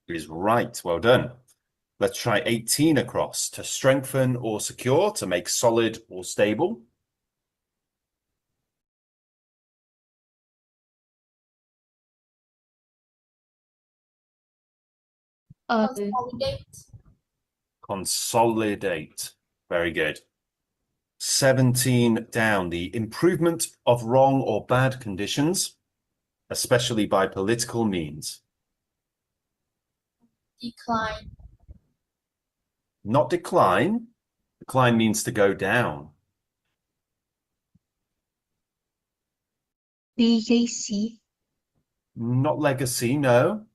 is right. Well done. Let's try 18 across. To strengthen or secure, to make solid or stable. Consolidate. Consolidate. Very good. 17 down. The improvement of wrong or bad conditions, especially by political means. Decline. Not decline. Decline means to go down. Legacy. Not legacy, no.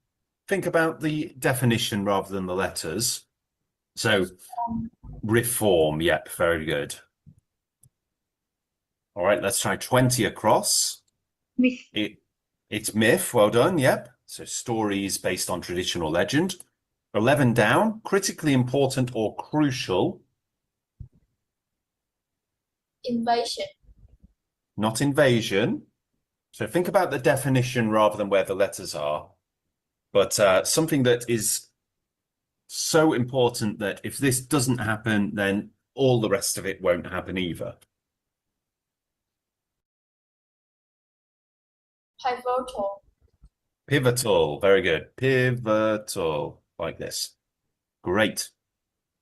Think about the definition rather than the letters. So, reform. Yep, very good. All right, let's try 20 across. Myth. It's myth. Well done. Yep. So stories based on tradition or legend. 11 down. Critically important or crucial. Invasion. Not invasion. So think about the definition rather than where the letters are. But something that is so important that if this doesn't happen, then all the rest of it won't happen either. Pivotal. Pivotal, very good. Pivotal, like this. Great.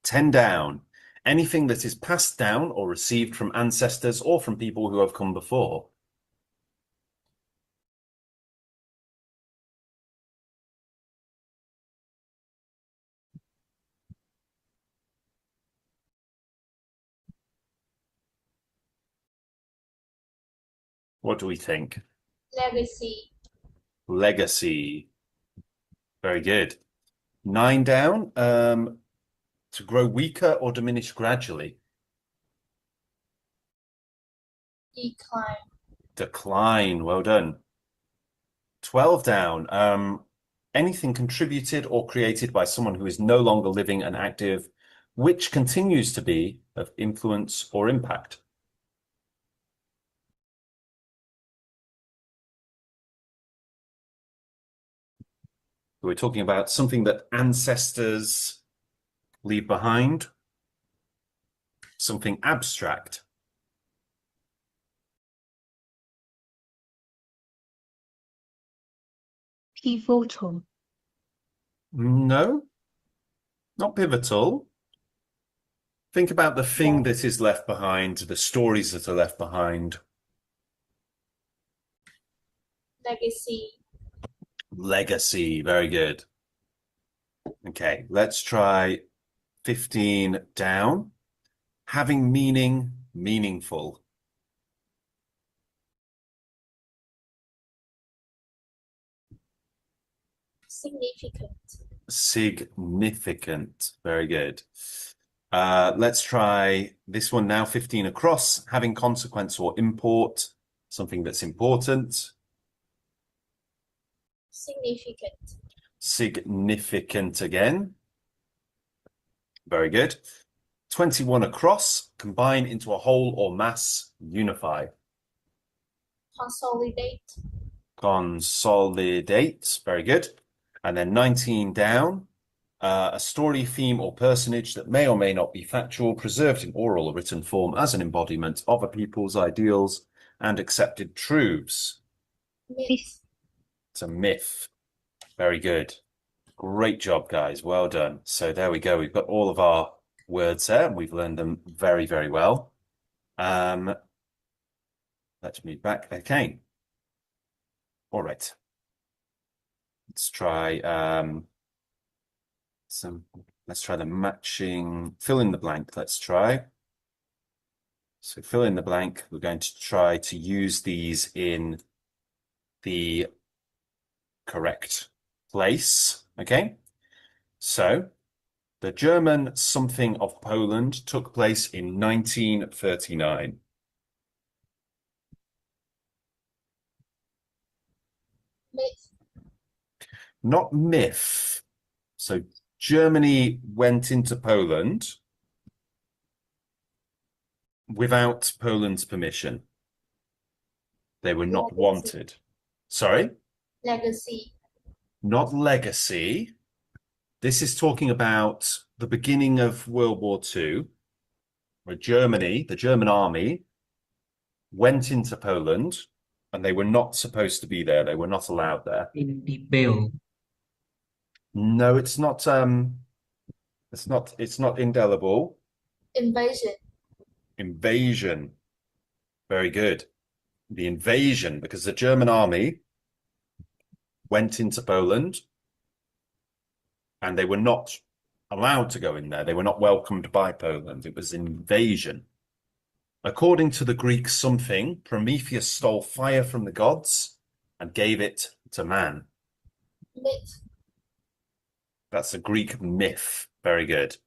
10 down. Anything that is passed down or received from ancestors or from people who have come before. What do we think? Legacy. Legacy. Very good. 9 down. To grow weaker or diminish gradually. Decline. Decline. Well done. 12 down. Anything contributed or created by someone who is no longer living and active, which continues to be of influence or impact. We're talking about something that ancestors leave behind, something abstract. Pivotal. No, not pivotal. Think about the thing that is left behind, the stories that are left behind. Legacy. Legacy, very good. Okay, let's try 15 down. Having meaning, meaningful. Significant. Significant, very good. Let's try this one now, 15 across. Having consequence or import, something that's important. Significant. Significant again. Very good. 21 across, combine into a whole or mass, unify. Consolidate. Consolidate, very good. And then 19 down, a story, theme, or personage that may or may not be factual, preserved in oral or written form as an embodiment of a people's ideals and accepted truths. Myth. It's a myth. Very good. Great job, guys. Well done. So there we go. We've got all of our words there, and we've learned them very, very well. Let's move back. Okay. All right. Let's try let's try the matching fill in the blank. Let's try. So fill in the blank. We're going to try to use these in the correct place. Okay. So the German something of Poland took place in 1939. Myth. Not myth. So Germany went into Poland without Poland's permission. They were not Legacy. wanted. Sorry? Legacy. Not legacy. This is talking about the beginning of World War II, where Germany, the German army, went into Poland and they were not supposed to be there. They were not allowed there. In the bill. No, it's not indelible. Invasion. Invasion. Very good. The invasion, because the German army went into Poland and they were not allowed to go in there. They were not welcomed by Poland. It was an invasion. According to the Greek something, Prometheus stole fire from the gods and gave it to man. Myth. That's a Greek myth. Very good.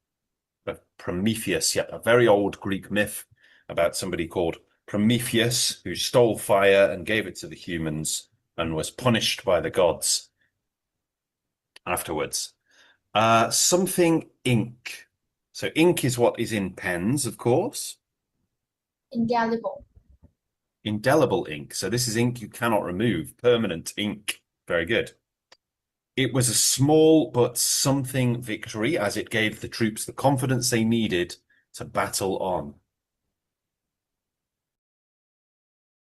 But Prometheus, yep, a very old Greek myth about somebody called Prometheus who stole fire and gave it to the humans and was punished by the gods afterwards. Something ink. So ink is what is in pens, of course. Indelible. Indelible ink. So this is ink you cannot remove. Permanent ink. Very good. It was a small but something victory, as it gave the troops the confidence they needed to battle on.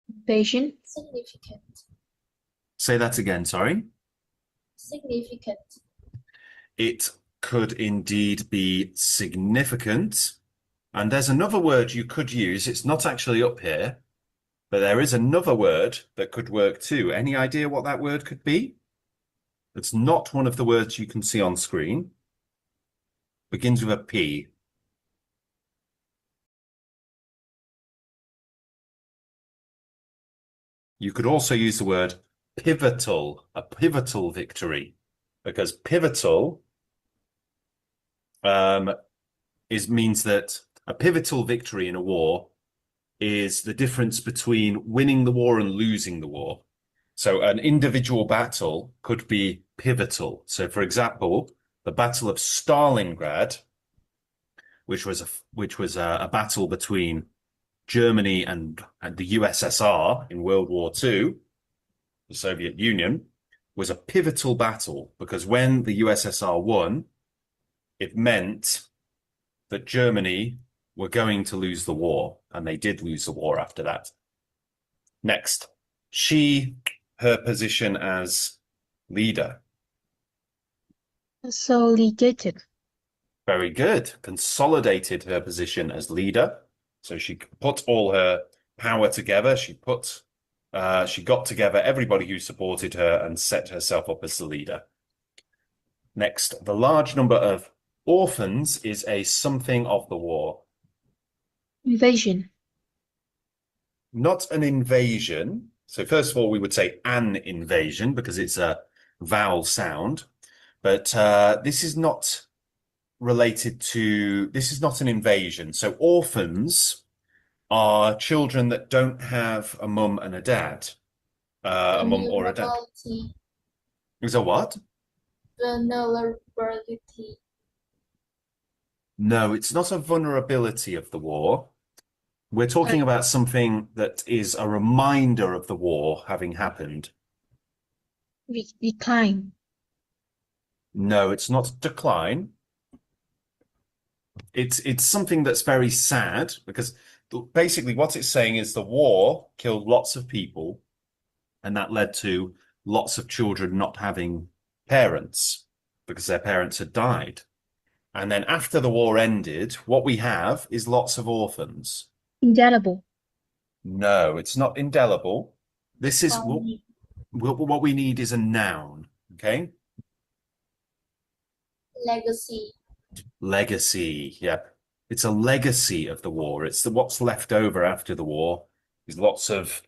Invasion. Significant. Say that again, sorry. Significant. It could indeed be significant. And there's another word you could use. It's not actually up here, but there is another word that could work too. Any idea what that word could be? It's not one of the words you can see on screen. Begins with a P. You could also use the word pivotal, a pivotal victory, because pivotal means that a pivotal victory in a war is the difference between winning the war and losing the war. So an individual battle could be pivotal. So, for example, the Battle of Stalingrad, which was a battle between Germany and the USSR in World War II, the Soviet Union, was a pivotal battle because when the USSR won, it meant that Germany were going to lose the war, and they did lose the war after that. Next, her position as leader. Consolidated. Very good. Consolidated her position as leader. So she put all her power together. She got together everybody who supported her and set herself up as the leader. Next, the large number of orphans is a something of the war. Invasion. Not an invasion. So first of all, we would say an invasion because it's a vowel sound. But this is not an invasion. So orphans are children that don't have a mum and a dad. A mum or a dad. Is a what? Vulnerability. No, it's not a vulnerability of the war. We're talking about something that is a reminder of the war having happened. Decline. No, it's not decline. It's something that's very sad because basically what it's saying is the war killed lots of people and that led to lots of children not having parents because their parents had died. And then after the war ended, what we have is lots of orphans. Indelible. No, it's not indelible. This is what we need is a noun, okay? Legacy. Legacy, yeah. It's a legacy of the war. It's what's left over after the war is lots of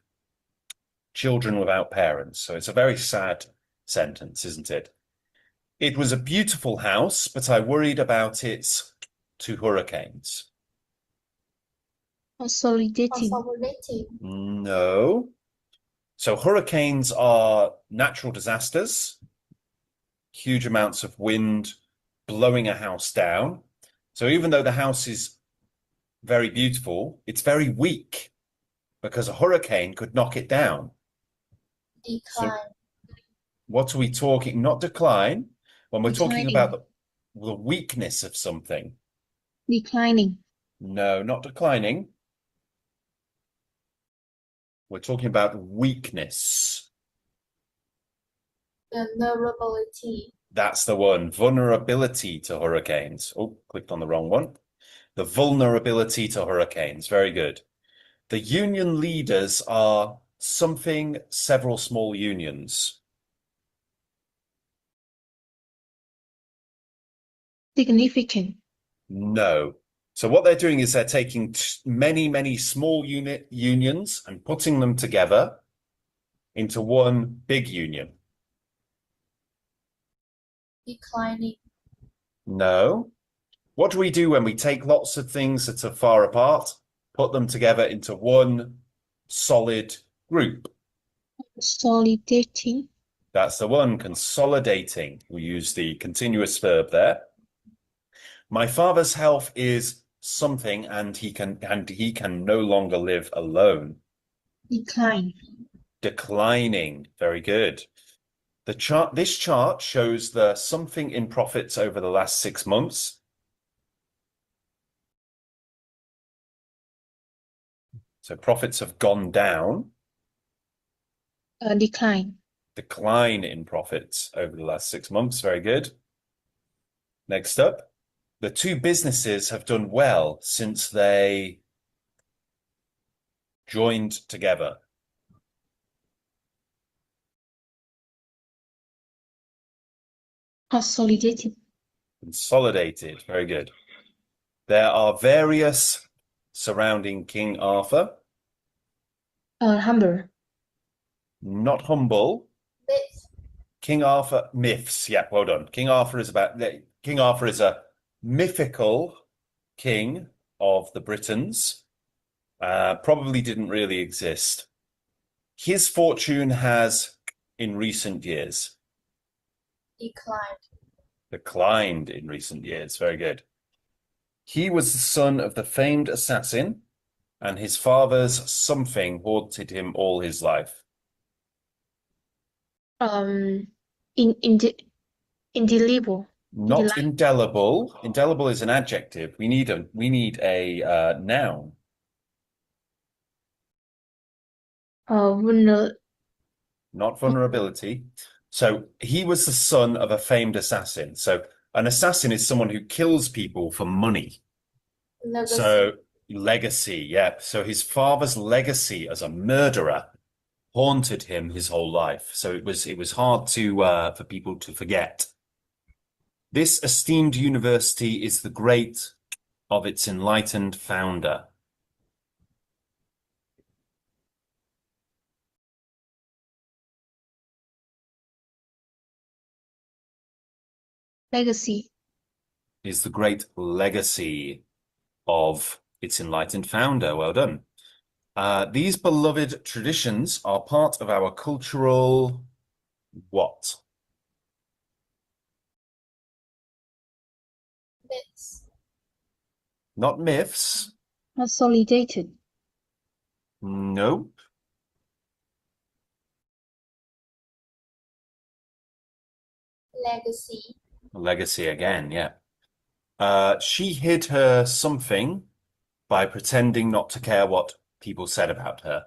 children without parents. So it's a very sad sentence, isn't it? It was a beautiful house, but I worried about its 2 hurricanes. Consolidating. No. So hurricanes are natural disasters, huge amounts of wind blowing a house down. So even though the house is very beautiful, it's very weak because a hurricane could knock it down. Decline. So what are we talking? Not decline. When we're talking about the weakness of something. Declining. No, not declining. We're talking about weakness. Vulnerability. That's the one. Vulnerability to hurricanes. Oh, clicked on the wrong one. The vulnerability to hurricanes. Very good. The union leaders are several small unions. Significant. No. So what they're doing is they're taking many, many small unions and putting them together into one big union. Declining. No. What do we do when we take lots of things that are far apart, put them together into one solid group? Consolidating. That's the one, consolidating. We use the continuous verb there. My father's health is something and he can no longer live alone. Decline. Declining. Very good. This chart shows the something in profits over the last 6 months. So profits have gone down. Decline. Decline in profits over the last 6 months. Very good. Next up, the two businesses have done well since they joined together. Consolidated. Consolidated. Very good. There are various surrounding King Arthur. Humble. Not humble. Myth. King Arthur myths. Yeah, well done. King Arthur is a mythical king of the Britons. Probably didn't really exist. His fortune has, in recent years, declined in recent years. Very good. He was the son of the famed assassin, and his father's something haunted him all his life. Indelible. Not indelible. Indelible is an adjective. We need a noun. Not vulnerability. So he was the son of a famed assassin. So an assassin is someone who kills people for money. Legacy. So legacy, yeah. So his father's legacy as a murderer haunted him his whole life. So it was hard for people to forget. This esteemed university is the great of its enlightened founder. Legacy. Is the great legacy of its enlightened founder. Well done. These beloved traditions are part of our cultural what? Myths. Not myths. Consolidated. Nope. Legacy. Legacy again, yeah. She hid her something by pretending not to care what people said about her.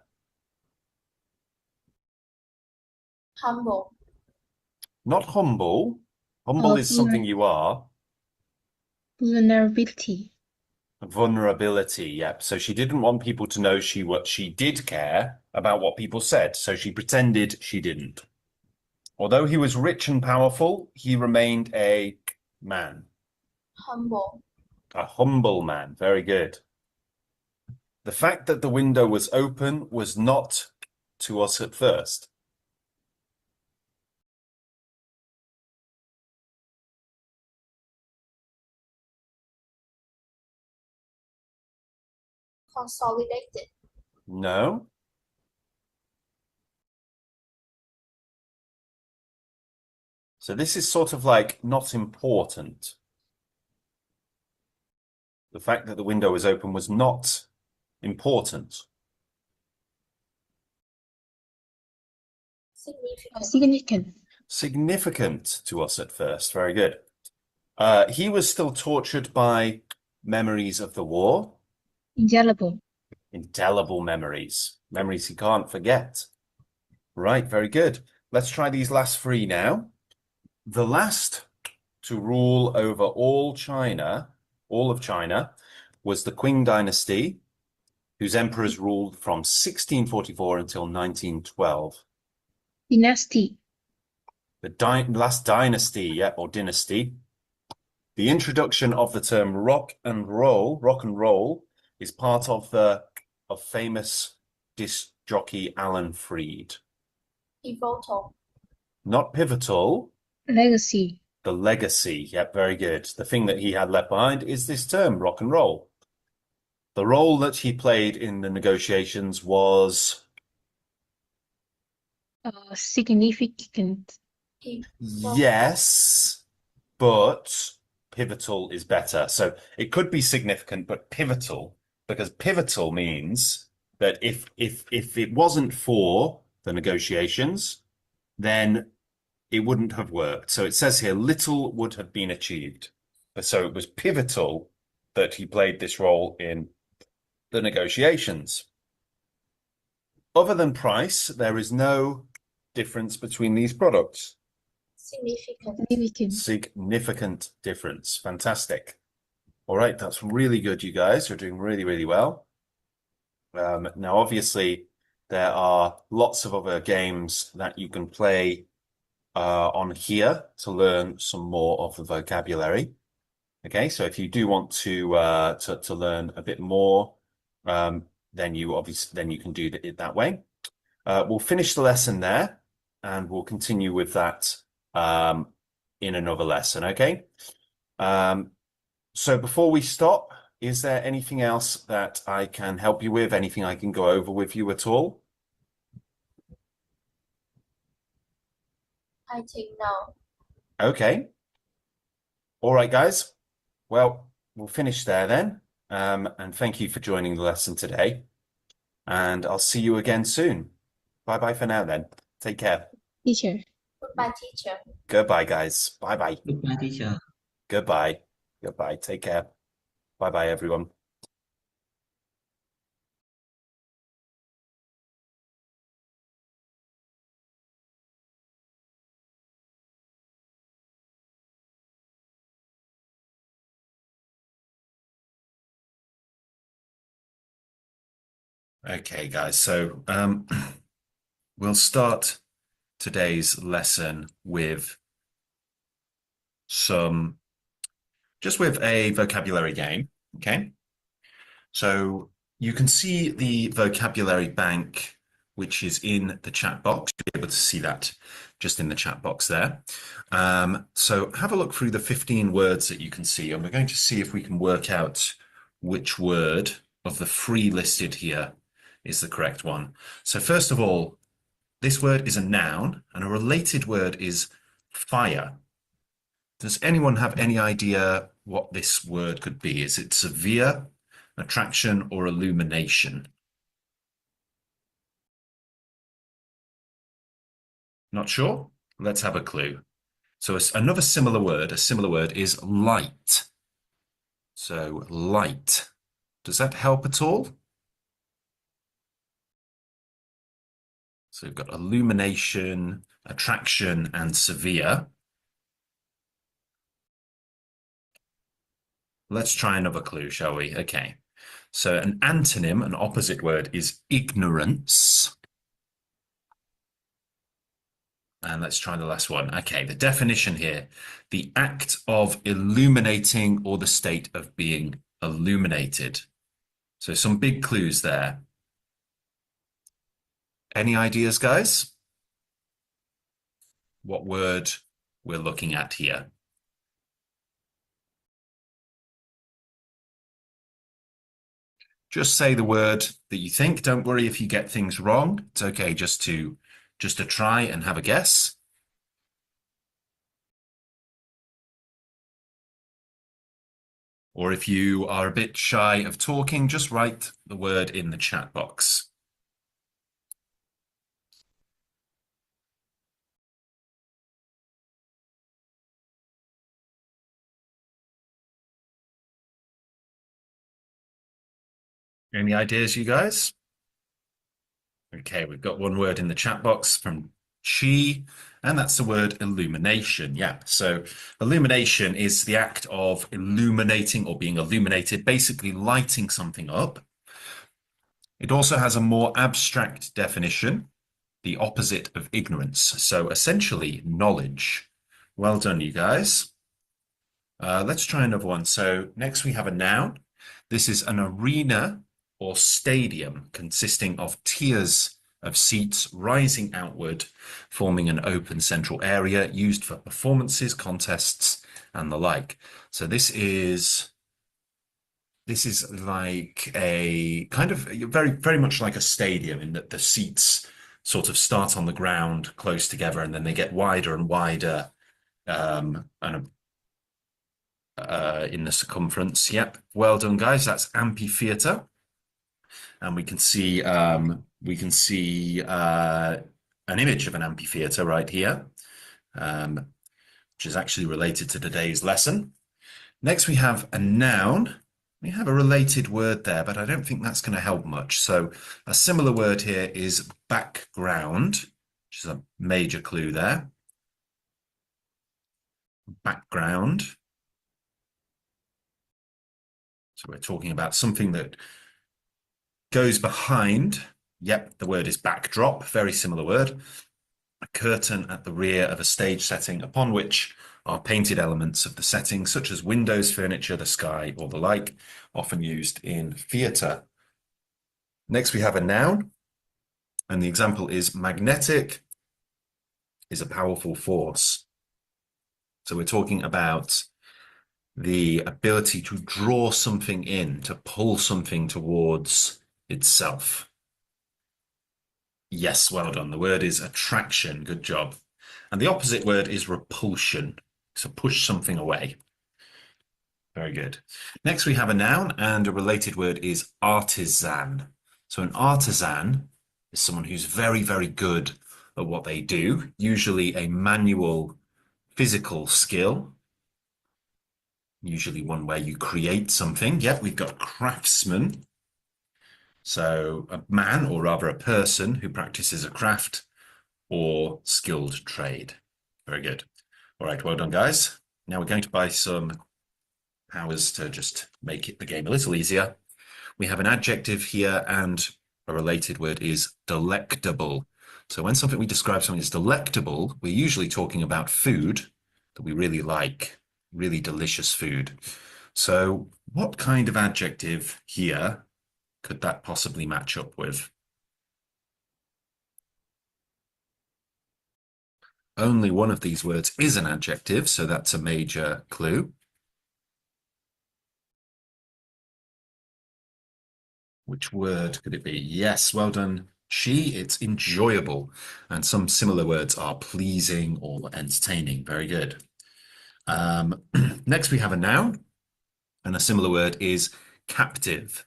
Humble. Not humble. Humble is something you are. Vulnerability. Vulnerability, yep. So she didn't want people to know she did care about what people said, so she pretended she didn't. Although he was rich and powerful, he remained a man. Humble. A humble man. Very good. The fact that the window was open was not to us at first. Consolidated. No. So this is sort of like not important. The fact that the window was open was not important. Significant. Significant to us at first. Very good. He was still tortured by memories of the war. Indelible. Indelible memories. Memories he can't forget. Right, very good. Let's try these last three now. The last to rule over all of China, was the Qing dynasty, whose emperors ruled from 1644 until 1912. Dynasty. The last dynasty, yeah, or dynasty. The introduction of the term rock and roll, is part of famous disc jockey Alan Freed. Pivotal. Not pivotal. Legacy. The legacy, yep, very good. The thing that he had left behind is this term, rock and roll. The role that he played in the negotiations was Significant. yes, but pivotal is better. So it could be significant, but pivotal, because pivotal means that if it wasn't for the negotiations, then it wouldn't have worked. So it says here, little would have been achieved. So it was pivotal that he played this role in the negotiations. Other than price, there is no difference between these products. Significant. Significant difference. Fantastic. All right, that's really good, you guys. You're doing really, really well. Now, obviously, there are lots of other games that you can play on here to learn some more of the vocabulary. Okay, so if you do want to learn a bit more, then you can do it that way. We'll finish the lesson there, and we'll continue with that in another lesson. Okay. So before we stop, is there anything else that I can help you with? Anything I can go over with you at all? I think no. Okay. All right, guys. Well, we'll finish there then. And thank you for joining the lesson today. And I'll see you again soon. Bye-bye for now then. Take care. Teacher. Goodbye, teacher. Goodbye, guys. Bye-bye. Goodbye, teacher. Goodbye. Goodbye. Take care. Bye-bye, everyone. Okay, guys, so we'll start today's lesson with with a vocabulary game, okay? So you can see the vocabulary bank, which is in the chat box. You'll be able to see that just in the chat box there. So have a look through the 15 words that you can see, and we're going to see if we can work out which word of the 3 listed here is the correct one. So first of all, this word is a noun, and a related word is fire. Does anyone have any idea what this word could be? Is it severe, attraction, or illumination? Not sure? Let's have a clue. So another similar word is light. So light. Does that help at all? So we've got illumination, attraction, and severe. Let's try another clue, shall we? Okay. So an antonym, an opposite word, is ignorance. And let's try the last one. Okay, the definition here, the act of illuminating or the state of being illuminated. So some big clues there. Any ideas, guys? What word we're looking at here? Just say the word that you think. Don't worry if you get things wrong. It's okay just to try and have a guess. Or if you are a bit shy of talking, just write the word in the chat box. Any ideas, you guys? Okay, we've got one word in the chat box from Chi, and that's the word illumination. Yeah, so illumination is the act of illuminating or being illuminated, basically lighting something up. It also has a more abstract definition, the opposite of ignorance. So essentially, knowledge. Well done, you guys. Let's try another one. So next we have a noun. This is an arena or stadium consisting of tiers of seats rising outward, forming an open central area used for performances, contests, and the like. So this is like a kind of very much like a stadium in that the seats sort of start on the ground close together and then they get wider and wider in the circumference. Yep, well done, guys. That's amphitheater. And we can see an image of an amphitheater right here. which is actually related to today's lesson. Next, we have a noun. We have a related word there, but I don't think that's going to help much. So a similar word here is background, which is a major clue there. Background. So we're talking about something that goes behind. Yep, the word is backdrop, very similar word. A curtain at the rear of a stage setting upon which are painted elements of the setting, such as windows, furniture, the sky, or the like, often used in theatre. Next, we have a noun, and the example is magnetic is a powerful force. So we're talking about the ability to draw something in, to pull something towards itself. Yes, well done. The word is attraction. Good job. And the opposite word is repulsion. So push something away. Very good. Next, we have a noun, and a related word is artisan. So an artisan is someone who's very, very good at what they do, usually a manual physical skill, usually one where you create something. Yep, we've got craftsman. So a man, or rather a person, who practices a craft or skilled trade. Very good. All right, well done, guys. Now we're going to buy some powers to just make the game a little easier. We have an adjective here, and a related word is delectable. So when we describe something as delectable, we're usually talking about food that we really like, really delicious food. So what kind of adjective here could that possibly match up with? Only one of these words is an adjective, so that's a major clue. Which word could it be? Yes, well done. It's enjoyable. And some similar words are pleasing or entertaining. Very good. Next, we have a noun, and a similar word is captive.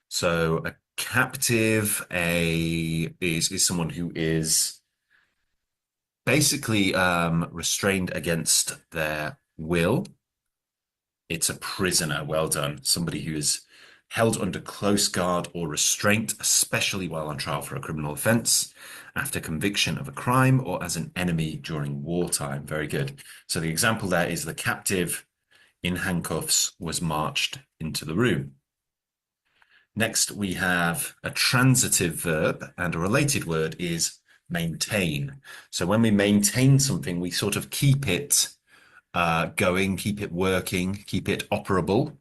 So a captive is someone who is basically restrained against their will. It's a prisoner. Well done. Somebody who is held under close guard or restraint, especially while on trial for a criminal offence, after conviction of a crime, or as an enemy during wartime. Very good. So the example there is the captive in handcuffs was marched into the room. Next, we have a transitive verb, and a related word is maintain. So when we maintain something, we sort of keep it going, keep it working, keep it operable,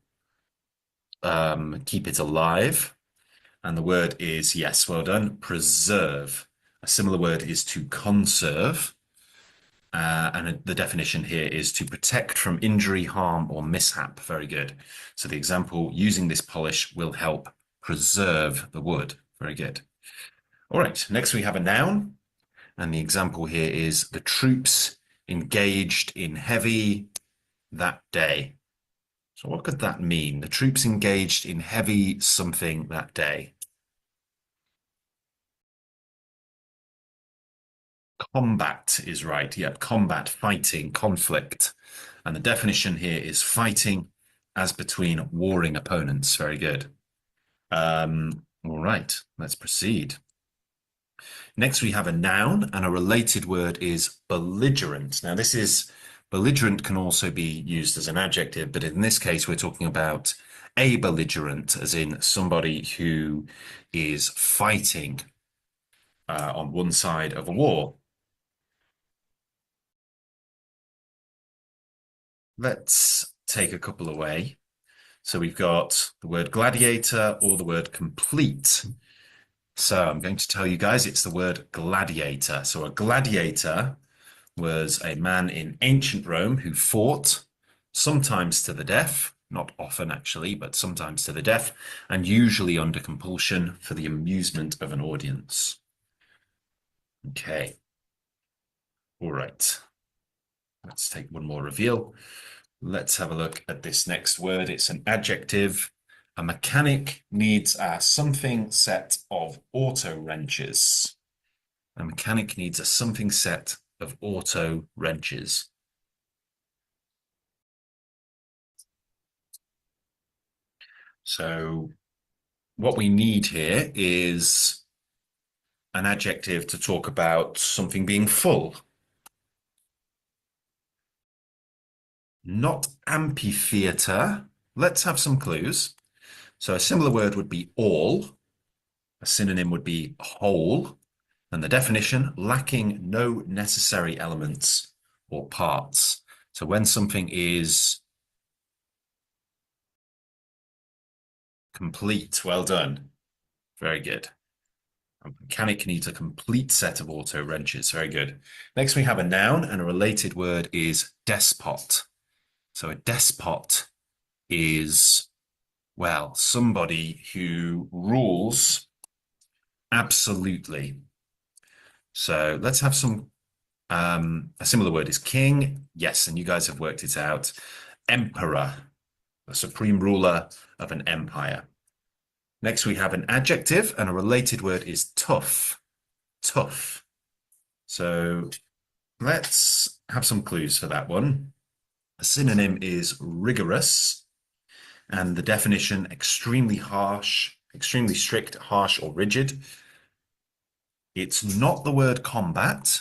keep it alive. And the word is, yes, well done, preserve. A similar word is to conserve. And the definition here is to protect from injury, harm, or mishap. Very good. So the example, using this polish will help preserve the wood. Very good. All right, next we have a noun. And the example here is the troops engaged in heavy that day. So what could that mean? The troops engaged in heavy something that day. Combat is right. Yep, combat, fighting, conflict. And the definition here is fighting as between warring opponents. Very good. All right, let's proceed. Next, we have a noun, and a related word is belligerent. Now, belligerent can also be used as an adjective, but in this case, we're talking about a belligerent, as in somebody who is fighting on one side of a war. Let's take a couple away. So we've got the word gladiator or the word complete. So I'm going to tell you guys it's the word gladiator. So a gladiator was a man in ancient Rome who fought, sometimes to the death, not often actually, but sometimes to the death, and usually under compulsion for the amusement of an audience. Okay. All right. Let's take one more reveal. Let's have a look at this next word. It's an adjective. A mechanic needs a something set of auto wrenches. A mechanic needs a something set of auto wrenches. So what we need here is an adjective to talk about something being full. Not amphitheater. Let's have some clues. So a similar word would be all. A synonym would be whole. And the definition, lacking no necessary elements or parts. So when something is complete, well done. Very good. A mechanic needs a complete set of auto wrenches. Very good. Next, we have a noun, and a related word is despot. So a despot is, well, somebody who rules absolutely. So let's have some, a similar word is king. Yes, and you guys have worked it out. Emperor, a supreme ruler of an empire. Next, we have an adjective, and a related word is tough. Tough. So let's have some clues for that one. A synonym is rigorous, and the definition, extremely harsh, extremely strict, harsh, or rigid. It's not the word combat,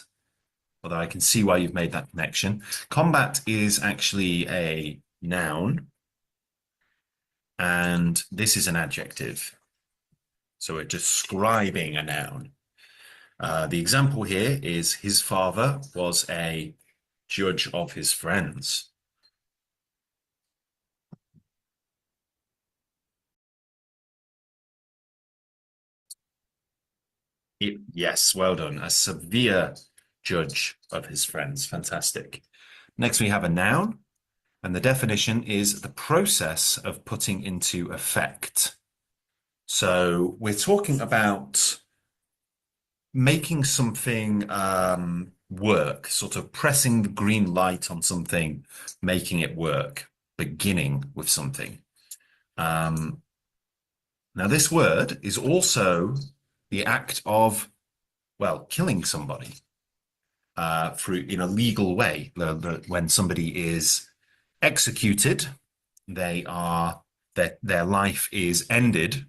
although I can see why you've made that connection. Combat is actually a noun, and this is an adjective. So we're describing a noun. The example here is his father was a judge of his friends. Yes, well done. A severe judge of his friends. Fantastic. Next, we have a noun, and the definition is the process of putting into effect. So we're talking about making something work, sort of pressing the green light on something, making it work, beginning with something. Now, this word is also the act of, well, killing somebody through in a legal way. When somebody is executed, their life is ended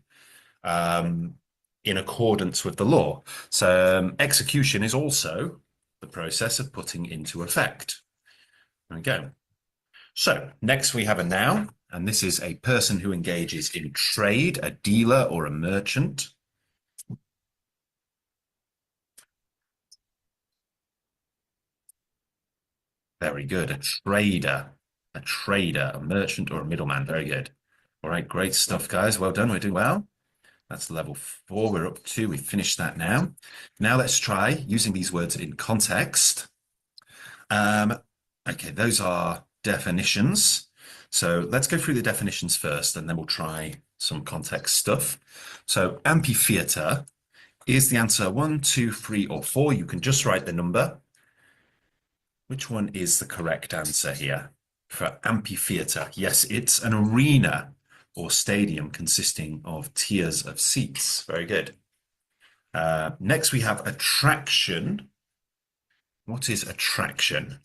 in accordance with the law. So execution is also the process of putting into effect. There we go. So next we have a noun, and this is a person who engages in trade, a dealer or a merchant. Very good. A trader, a merchant or a middleman. Very good. All right, great stuff, guys. Well done. We're doing well. That's level 4 we're up to. We've finished that now. Now let's try using these words in context. Okay, those are definitions. So let's go through the definitions first, and then we'll try some context stuff. So amphitheater is the answer 1, 2, 3, or 4. You can just write the number. Which one is the correct answer here for amphitheater? Yes, it's an arena or stadium consisting of tiers of seats. Very good. Next, we have attraction. What is attraction?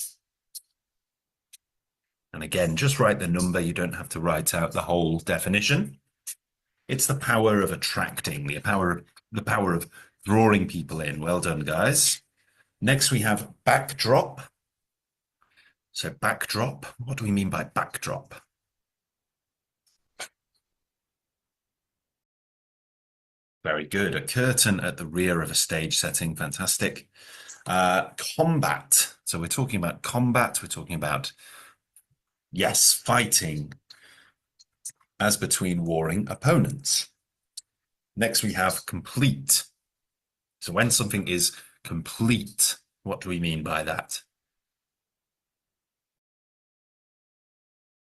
And again, just write the number. You don't have to write out the whole definition. It's the power of attracting, the power of drawing people in. Well done, guys. Next, we have backdrop. So backdrop, what do we mean by backdrop? Very good. A curtain at the rear of a stage setting. Fantastic. Combat. So we're talking about combat. We're talking about, yes, fighting as between warring opponents. Next, we have complete. So when something is complete, what do we mean by that?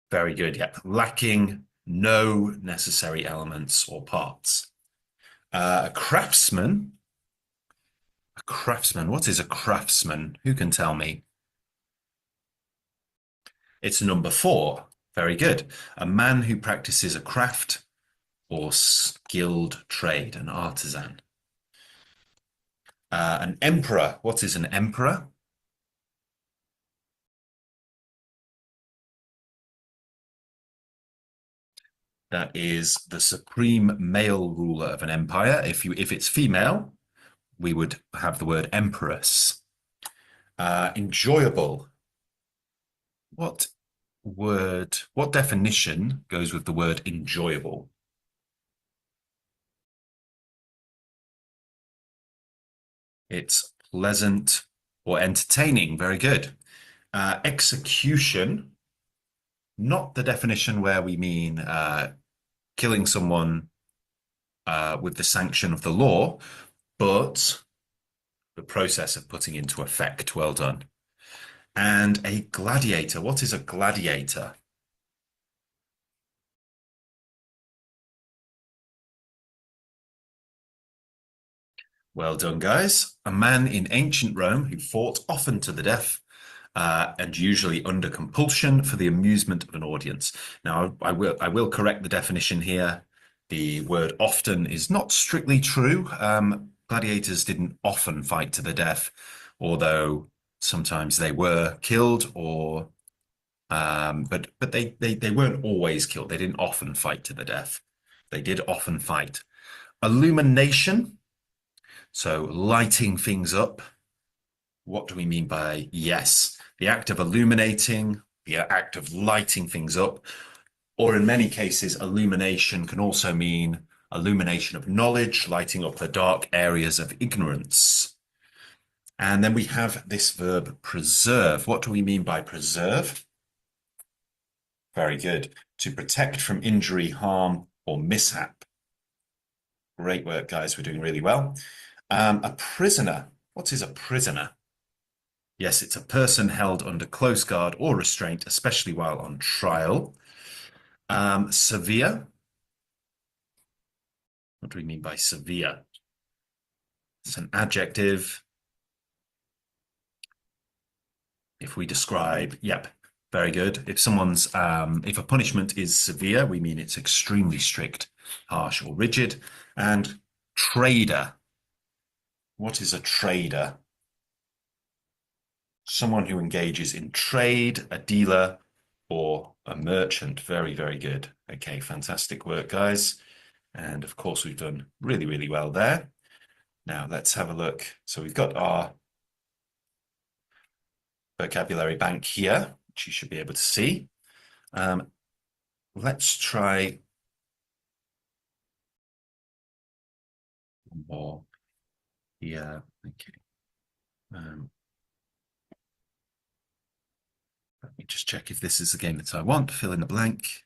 Very good. Yeah. Lacking no necessary elements or parts. A craftsman. A craftsman. What is a craftsman? Who can tell me? It's number 4. Very good. A man who practices a craft or skilled trade, an artisan. An emperor. What is an emperor? That is the supreme male ruler of an empire. If it's female, we would have the word empress. Enjoyable. What definition goes with the word enjoyable? It's pleasant or entertaining. Very good. Execution, not the definition where we mean killing someone with the sanction of the law, but the process of putting into effect. Well done. And a gladiator. What is a gladiator? Well done, guys. A man in ancient Rome who fought often to the death and usually under compulsion for the amusement of an audience. Now, I will correct the definition here. The word often is not strictly true. Gladiators didn't often fight to the death, although sometimes they were killed or but they weren't always killed. They didn't often fight to the death. They did often fight. Illumination. So lighting things up. What do we mean by yes? The act of illuminating, the act of lighting things up, or in many cases, illumination can also mean illumination of knowledge, lighting up the dark areas of ignorance. And then we have this verb preserve. What do we mean by preserve? Very good. To protect from injury, harm, or mishap. Great work, guys. We're doing really well. A prisoner. What is a prisoner? Yes, it's a person held under close guard or restraint, especially while on trial. Severe. What do we mean by severe? It's an adjective. If we describe, yep, very good. If someone's, if a punishment is severe, we mean it's extremely strict, harsh, or rigid. And trader. What is a trader? Someone who engages in trade, a dealer, or a merchant. Very, very good. Okay, fantastic work, guys. And of course, we've done really, really well there. Now let's have a look. So we've got our vocabulary bank here, which you should be able to see. Let's try one more. Yeah, okay. Let me just check if this is the game that I want. Fill in the blank.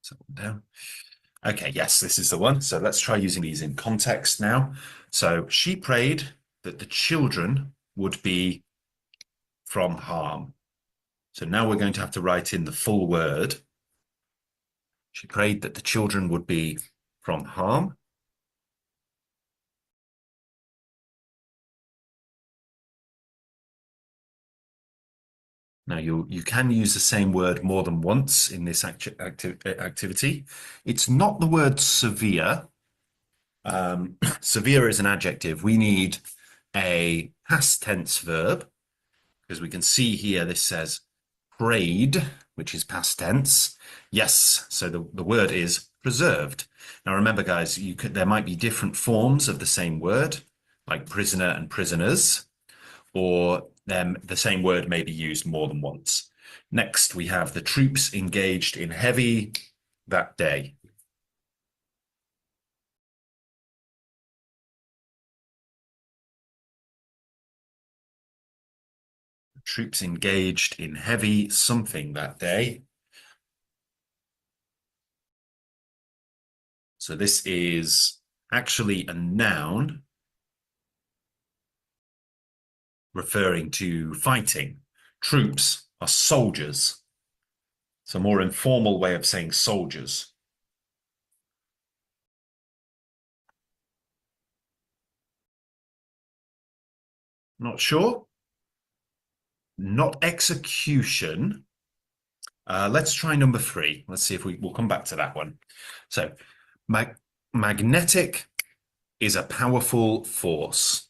So down. Okay, yes, this is the one. So let's try using these in context now. So she prayed that the children would be from harm. So now we're going to have to write in the full word. She prayed that the children would be from harm. Now, you can use the same word more than once in this activity. It's not the word severe. Severe is an adjective. We need a past tense verb, because we can see here this says prayed, which is past tense. Yes, so the word is preserved. Now, remember, guys, there might be different forms of the same word, like prisoner and prisoners, or the same word may be used more than once. Next, we have the troops engaged in heavy that day. The troops engaged in heavy something that day. So this is actually a noun referring to fighting. Troops are soldiers. It's a more informal way of saying soldiers. Not sure? Not execution. Let's try number 3. Let's see if we'll come back to that one. So magnetic is a powerful force.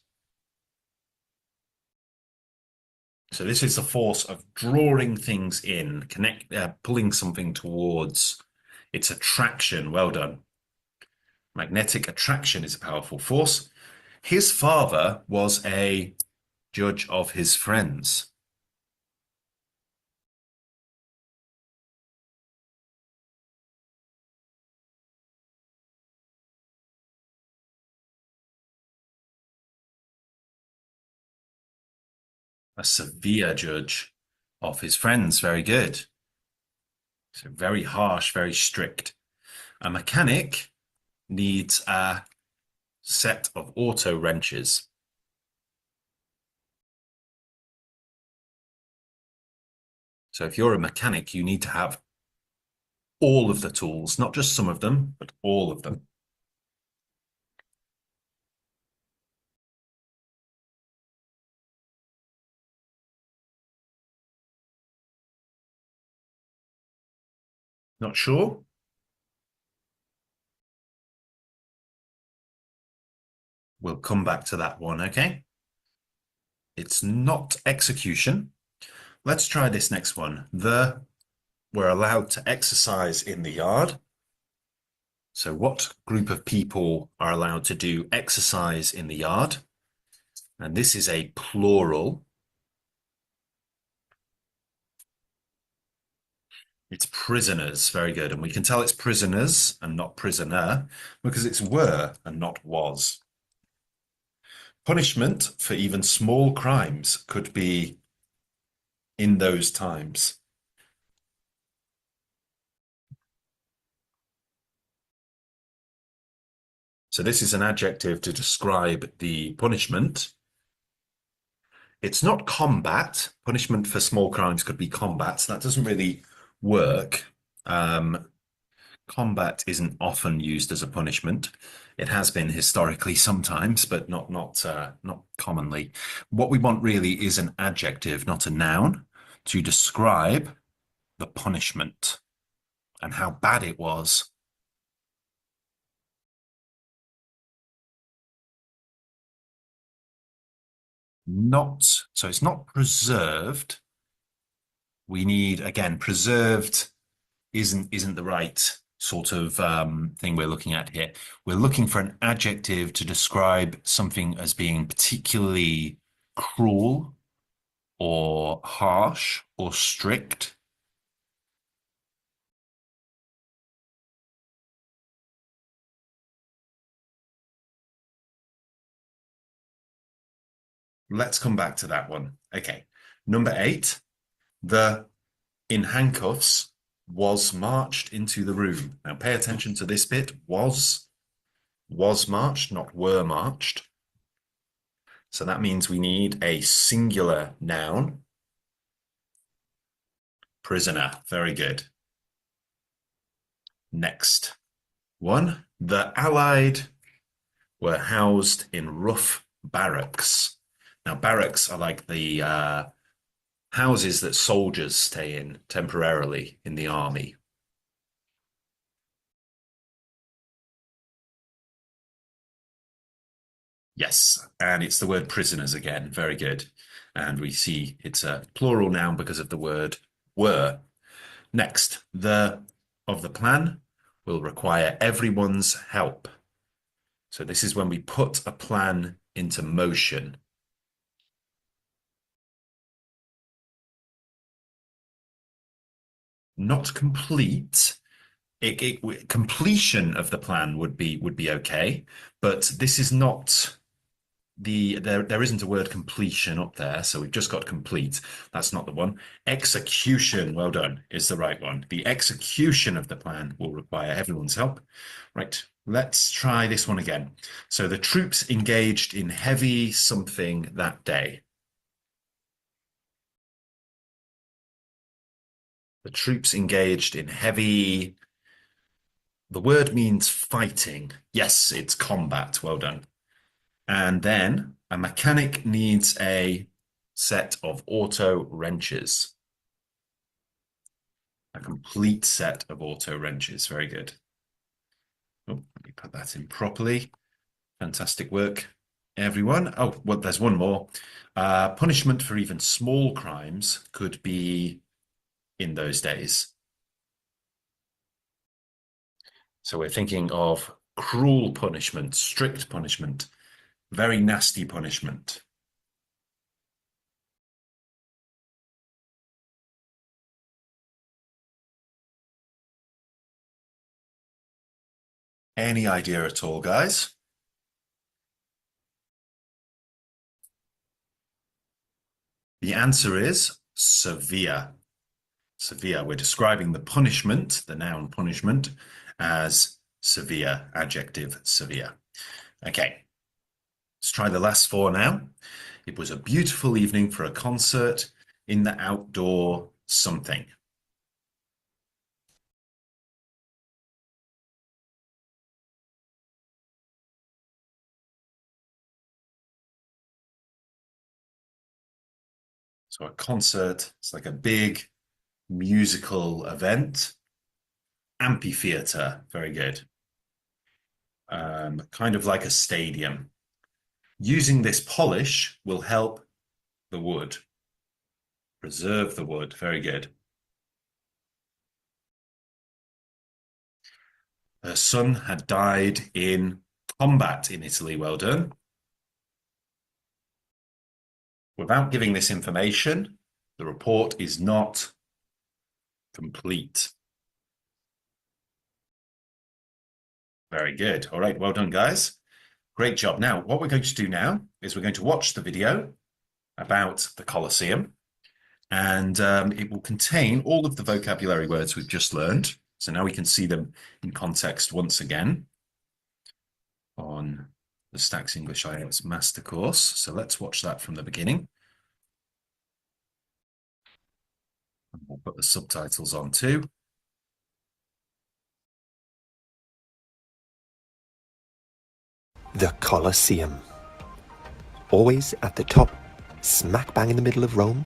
So this is the force of drawing things in, pulling something towards. It's attraction. Well done. Magnetic attraction is a powerful force. His father was a judge of his friends. A severe judge of his friends. Very good. So very harsh, very strict. A mechanic needs a set of auto wrenches. So if you're a mechanic, you need to have all of the tools, not just some of them, but all of them. Not sure? We'll come back to that one, okay? It's not execution. Let's try this next one. We're allowed to exercise in the yard. So what group of people are allowed to do exercise in the yard? And this is a plural. It's prisoners. Very good. And we can tell it's prisoners and not prisoner because it's were and not was. Punishment for even small crimes could be in those times. So this is an adjective to describe the punishment. It's not combat. Punishment for small crimes could be combat. That doesn't really work. Combat isn't often used as a punishment. It has been historically sometimes, but not commonly. What we want really is an adjective, not a noun, to describe the punishment and how bad it was. So it's not preserved. We need, again, preserved isn't the right sort of thing we're looking at here. We're looking for an adjective to describe something as being particularly cruel or harsh or strict. Let's come back to that one. Okay. Number 8, in handcuffs was marched into the room. Now pay attention to this bit. Was marched, not were marched. So that means we need a singular noun. Prisoner. Very good. Next one. The Allied were housed in rough barracks. Now, barracks are like the houses that soldiers stay in temporarily in the army. Yes, and it's the word prisoners again. Very good. And we see it's a plural noun because of the word were. Next, of the plan will require everyone's help. So this is when we put a plan into motion. Not complete. Completion of the plan would be okay, but this is not there isn't a word completion up there, so we've just got complete. That's not the one. Execution, well done, is the right one. The execution of the plan will require everyone's help. Right, let's try this one again. So the troops engaged in heavy something that day. The troops engaged in heavy. The word means fighting. Yes, it's combat. Well done. And then a mechanic needs a set of auto wrenches. A complete set of auto wrenches. Very good. Oh, let me put that in properly. Fantastic work. everyone. Oh, well, there's one more. Punishment for even small crimes could be in those days. So we're thinking of cruel punishment, strict punishment, very nasty punishment. Any idea at all, guys? The answer is severe. Severe. We're describing the punishment, the noun punishment, as severe, adjective severe. Okay, let's try the last four now. It was a beautiful evening for a concert in the outdoor something. So a concert, it's like a big musical event. Amphitheater, very good. Kind of like a stadium. Using this polish will help the wood. Preserve the wood, very good. Her son had died in combat in Italy, well done. Without giving this information, the report is not complete. Very good. All right, well done, guys. Great job. Now, what we're going to do now is we're going to watch the video about the Colosseum, and it will contain all of the vocabulary words we've just learned. So now we can see them in context once again on the Stax English IELTS Master Course. So let's watch that from the beginning. And we'll put the subtitles on too. The Colosseum. Always at the top, smack bang in the middle of Rome,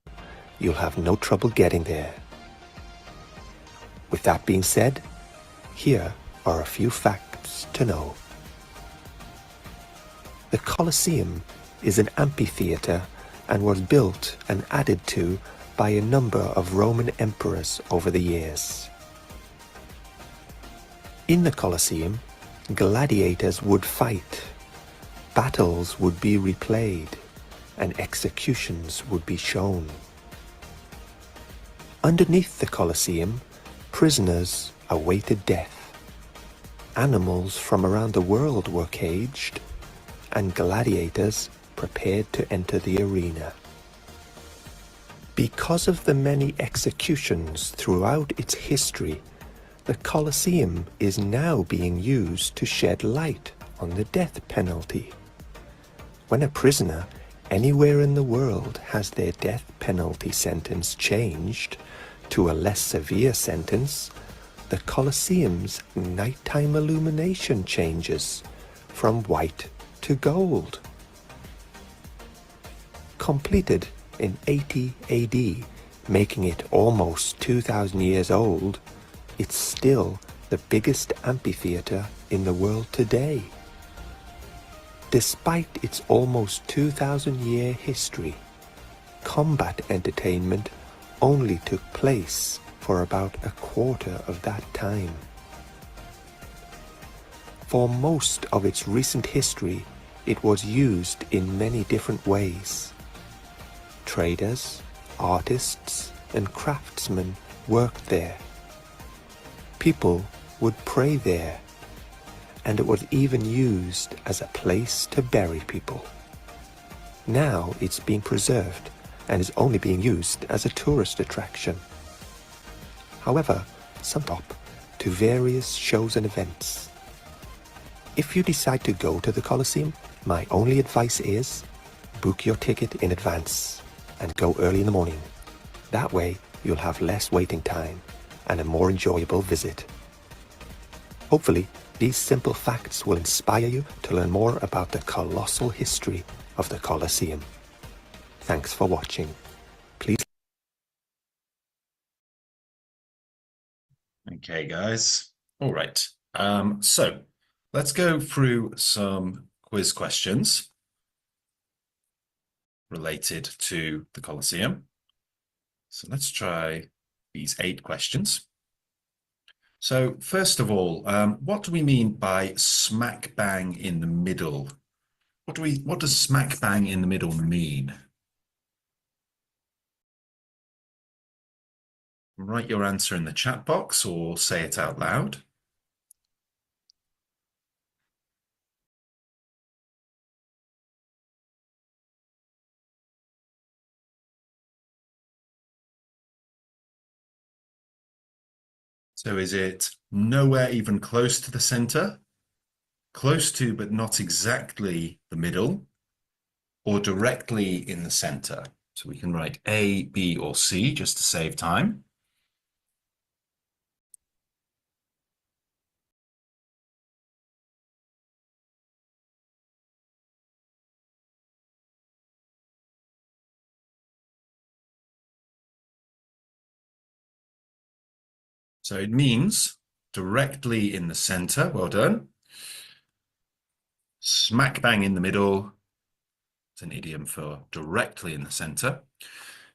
you'll have no trouble getting there. With that being said, here are a few facts to know. The Colosseum is an amphitheater and was built and added to by a number of Roman emperors over the years. In the Colosseum, gladiators would fight, battles would be replayed, and executions would be shown. Underneath the Colosseum, prisoners awaited death. Animals from around the world were caged, and gladiators prepared to enter the arena. Because of the many executions throughout its history, the Colosseum is now being used to shed light on the death penalty. When a prisoner anywhere in the world has their death penalty sentence changed to a less severe sentence, the Colosseum's nighttime illumination changes from white to gold. Completed in 80 AD, making it almost 2,000 years old, it's still the biggest amphitheater in the world today. Despite its almost 2,000-year history, combat entertainment only took place for about a quarter of that time. For most of its recent history, it was used in many different ways. Traders, artists, and craftsmen worked there. People would pray there, and it was even used as a place to bury people. Now it's being preserved and is only being used as a tourist attraction. However, some up to various shows and events. If you decide to go to the Colosseum, my only advice is book your ticket in advance and go early in the morning. That way you'll have less waiting time and a more enjoyable visit. Hopefully, these simple facts will inspire you to learn more about the colossal history of the Colosseum. Thanks for watching. Please. Okay, guys. All right. So let's go through some quiz questions. related to the Colosseum. So let's try these 8 questions. So first of all, what do we mean by smack bang in the middle? What does smack bang in the middle mean? Write your answer in the chat box or say it out loud. So is it nowhere even close to the center, close to but not exactly the middle, or directly in the center? So we can write A, B, or C just to save time. So it means directly in the center. Well done. Smack bang in the middle. It's an idiom for directly in the center.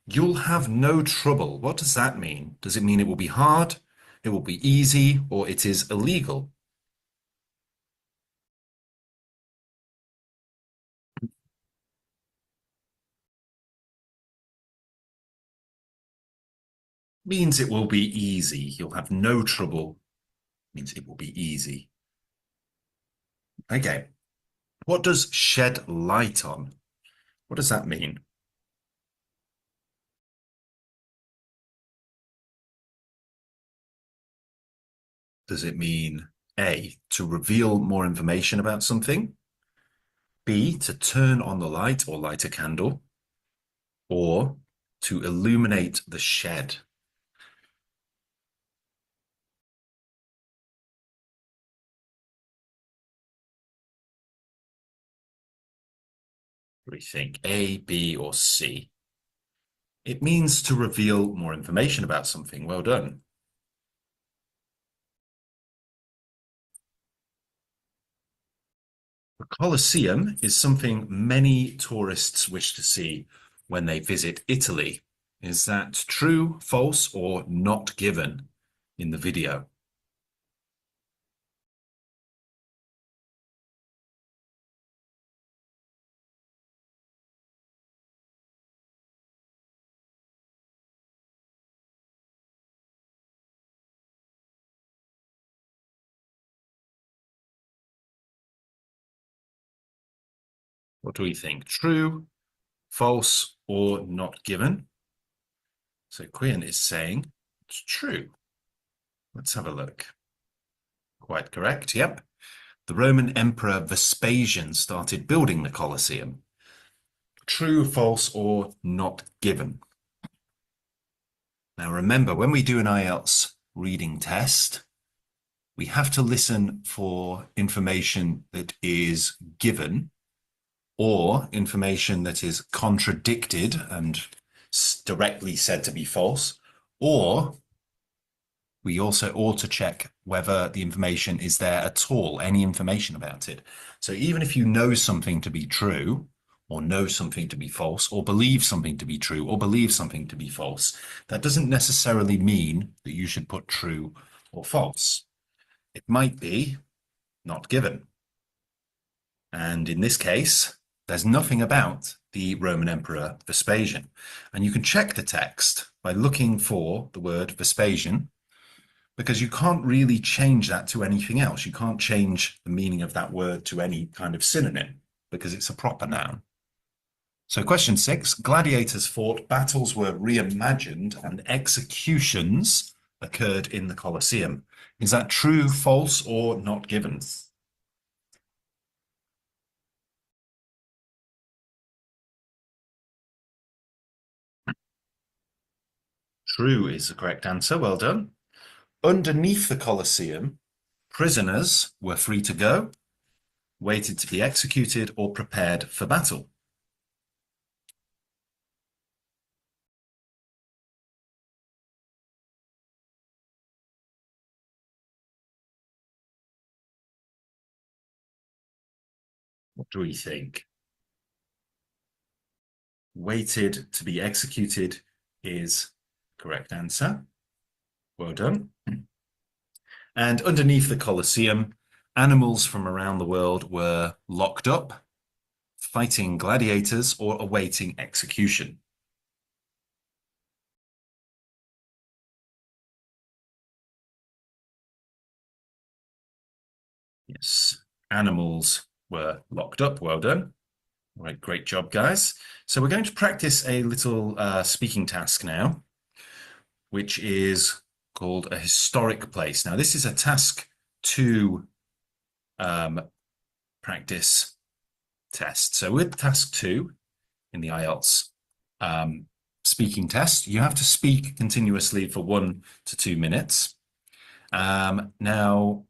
You'll have no trouble. What does that mean? Does it mean it will be hard, it will be easy, or it is illegal? Means it will be easy. You'll have no trouble. Means it will be easy. Okay. What does shed light on? What does that mean? Does it mean A, to reveal more information about something? B, to turn on the light or light a candle? Or to illuminate the shed? What do we think? A, B, or C? It means to reveal more information about something. Well done. The Colosseum is something many tourists wish to see when they visit Italy. Is that true, false, or not given in the video? What do we think? True, false, or not given? So Quinn is saying it's true. Let's have a look. Quite correct, yep. The Roman Emperor Vespasian started building the Colosseum. True, false, or not given? Now remember, when we do an IELTS reading test, we have to listen for information that is given or information that is contradicted and directly said to be false, or we also ought to check whether the information is there at all, any information about it. So even if you know something to be true, or know something to be false, or believe something to be true, or believe something to be false, that doesn't necessarily mean that you should put true or false. It might be not given. And in this case, there's nothing about the Roman Emperor Vespasian. And you can check the text by looking for the word Vespasian, because you can't really change that to anything else. You can't change the meaning of that word to any kind of synonym because it's a proper noun. So question 6, gladiators fought, battles were reimagined, and executions occurred in the Colosseum. Is that true, false, or not given? True is the correct answer. Well done. Underneath the Colosseum, prisoners were free to go, waited to be executed, or prepared for battle. What do we think? Waited to be executed is correct answer. Well done. And underneath the Colosseum, animals from around the world were locked up, fighting gladiators or awaiting execution. Yes, animals were locked up. Well done. All right, great job, guys. So we're going to practice a little speaking task now, which is called a historic place. Now, this is a task 2 practice test. So with task 2 in the IELTS speaking test, you have to speak continuously for 1 to 2 minutes. Now,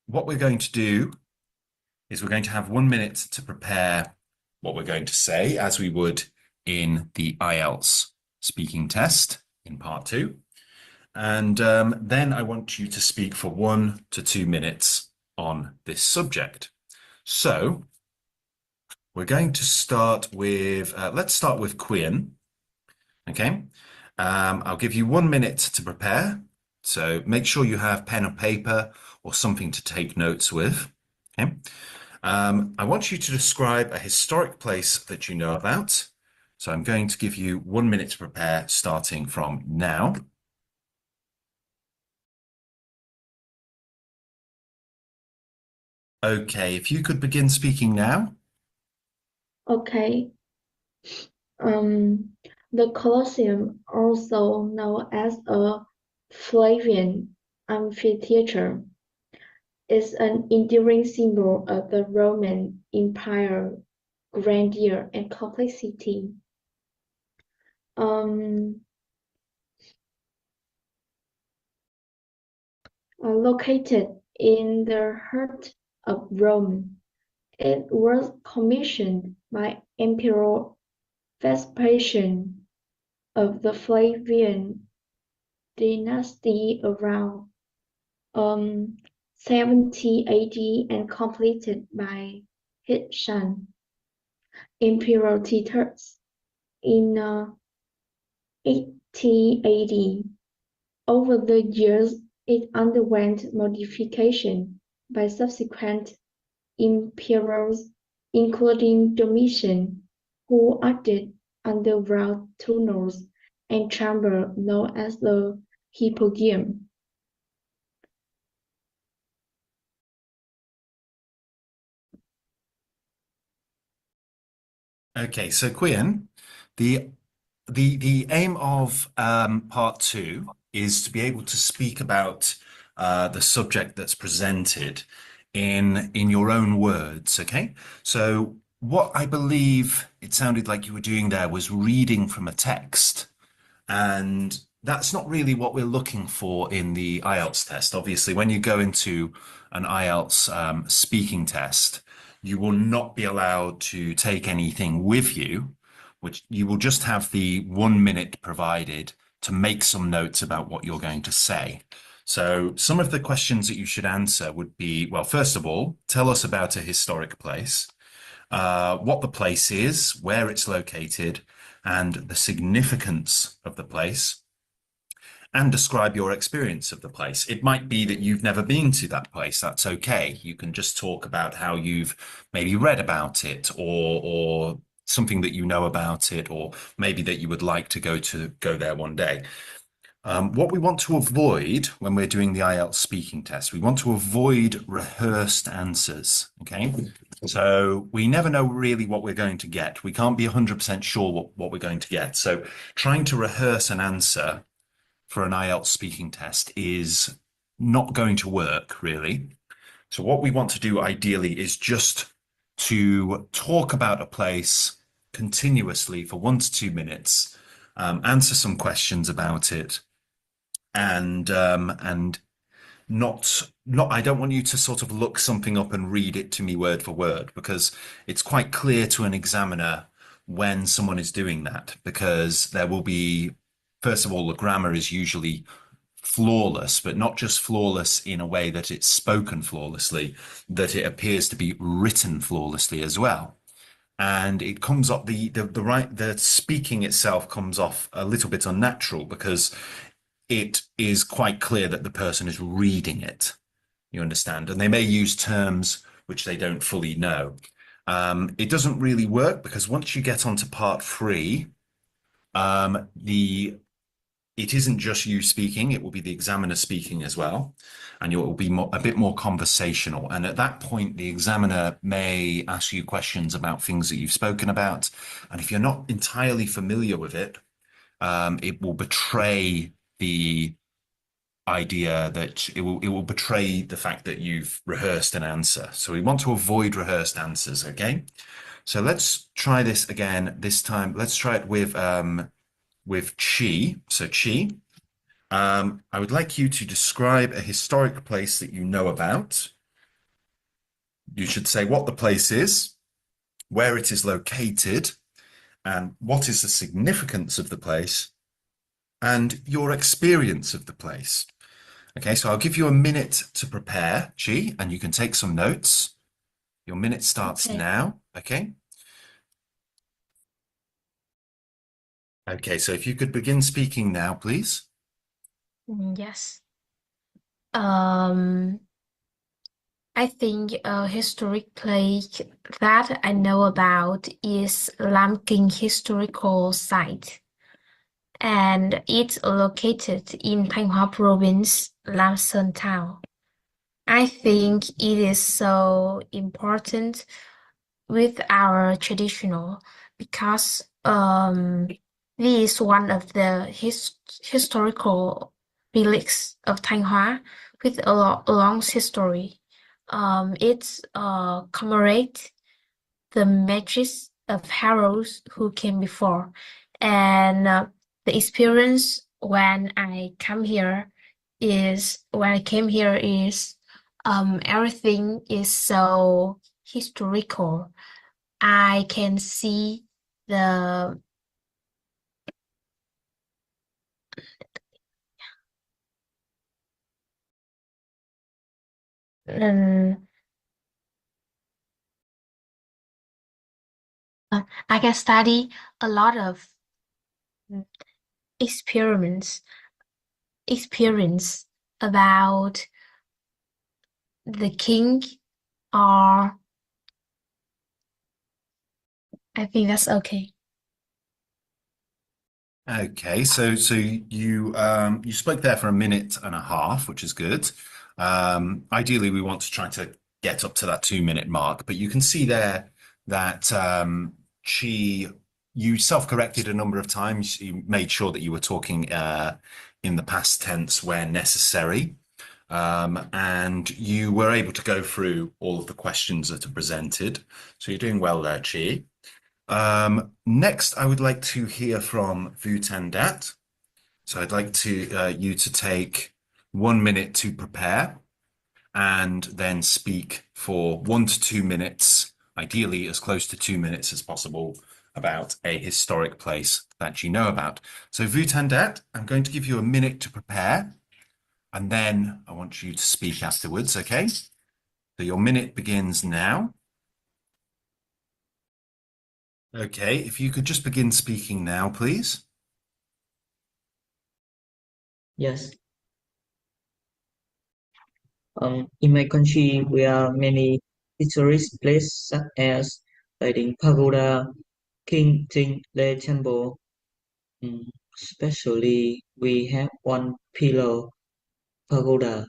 what we're going to do is we're going to have 1 minute to prepare what we're going to say, as we would in the IELTS speaking test in part 2. And then I want you to speak for 1 to 2 minutes on this subject. So we're going to start with, let's start with Quinn. Okay. I'll give you 1 minute to prepare. So make sure you have pen or paper or something to take notes with. Okay. I want you to describe a historic place that you know about. So I'm going to give you 1 minute to prepare, starting from now. Okay, if you could begin speaking now. Okay. The Colosseum, also known as a Flavian amphitheater, is an enduring symbol of the Roman Empire grandeur and complexity. Located in the heart of Rome, it was commissioned by Emperor Vespasian of the Flavian dynasty around 70 AD and completed by his son, Emperor Titus, in 80 AD. Over the years, it underwent modification by subsequent emperors, including Domitian, who added underground tunnels and chambers known as the Hypogeum. Okay, so Quinn, the aim of part 2 is to be able to speak about the subject that's presented in your own words. Okay, so what I believe it sounded like you were doing there was reading from a text, and that's not really what we're looking for in the IELTS test. Obviously, when you go into an IELTS speaking test, you will not be allowed to take anything with you, which you will just have the 1 minute provided to make some notes about what you're going to say. So some of the questions that you should answer would be, well, first of all, tell us about a historic place, what the place is, where it's located, and the significance of the place, and describe your experience of the place. It might be that you've never been to that place. That's okay. You can just talk about how you've maybe read about it, or something that you know about it, or maybe that you would like to go there one day. What we want to avoid when we're doing the IELTS speaking test, we want to avoid rehearsed answers, okay? So we never know really what we're going to get. We can't be 100% sure what we're going to get. So trying to rehearse an answer for an IELTS speaking test is not going to work, really. So what we want to do ideally is just to talk about a place continuously for 1 to 2 minutes, answer some questions about it, and not I don't want you to sort of look something up and read it to me word for word, because it's quite clear to an examiner when someone is doing that, because there will be, first of all, the grammar is usually flawless, but not just flawless in a way that it's spoken flawlessly, that it appears to be written flawlessly as well. and it comes up the speaking itself comes off a little bit unnatural because it is quite clear that the person is reading it. You understand? And they may use terms which they don't fully know. It doesn't really work because once you get onto part three, the it isn't just you speaking, it will be the examiner speaking as well. And it will be a bit more conversational. And at that point, the examiner may ask you questions about things that you've spoken about. And if you're not entirely familiar with it, it will betray the idea that it will betray the fact that you've rehearsed an answer. So we want to avoid rehearsed answers, okay? So let's try this again. This time, let's try it with Chi. So Chi, I would like you to describe a historic place that you know about. You should say what the place is, where it is located, and what is the significance of the place, and your experience of the place. Okay, so I'll give you a minute to prepare, Chi, and you can take some notes. Your minute starts now, okay? Okay, so if you could begin speaking now, please. Yes. I think a historic place that I know about is Lam Kinh Historical Site, and it's located in Thanh Hóa Province, Lam Sơn Town. I think it is so important with our traditional because this is one of the historical villages of Thanh Hóa with a long history. It commemorates the marches of heroes who came before, and the experience when I came here is everything is so historical. I can see the I can study a lot of experience about the king, or I think that's okay. Okay, so you spoke there for a minute and a half, which is good. Ideally, we want to try to get up to that 2 minute mark, but you can see there that you self-corrected a number of times. You made sure that you were talking in the past tense where necessary. And you were able to go through all of the questions that are presented. So you're doing well there, Chi. Next, I would like to hear from Vu Tandat. So I'd like you to take 1 minute to prepare and then speak for 1 to 2 minutes, ideally as close to 2 minutes as possible, about a historic place that you know about. So Vu Tandat, I'm going to give you a minute to prepare, and then I want you to speak afterwards, okay? So your minute begins now. Okay, if you could just begin speaking now, please. Yes. In my country, we are many historic places such as Lighting Pagoda, King Ting Le Temple. Especially, we have one pillar pagoda.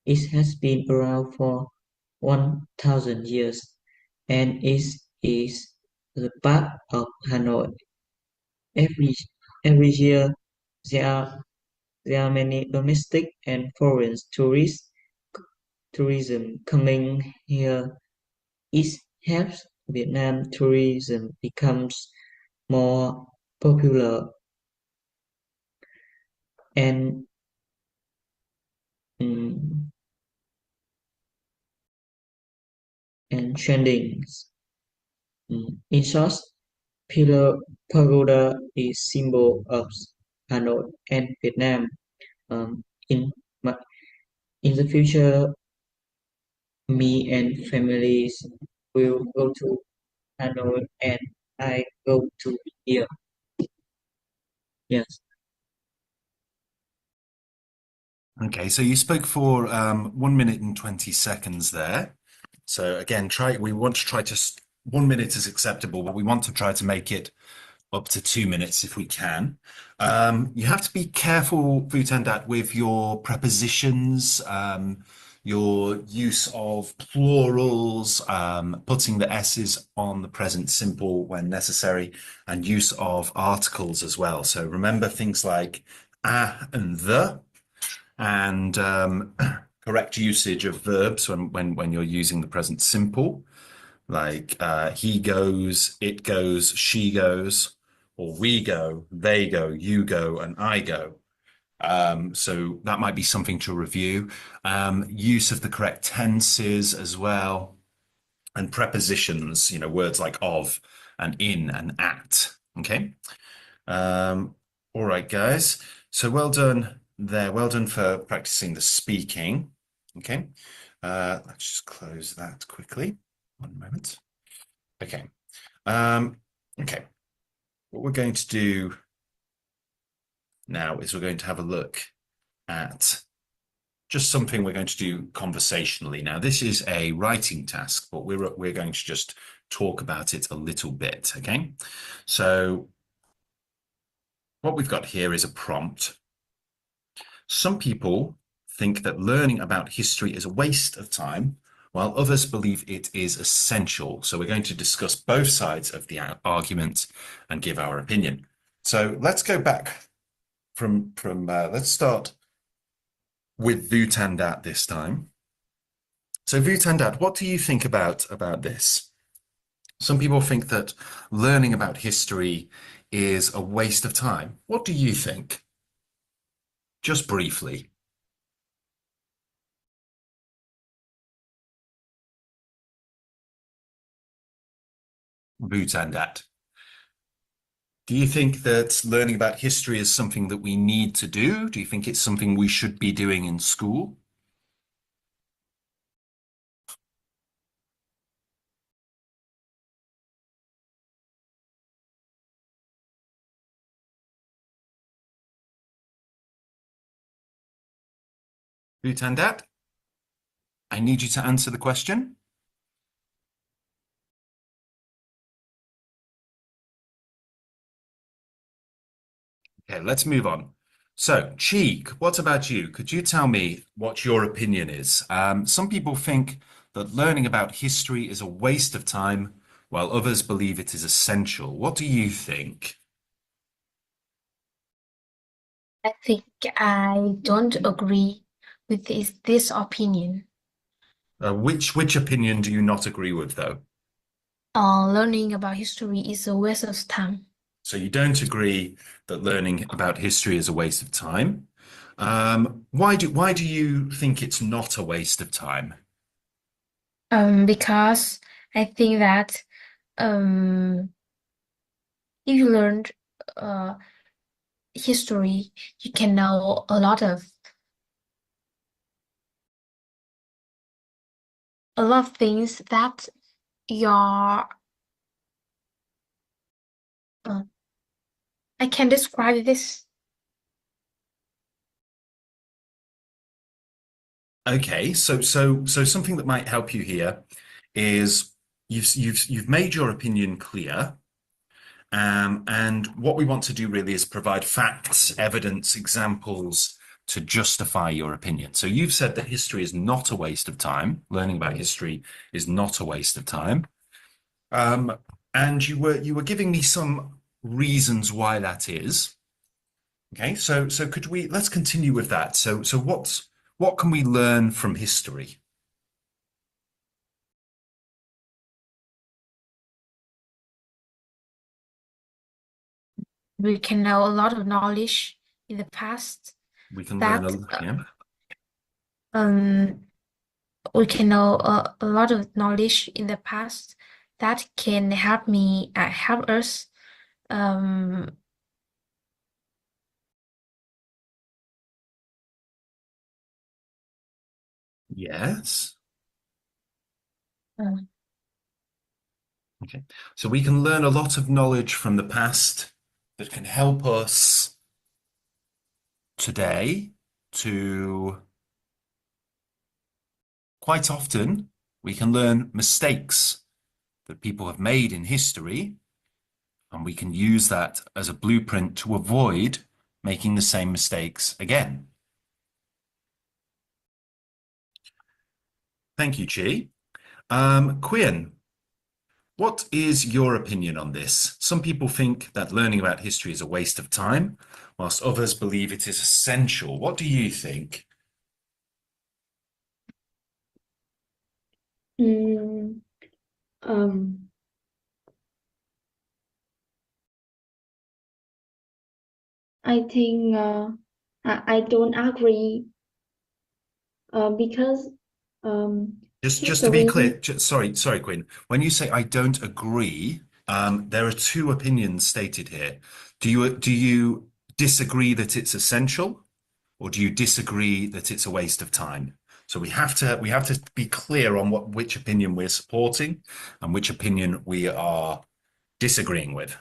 It has been around for 1,000 years, and it is the part of Hanoi. Every year, there are there are many domestic and foreign tourism coming here. It helps Vietnam tourism becomes more popular and mm, trending. In short, Pillar Pagoda is symbol of Hanoi and Vietnam. Um, in in the future, me and families will go to Hanoi and I go to India. Yes. Okay, so you spoke for 1 minute and 20 seconds there. So again, we want to try to 1 minute is acceptable, but we want to try to make it up to 2 minutes if we can. You have to be careful, Butandat, with your prepositions, your use of plurals, putting the S's on the present simple when necessary, and use of articles as well. So remember things like a and the, and correct usage of verbs when you're using the present simple, like he goes, it goes, she goes, or we go, they go, you go, and I go. So that might be something to review. Use of the correct tenses as well, and prepositions, words like of and in and at. Okay. All right, guys. So well done there. Well done for practicing the speaking. Okay. Let's just close that quickly. 1 moment. Okay. Okay. What we're going to do now is we're going to have a look at just something we're going to do conversationally. Now, this is a writing task, but we're going to just talk about it a little bit. Okay. So what we've got here is a prompt. Some people think that learning about history is a waste of time, while others believe it is essential. So we're going to discuss both sides of the argument and give our opinion. So let's go back let's start with Vutandat this time. So Vutandat, what do you think about this? Some people think that learning about history is a waste of time. What do you think? Just briefly. Vutandat. Do you think that learning about history is something that we need to do? Do you think it's something we should be doing in school? Vutandat, I need you to answer the question. Okay, let's move on. So, Cheek, what about you? Could you tell me what your opinion is? Some people think that learning about history is a waste of time, while others believe it is essential. What do you think? I think I don't agree with this opinion. Which opinion do you not agree with, though? Learning about history is a waste of time. So you don't agree that learning about history is a waste of time. Why do you think it's not a waste of time? Because I think that if you learned history, you can know a lot of things that your I can describe this. Okay, so something that might help you here is you've made your opinion clear, and what we want to do really is provide facts, evidence, examples to justify your opinion. So you've said that history is not a waste of time. Learning about history is not a waste of time, and you were giving me some reasons why that is. Okay, so let's continue with that. So what can we learn from history? We can know a lot of knowledge in the past We can that learn yeah. we can know a lot of knowledge in the past that can help us um Yes. um, Okay, so we can learn a lot of knowledge from the past that can help us today to quite often we can learn mistakes that people have made in history, and we can use that as a blueprint to avoid making the same mistakes again. Thank you, Chi. Quinn, what is your opinion on this? Some people think that learning about history is a waste of time, whilst others believe it is essential. What do you think? Mm, um, I think I don't agree because Just to be history. clear, sorry, Quinn. When you say I don't agree, there are two opinions stated here. Do you disagree that it's essential, or do you disagree that it's a waste of time? So we have to be clear on which opinion we're supporting and which opinion we are disagreeing with.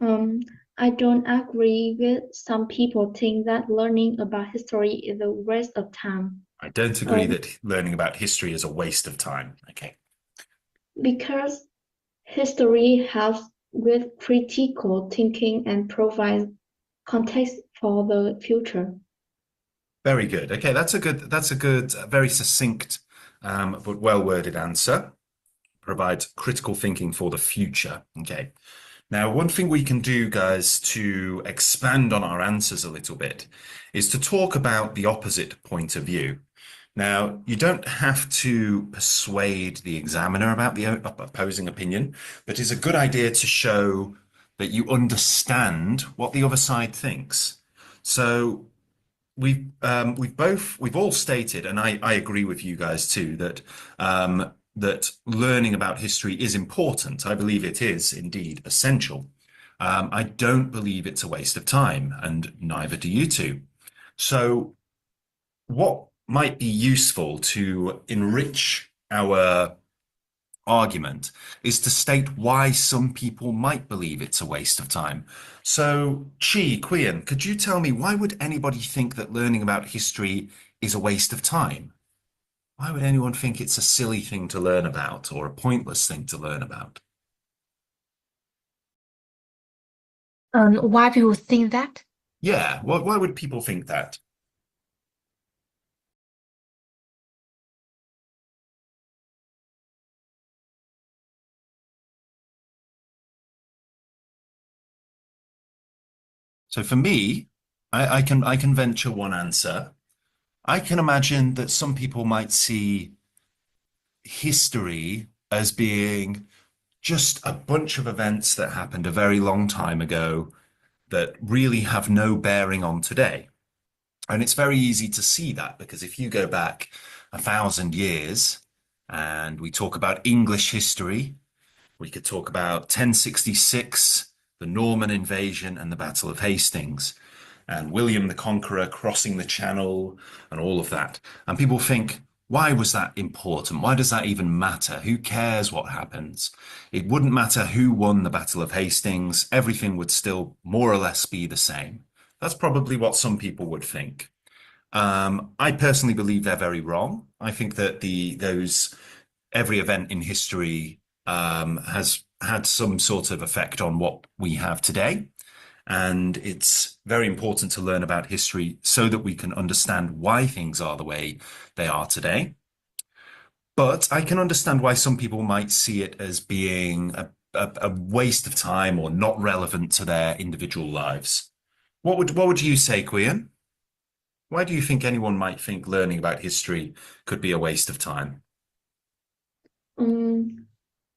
I don't agree with some people think that learning about history is a waste of time. I don't agree that learning about history is a waste of time. Okay. Because history helps with critical thinking and provides context for the future. Very good. Okay, that's a good, very succinct, but well-worded answer. Provides critical thinking for the future. Okay. Now, one thing we can do, guys, to expand on our answers a little bit is to talk about the opposite point of view. Now, you don't have to persuade the examiner about the opposing opinion, but it's a good idea to show that you understand what the other side thinks. So we've all stated, and I agree with you guys too, that that learning about history is important. I believe it is indeed essential. I don't believe it's a waste of time, and neither do you two. So what might be useful to enrich our argument is to state why some people might believe it's a waste of time. So, Quian, could you tell me why would anybody think that learning about history is a waste of time? Why would anyone think it's a silly thing to learn about or a pointless thing to learn about? Why people think that? Yeah, why would people think that? So for me, I can venture one answer. I can imagine that some people might see history as being just a bunch of events that happened a very long time ago that really have no bearing on today. And it's very easy to see that because if you go back 1,000 years and we talk about English history, we could talk about 1066, the Norman invasion, and the Battle of Hastings, and William the Conqueror crossing the Channel, and all of that. And people think, why was that important? Why does that even matter? Who cares what happens? It wouldn't matter who won the Battle of Hastings. Everything would still more or less be the same. That's probably what some people would think. I personally believe they're very wrong. I think that every event in history has had some sort of effect on what we have today. And it's very important to learn about history so that we can understand why things are the way they are today. But I can understand why some people might see it as being a waste of time or not relevant to their individual lives. What would you say, Quian? Why do you think anyone might think learning about history could be a waste of time?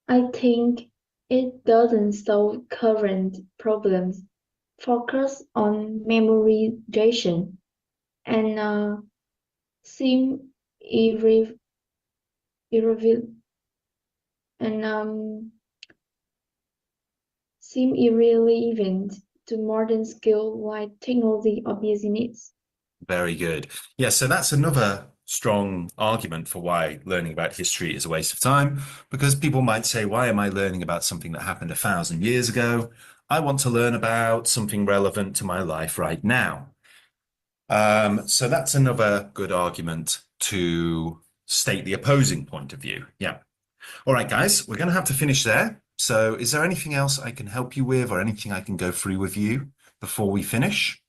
I think it doesn't solve current problems, focus on memorization, and seem irrelevant and seem irrelevant to modern skill like technology or business. Very good. Yeah, so that's another strong argument for why learning about history is a waste of time, because people might say, why am I learning about something that happened 1,000 years ago? I want to learn about something relevant to my life right now. So that's another good argument to state the opposing point of view. Yeah. All right, guys, we're going to have to finish there. So is there anything else I can help you with or anything I can go through with you before we finish?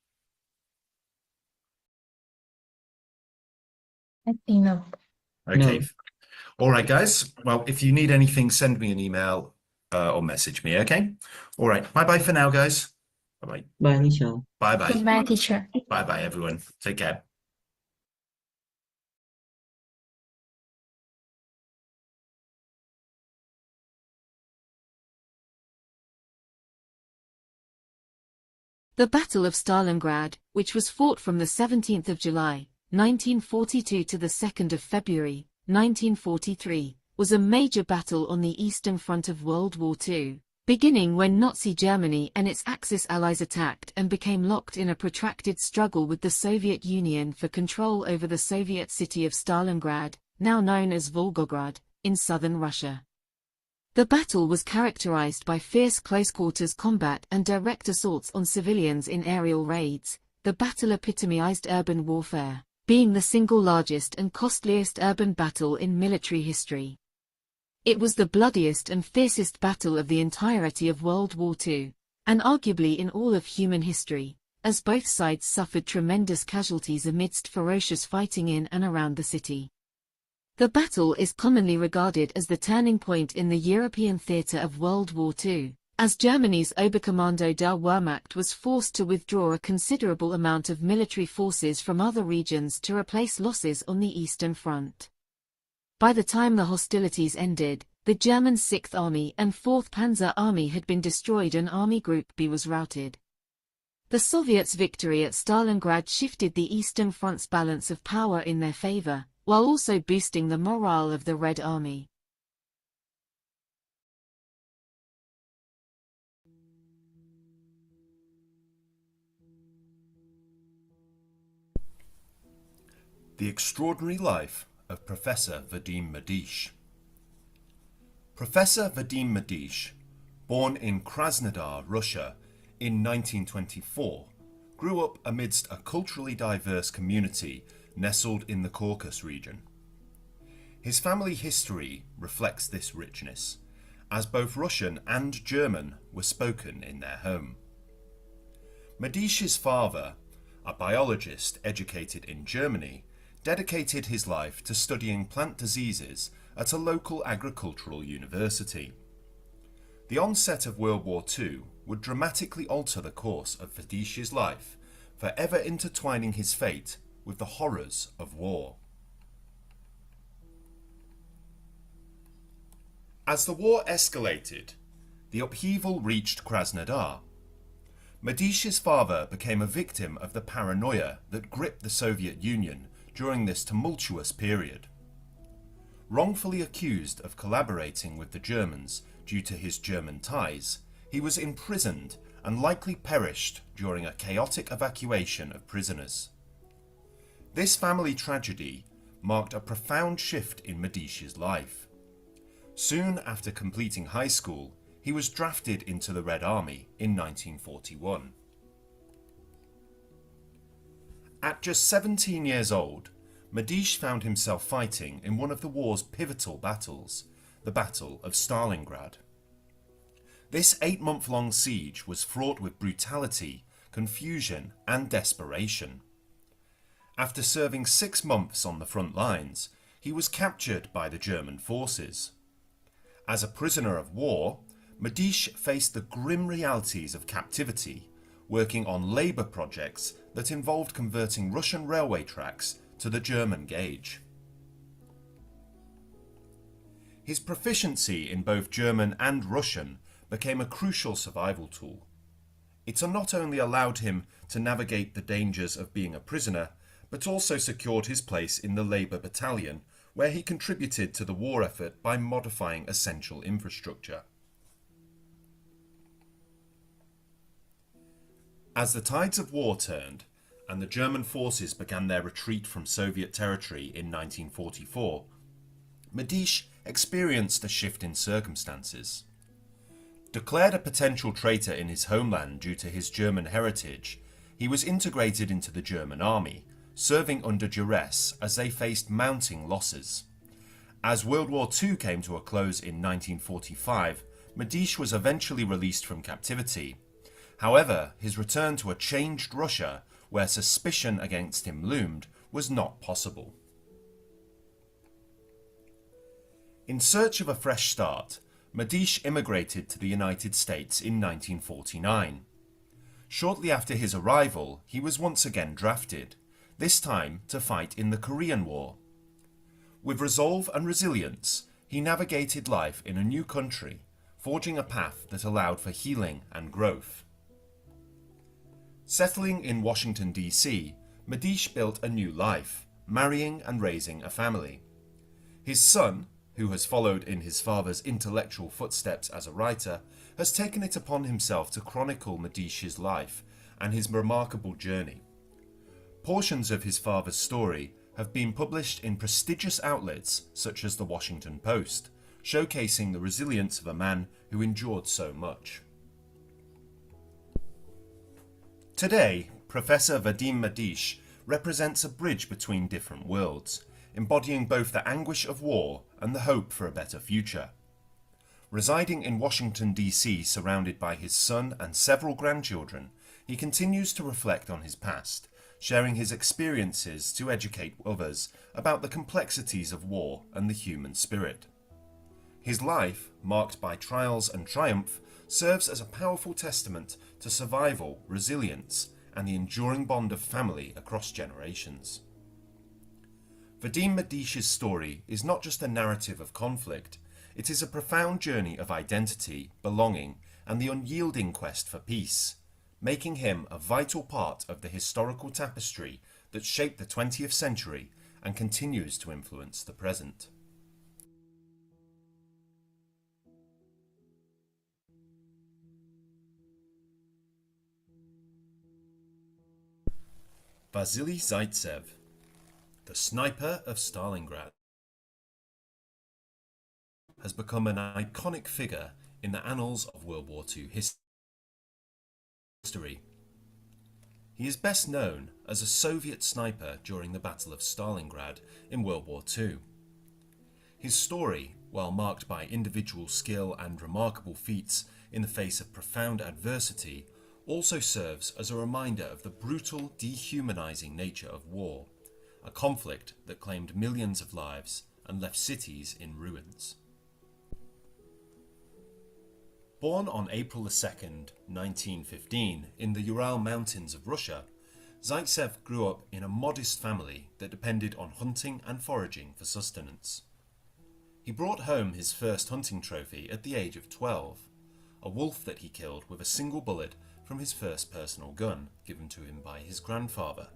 I think no. Okay. No. All right, guys. Well, if you need anything, send me an email or message me, okay? All right. Bye-bye for now, guys. Bye-bye. Bye teacher. Bye-bye. Goodbye, teacher. Bye-bye, everyone. Take care. The Battle of Stalingrad, which was fought from the 17th of July, 1942 to the 2nd of February, 1943, was a major battle on the Eastern Front of World War II, beginning when Nazi Germany and its Axis allies attacked and became locked in a protracted struggle with the Soviet Union for control over the Soviet city of Stalingrad, now known as Volgograd, in southern Russia. The battle was characterized by fierce close-quarters combat and direct assaults on civilians in aerial raids. The battle epitomized urban warfare, being the single largest and costliest urban battle in military history. It was the bloodiest and fiercest battle of the entirety of World War II, and arguably in all of human history, as both sides suffered tremendous casualties amidst ferocious fighting in and around the city. The battle is commonly regarded as the turning point in the European theatre of World War II, as Germany's Oberkommando der Wehrmacht was forced to withdraw a considerable amount of military forces from other regions to replace losses on the Eastern Front. By the time the hostilities ended, the German 6th Army and 4th Panzer Army had been destroyed and Army Group B was routed. The Soviets' victory at Stalingrad shifted the Eastern Front's balance of power in their favor, while also boosting the morale of the Red Army. The Extraordinary Life of Professor Vadim Medish. Professor Vadim Medish, born in Krasnodar, Russia, in 1924, grew up amidst a culturally diverse community nestled in the Caucasus region. His family history reflects this richness, as both Russian and German were spoken in their home. Medish's father, a biologist educated in Germany, dedicated his life to studying plant diseases at a local agricultural university. The onset of World War II would dramatically alter the course of Medish's life, forever intertwining his fate with the horrors of war. As the war escalated, the upheaval reached Krasnodar. Medish's father became a victim of the paranoia that gripped the Soviet Union during this tumultuous period. Wrongfully accused of collaborating with the Germans due to his German ties, he was imprisoned and likely perished during a chaotic evacuation of prisoners. This family tragedy marked a profound shift in Medish's life. Soon after completing high school, he was drafted into the Red Army in 1941. At just 17 years old, Medish found himself fighting in one of the war's pivotal battles, the Battle of Stalingrad. This 8-month-long siege was fraught with brutality, confusion, and desperation. After serving 6 months on the front lines, he was captured by the German forces. As a prisoner of war, Medish faced the grim realities of captivity, working on labour projects that involved converting Russian railway tracks to the German gauge. His proficiency in both German and Russian became a crucial survival tool. It not only allowed him to navigate the dangers of being a prisoner, but also secured his place in the Labour Battalion, where he contributed to the war effort by modifying essential infrastructure. As the tides of war turned, and the German forces began their retreat from Soviet territory in 1944, Medish experienced a shift in circumstances. Declared a potential traitor in his homeland due to his German heritage, he was integrated into the German army, serving under duress as they faced mounting losses. As World War II came to a close in 1945, Medish was eventually released from captivity. However, his return to a changed Russia, where suspicion against him loomed, was not possible. In search of a fresh start, Medish immigrated to the United States in 1949. Shortly after his arrival, he was once again drafted, this time to fight in the Korean War. With resolve and resilience, he navigated life in a new country, forging a path that allowed for healing and growth. Settling in Washington, D.C., Medish built a new life, marrying and raising a family. His son, who has followed in his father's intellectual footsteps as a writer, has taken it upon himself to chronicle Medish's life and his remarkable journey. Portions of his father's story have been published in prestigious outlets such as the Washington Post, showcasing the resilience of a man who endured so much. Today, Professor Vadim Medish represents a bridge between different worlds, embodying both the anguish of war and the hope for a better future. Residing in Washington, D.C., surrounded by his son and several grandchildren, he continues to reflect on his past, sharing his experiences to educate others about the complexities of war and the human spirit. His life, marked by trials and triumph, serves as a powerful testament to survival, resilience, and the enduring bond of family across generations. Vadim Medish's story is not just a narrative of conflict, it is a profound journey of identity, belonging, and the unyielding quest for peace, making him a vital part of the historical tapestry that shaped the 20th century and continues to influence the present. Vasily Zaitsev, the sniper of Stalingrad, has become an iconic figure in the annals of World War II history. He is best known as a Soviet sniper during the Battle of Stalingrad in World War II. His story, while marked by individual skill and remarkable feats in the face of profound adversity, also serves as a reminder of the brutal, dehumanizing nature of war, a conflict that claimed millions of lives and left cities in ruins. Born on April 2nd, 1915, in the Ural Mountains of Russia, Zaitsev grew up in a modest family that depended on hunting and foraging for sustenance. He brought home his first hunting trophy at the age of 12, a wolf that he killed with a single bullet from his first personal gun given to him by his grandfather,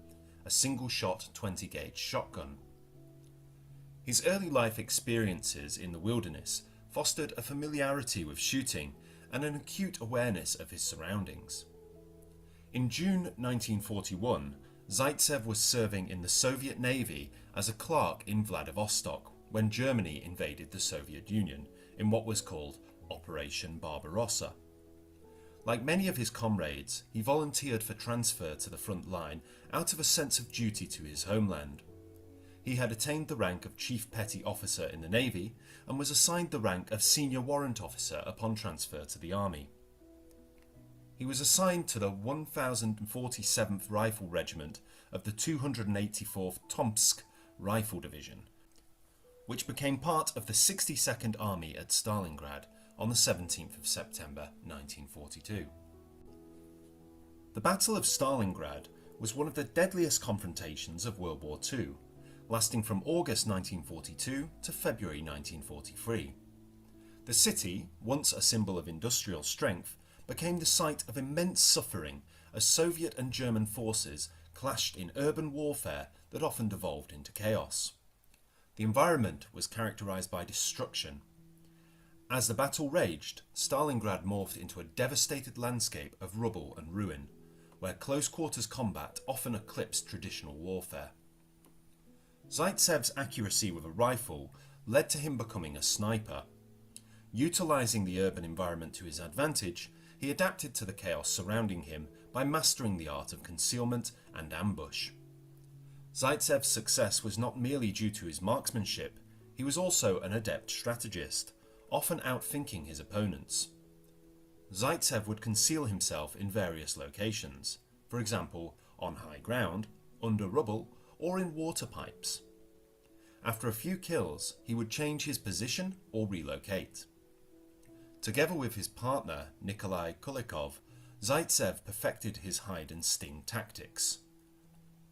a single-shot 20-gauge shotgun. His early life experiences in the wilderness fostered a familiarity with shooting and an acute awareness of his surroundings. In June 1941, Zaitsev was serving in the Soviet Navy as a clerk in Vladivostok when Germany invaded the Soviet Union in what was called Operation Barbarossa. Like many of his comrades, he volunteered for transfer to the front line out of a sense of duty to his homeland. He had attained the rank of Chief Petty Officer in the Navy and was assigned the rank of Senior Warrant Officer upon transfer to the Army. He was assigned to the 1047th Rifle Regiment of the 284th Tomsk Rifle Division, which became part of the 62nd Army at Stalingrad on the 17th of September 1942. The Battle of Stalingrad was one of the deadliest confrontations of World War II, lasting from August 1942 to February 1943. The city, once a symbol of industrial strength, became the site of immense suffering as Soviet and German forces clashed in urban warfare that often devolved into chaos. The environment was characterized by destruction. As the battle raged, Stalingrad morphed into a devastated landscape of rubble and ruin, where close-quarters combat often eclipsed traditional warfare. Zaitsev's accuracy with a rifle led to him becoming a sniper. Utilizing the urban environment to his advantage, he adapted to the chaos surrounding him by mastering the art of concealment and ambush. Zaitsev's success was not merely due to his marksmanship, he was also an adept strategist, often outthinking his opponents. Zaitsev would conceal himself in various locations, for example, on high ground, under rubble, or in water pipes. After a few kills, he would change his position or relocate. Together with his partner, Nikolai Kulikov, Zaitsev perfected his hide and sting tactics.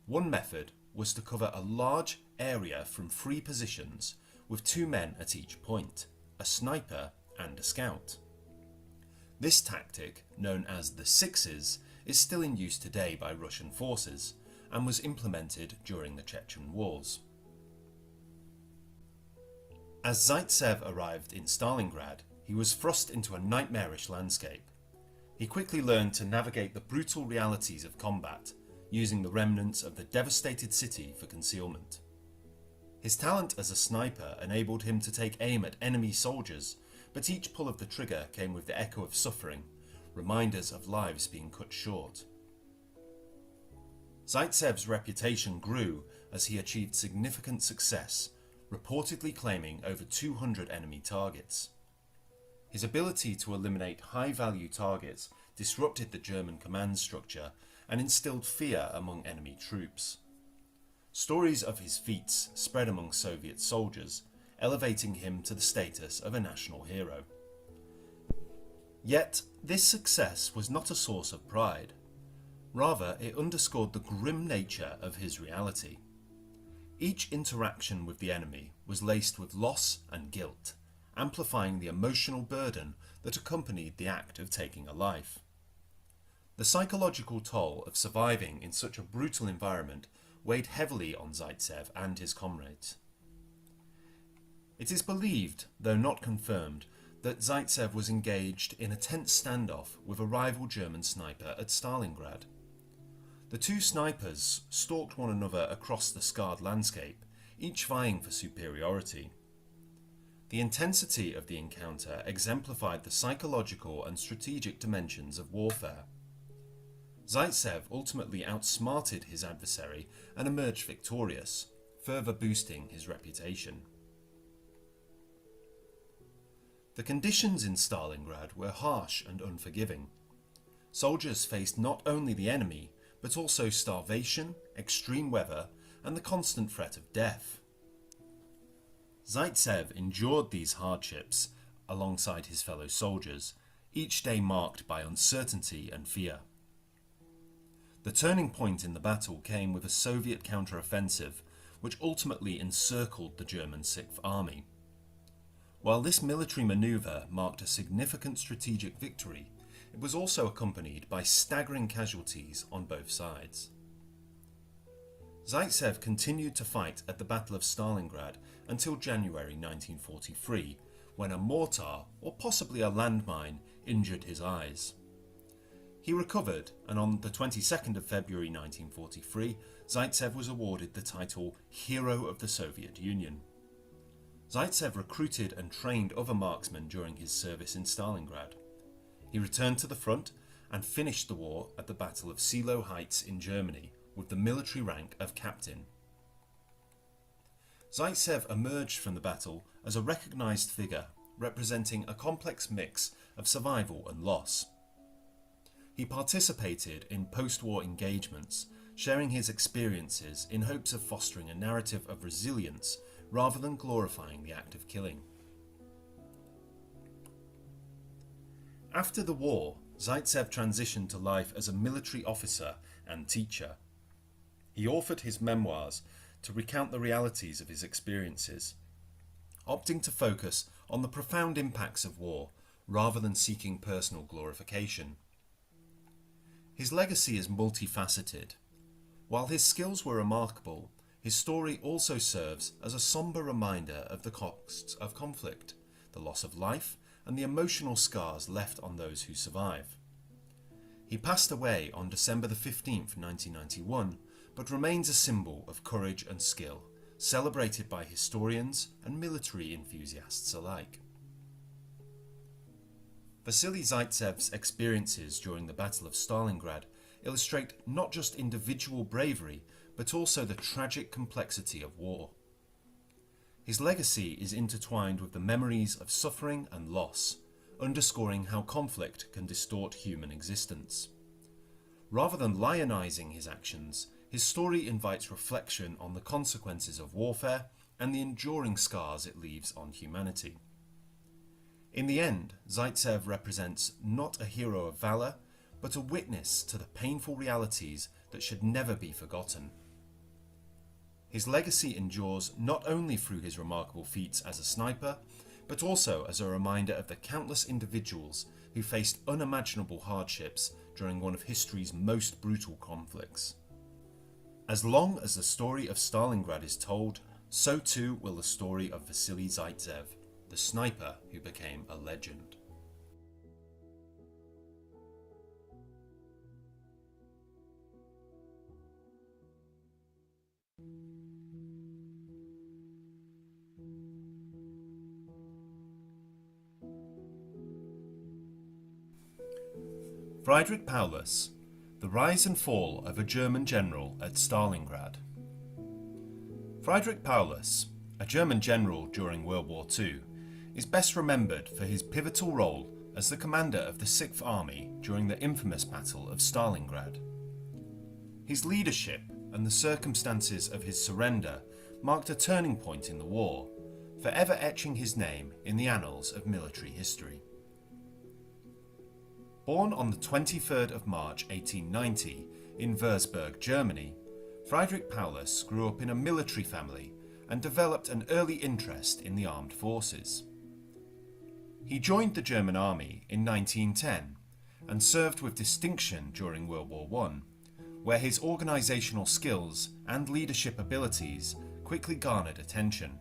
One method was to cover a large area from 3 positions with 2 men at each point, a sniper and a scout. This tactic, known as the Sixes, is still in use today by Russian forces and was implemented during the Chechen Wars. As Zaitsev arrived in Stalingrad, he was thrust into a nightmarish landscape. He quickly learned to navigate the brutal realities of combat, using the remnants of the devastated city for concealment. His talent as a sniper enabled him to take aim at enemy soldiers, but each pull of the trigger came with the echo of suffering, reminders of lives being cut short. Zaitsev's reputation grew as he achieved significant success, reportedly claiming over 200 enemy targets. His ability to eliminate high-value targets disrupted the German command structure and instilled fear among enemy troops. Stories of his feats spread among Soviet soldiers, elevating him to the status of a national hero. Yet, this success was not a source of pride. Rather, it underscored the grim nature of his reality. Each interaction with the enemy was laced with loss and guilt, amplifying the emotional burden that accompanied the act of taking a life. The psychological toll of surviving in such a brutal environment weighed heavily on Zaitsev and his comrades. It is believed, though not confirmed, that Zaitsev was engaged in a tense standoff with a rival German sniper at Stalingrad. The 2 snipers stalked one another across the scarred landscape, each vying for superiority. The intensity of the encounter exemplified the psychological and strategic dimensions of warfare. Zaitsev ultimately outsmarted his adversary and emerged victorious, further boosting his reputation. The conditions in Stalingrad were harsh and unforgiving. Soldiers faced not only the enemy, but also starvation, extreme weather, and the constant threat of death. Zaitsev endured these hardships alongside his fellow soldiers, each day marked by uncertainty and fear. The turning point in the battle came with a Soviet counter-offensive, which ultimately encircled the German Sixth Army. While this military maneuver marked a significant strategic victory, it was also accompanied by staggering casualties on both sides. Zaitsev continued to fight at the Battle of Stalingrad until January 1943, when a mortar, or possibly a landmine, injured his eyes. He recovered, and on the 22nd of February 1943, Zaitsev was awarded the title Hero of the Soviet Union. Zaitsev recruited and trained other marksmen during his service in Stalingrad. He returned to the front and finished the war at the Battle of Seelow Heights in Germany with the military rank of captain. Zaitsev emerged from the battle as a recognized figure representing a complex mix of survival and loss. He participated in post-war engagements, sharing his experiences in hopes of fostering a narrative of resilience rather than glorifying the act of killing. After the war, Zaitsev transitioned to life as a military officer and teacher. He authored his memoirs to recount the realities of his experiences, opting to focus on the profound impacts of war rather than seeking personal glorification. His legacy is multifaceted. While his skills were remarkable, his story also serves as a somber reminder of the costs of conflict, the loss of life, and the emotional scars left on those who survive. He passed away on December the 15th, 1991, but remains a symbol of courage and skill, celebrated by historians and military enthusiasts alike. Vasily Zaitsev's experiences during the Battle of Stalingrad illustrate not just individual bravery, but also the tragic complexity of war. His legacy is intertwined with the memories of suffering and loss, underscoring how conflict can distort human existence. Rather than lionizing his actions, his story invites reflection on the consequences of warfare and the enduring scars it leaves on humanity. In the end, Zaitsev represents not a hero of valor, but a witness to the painful realities that should never be forgotten. His legacy endures not only through his remarkable feats as a sniper, but also as a reminder of the countless individuals who faced unimaginable hardships during one of history's most brutal conflicts. As long as the story of Stalingrad is told, so too will the story of Vasily Zaitsev, the sniper who became a legend. Friedrich Paulus, the rise and fall of a German general at Stalingrad. Friedrich Paulus, a German general during World War II, is best remembered for his pivotal role as the commander of the Sixth Army during the infamous Battle of Stalingrad. His leadership and the circumstances of his surrender marked a turning point in the war, forever etching his name in the annals of military history. Born on the 23rd of March 1890 in Würzburg, Germany, Friedrich Paulus grew up in a military family and developed an early interest in the armed forces. He joined the German army in 1910 and served with distinction during World War I, where his organisational skills and leadership abilities quickly garnered attention.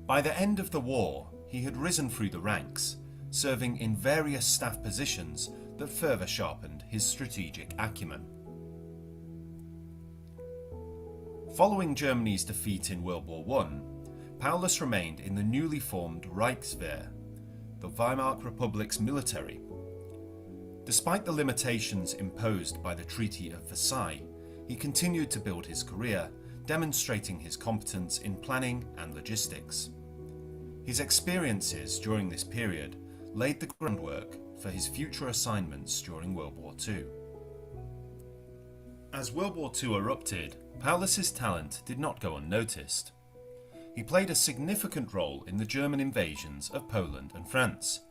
By the end of the war, he had risen through the ranks, serving in various staff positions that further sharpened his strategic acumen. Following Germany's defeat in World War I, Paulus remained in the newly formed Reichswehr, the Weimar Republic's military. Despite the limitations imposed by the Treaty of Versailles, he continued to build his career, demonstrating his competence in planning and logistics. His experiences during this period laid the groundwork for his future assignments during World War II. As World War II erupted, Paulus's talent did not go unnoticed. He played a significant role in the German invasions of Poland and France,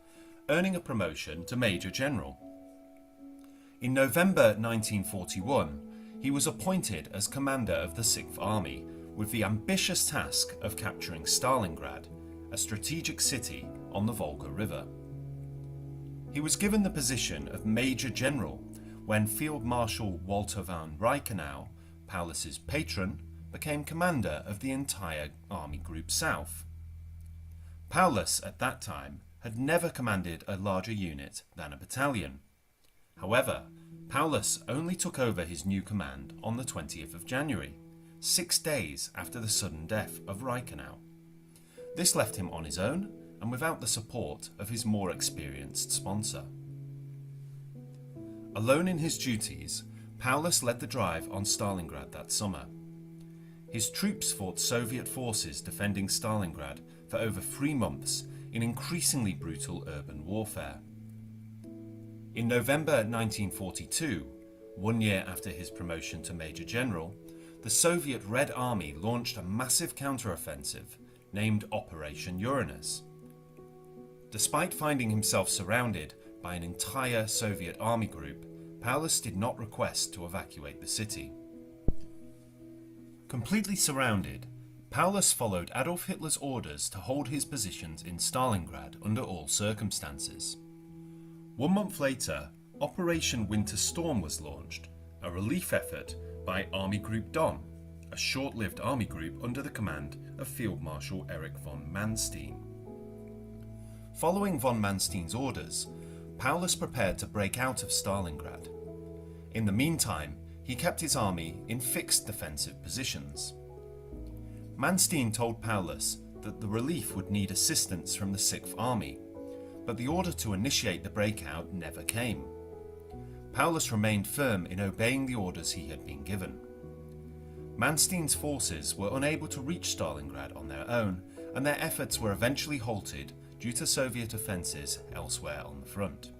earning a promotion to Major General. In November 1941, he was appointed as commander of the Sixth Army with the ambitious task of capturing Stalingrad, a strategic city on the Volga River. He was given the position of Major General when Field Marshal Walter von Reichenau, Paulus's patron, became commander of the entire Army Group South. Paulus, at that time, had never commanded a larger unit than a battalion. However, Paulus only took over his new command on the 20th of January, 6 days after the sudden death of Reichenau. This left him on his own and without the support of his more experienced sponsor. Alone in his duties, Paulus led the drive on Stalingrad that summer. His troops fought Soviet forces defending Stalingrad for over 3 months in increasingly brutal urban warfare. In November 1942, 1 year after his promotion to Major General, the Soviet Red Army launched a massive counteroffensive named Operation Uranus. Despite finding himself surrounded by an entire Soviet army group, Paulus did not request to evacuate the city. Completely surrounded, Paulus followed Adolf Hitler's orders to hold his positions in Stalingrad under all circumstances. 1 month later, Operation Winter Storm was launched, a relief effort by Army Group Don, a short-lived army group under the command of Field Marshal Erich von Manstein. Following von Manstein's orders, Paulus prepared to break out of Stalingrad. In the meantime, he kept his army in fixed defensive positions. Manstein told Paulus that the relief would need assistance from the 6th Army, but the order to initiate the breakout never came. Paulus remained firm in obeying the orders he had been given. Manstein's forces were unable to reach Stalingrad on their own, and their efforts were eventually halted due to Soviet offences elsewhere on the front.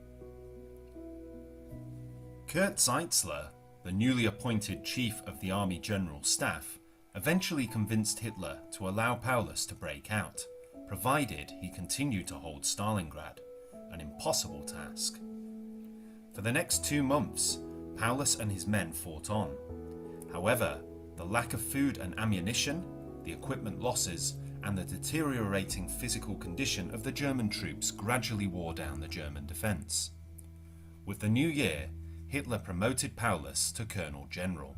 Kurt Zeitzler, the newly appointed chief of the Army General Staff, eventually convinced Hitler to allow Paulus to break out, provided he continued to hold Stalingrad, an impossible task. For the next 2 months, Paulus and his men fought on. However, the lack of food and ammunition, the equipment losses, and the deteriorating physical condition of the German troops gradually wore down the German defence. With the new year, Hitler promoted Paulus to Colonel General.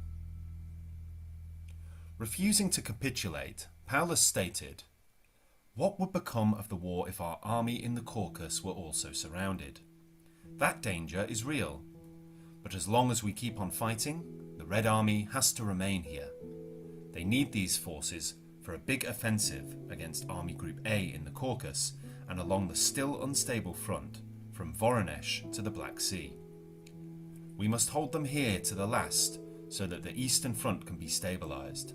Refusing to capitulate, Paulus stated, "What would become of the war if our army in the Caucasus were also surrounded? That danger is real. But as long as we keep on fighting, the Red Army has to remain here. They need these forces for a big offensive against Army Group A in the Caucasus and along the still unstable front from Voronezh to the Black Sea. We must hold them here to the last so that the Eastern Front can be stabilised.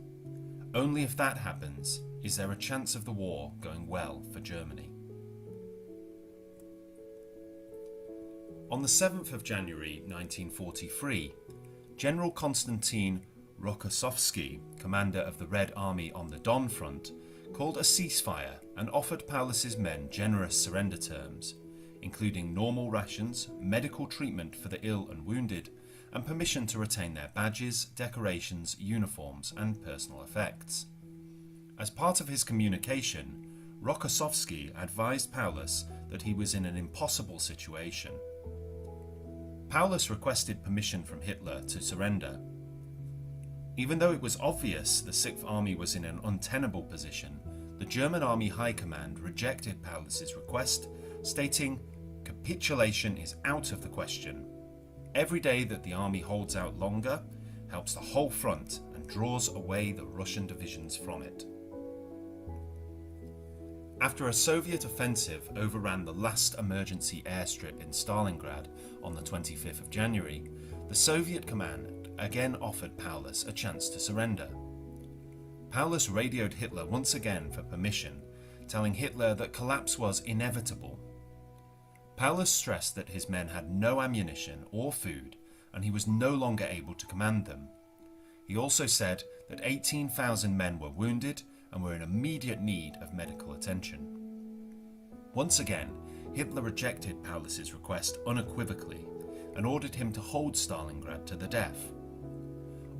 Only if that happens is there a chance of the war going well for Germany." On the 7th of January 1943, General Konstantin Rokossovsky, commander of the Red Army on the Don Front, called a ceasefire and offered Paulus's men generous surrender terms, including normal rations, medical treatment for the ill and wounded, and permission to retain their badges, decorations, uniforms, and personal effects. As part of his communication, Rokossovsky advised Paulus that he was in an impossible situation. Paulus requested permission from Hitler to surrender. Even though it was obvious the 6th Army was in an untenable position, the German Army High Command rejected Paulus's request, stating, "Capitulation is out of the question. Every day that the army holds out longer helps the whole front and draws away the Russian divisions from it." After a Soviet offensive overran the last emergency airstrip in Stalingrad on the 25th of January, the Soviet command again offered Paulus a chance to surrender. Paulus radioed Hitler once again for permission, telling Hitler that collapse was inevitable. Paulus stressed that his men had no ammunition or food, and he was no longer able to command them. He also said that 18,000 men were wounded and were in immediate need of medical attention. Once again, Hitler rejected Paulus's request unequivocally and ordered him to hold Stalingrad to the death.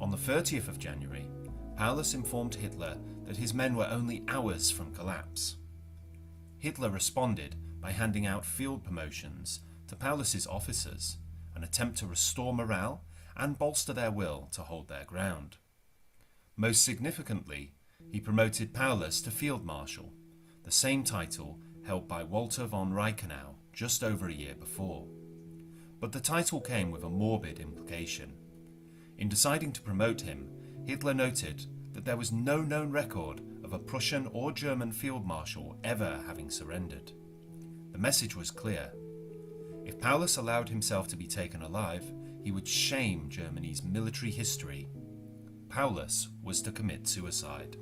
On the 30th of January, Paulus informed Hitler that his men were only hours from collapse. Hitler responded by handing out field promotions to Paulus's officers, an attempt to restore morale and bolster their will to hold their ground. Most significantly, he promoted Paulus to Field Marshal, the same title held by Walter von Reichenau just over a year before. But the title came with a morbid implication. In deciding to promote him, Hitler noted that there was no known record of a Prussian or German Field Marshal ever having surrendered. The message was clear. If Paulus allowed himself to be taken alive, he would shame Germany's military history. Paulus was to commit suicide.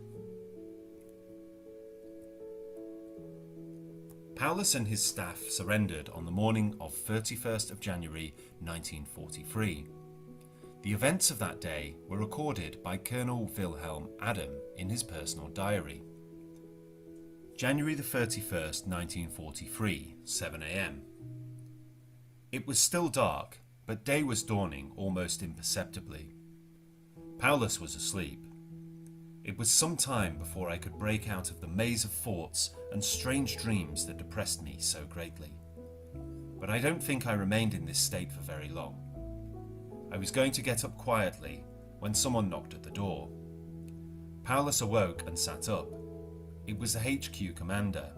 Paulus and his staff surrendered on the morning of 31st of January 1943. The events of that day were recorded by Colonel Wilhelm Adam in his personal diary. January the 31st, 1943, 7 a.m. It was still dark, but day was dawning almost imperceptibly. Paulus was asleep. It was some time before I could break out of the maze of thoughts and strange dreams that depressed me so greatly. But I don't think I remained in this state for very long. I was going to get up quietly when someone knocked at the door. Paulus awoke and sat up. It was the HQ commander.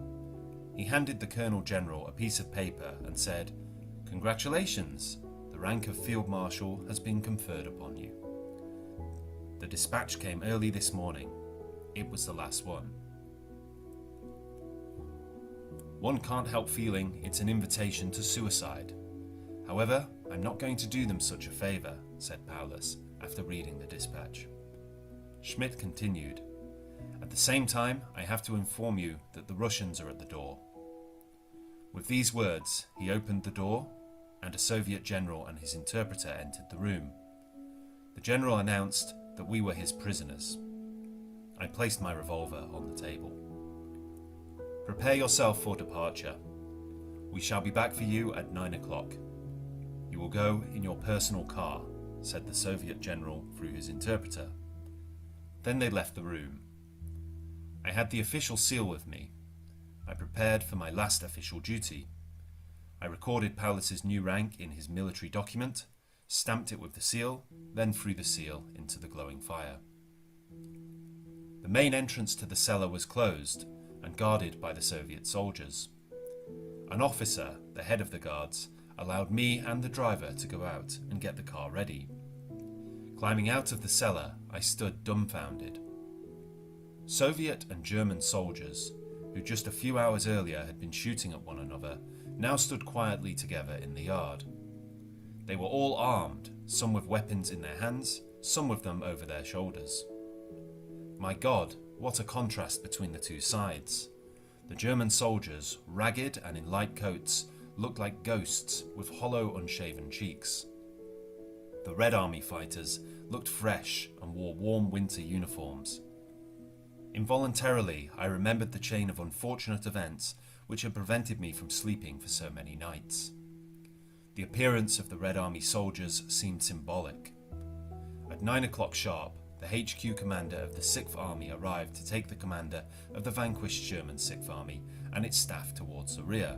He handed the Colonel General a piece of paper and said, Congratulations! The rank of Field Marshal has been conferred upon you. The dispatch came early this morning. It was the last one. One can't help feeling it's an invitation to suicide. However, I'm not going to do them such a favour, said Paulus after reading the dispatch. Schmidt continued, At the same time, I have to inform you that the Russians are at the door. With these words, he opened the door, and a Soviet general and his interpreter entered the room. The general announced that we were his prisoners. I placed my revolver on the table. Prepare yourself for departure. We shall be back for you at 9 o'clock. You will go in your personal car, said the Soviet general through his interpreter. Then they left the room. I had the official seal with me. I prepared for my last official duty. I recorded Paulus's new rank in his military document, stamped it with the seal, then threw the seal into the glowing fire. The main entrance to the cellar was closed and guarded by the Soviet soldiers. An officer, the head of the guards, allowed me and the driver to go out and get the car ready. Climbing out of the cellar, I stood dumbfounded. Soviet and German soldiers, who just a few hours earlier had been shooting at one another, now stood quietly together in the yard. They were all armed, some with weapons in their hands, some with them over their shoulders. My God, what a contrast between the two sides. The German soldiers, ragged and in light coats, looked like ghosts with hollow, unshaven cheeks. The Red Army fighters looked fresh and wore warm winter uniforms. Involuntarily, I remembered the chain of unfortunate events which had prevented me from sleeping for so many nights. The appearance of the Red Army soldiers seemed symbolic. At 9 o'clock sharp, the HQ commander of the 6th Army arrived to take the commander of the vanquished German 6th Army and its staff towards the rear.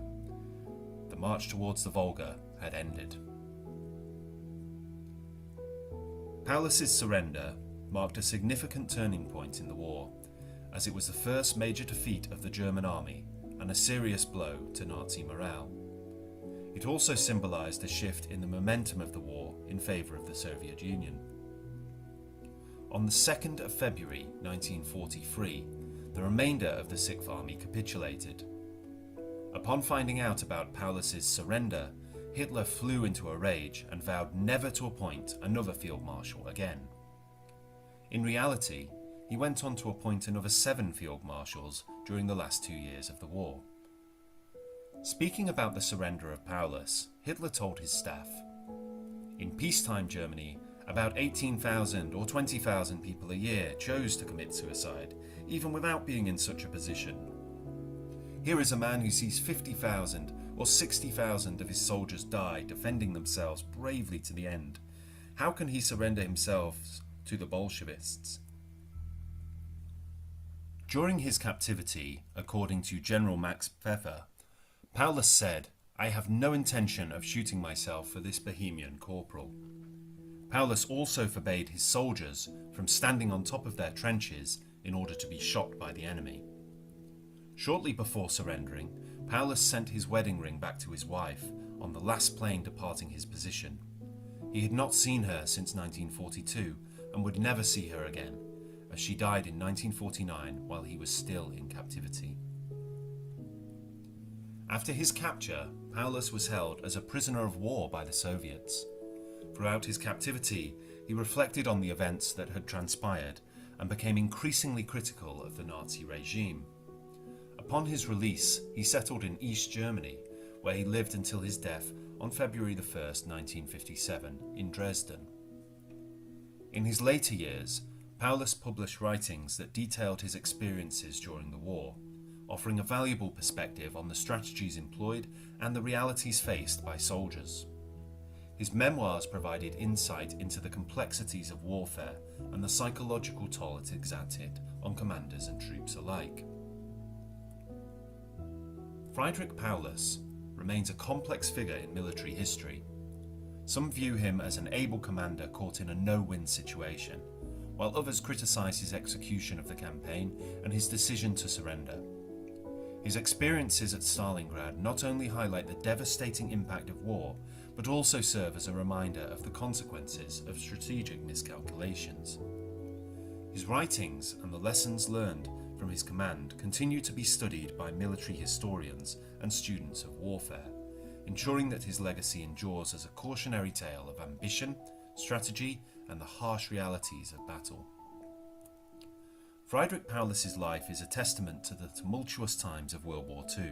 The march towards the Volga had ended. Paulus's surrender marked a significant turning point in the war, as it was the first major defeat of the German army and a serious blow to Nazi morale. It also symbolized a shift in the momentum of the war in favor of the Soviet Union. On the 2nd of February 1943, the remainder of the 6th Army capitulated. Upon finding out about Paulus's surrender, Hitler flew into a rage and vowed never to appoint another field marshal again. In reality, he went on to appoint another 7 field marshals during the last 2 years of the war. Speaking about the surrender of Paulus, Hitler told his staff, "In peacetime Germany, about 18,000 or 20,000 people a year chose to commit suicide, even without being in such a position. Here is a man who sees 50,000 or 60,000 of his soldiers die defending themselves bravely to the end. How can he surrender himself to the Bolshevists?" During his captivity, according to General Max Pfeffer, Paulus said, "I have no intention of shooting myself for this Bohemian corporal." Paulus also forbade his soldiers from standing on top of their trenches in order to be shot by the enemy. Shortly before surrendering, Paulus sent his wedding ring back to his wife on the last plane departing his position. He had not seen her since 1942 and would never see her again, as she died in 1949 while he was still in captivity. After his capture, Paulus was held as a prisoner of war by the Soviets. Throughout his captivity, he reflected on the events that had transpired and became increasingly critical of the Nazi regime. Upon his release, he settled in East Germany, where he lived until his death on February 1st, 1957, in Dresden. In his later years, Paulus published writings that detailed his experiences during the war, offering a valuable perspective on the strategies employed and the realities faced by soldiers. His memoirs provided insight into the complexities of warfare and the psychological toll it exacted on commanders and troops alike. Friedrich Paulus remains a complex figure in military history. Some view him as an able commander caught in a no-win situation, while others criticize his execution of the campaign and his decision to surrender. His experiences at Stalingrad not only highlight the devastating impact of war, but also serve as a reminder of the consequences of strategic miscalculations. His writings and the lessons learned from his command continue to be studied by military historians and students of warfare, ensuring that his legacy endures as a cautionary tale of ambition, strategy, and the harsh realities of battle. Friedrich Paulus's life is a testament to the tumultuous times of World War II.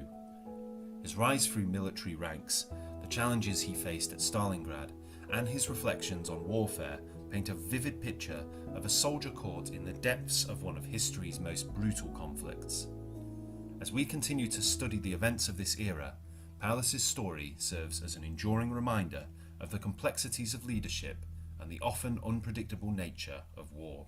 His rise through military ranks, the challenges he faced at Stalingrad, and his reflections on warfare paint a vivid picture of a soldier caught in the depths of one of history's most brutal conflicts. As we continue to study the events of this era, Paulus's story serves as an enduring reminder of the complexities of leadership and the often unpredictable nature of war.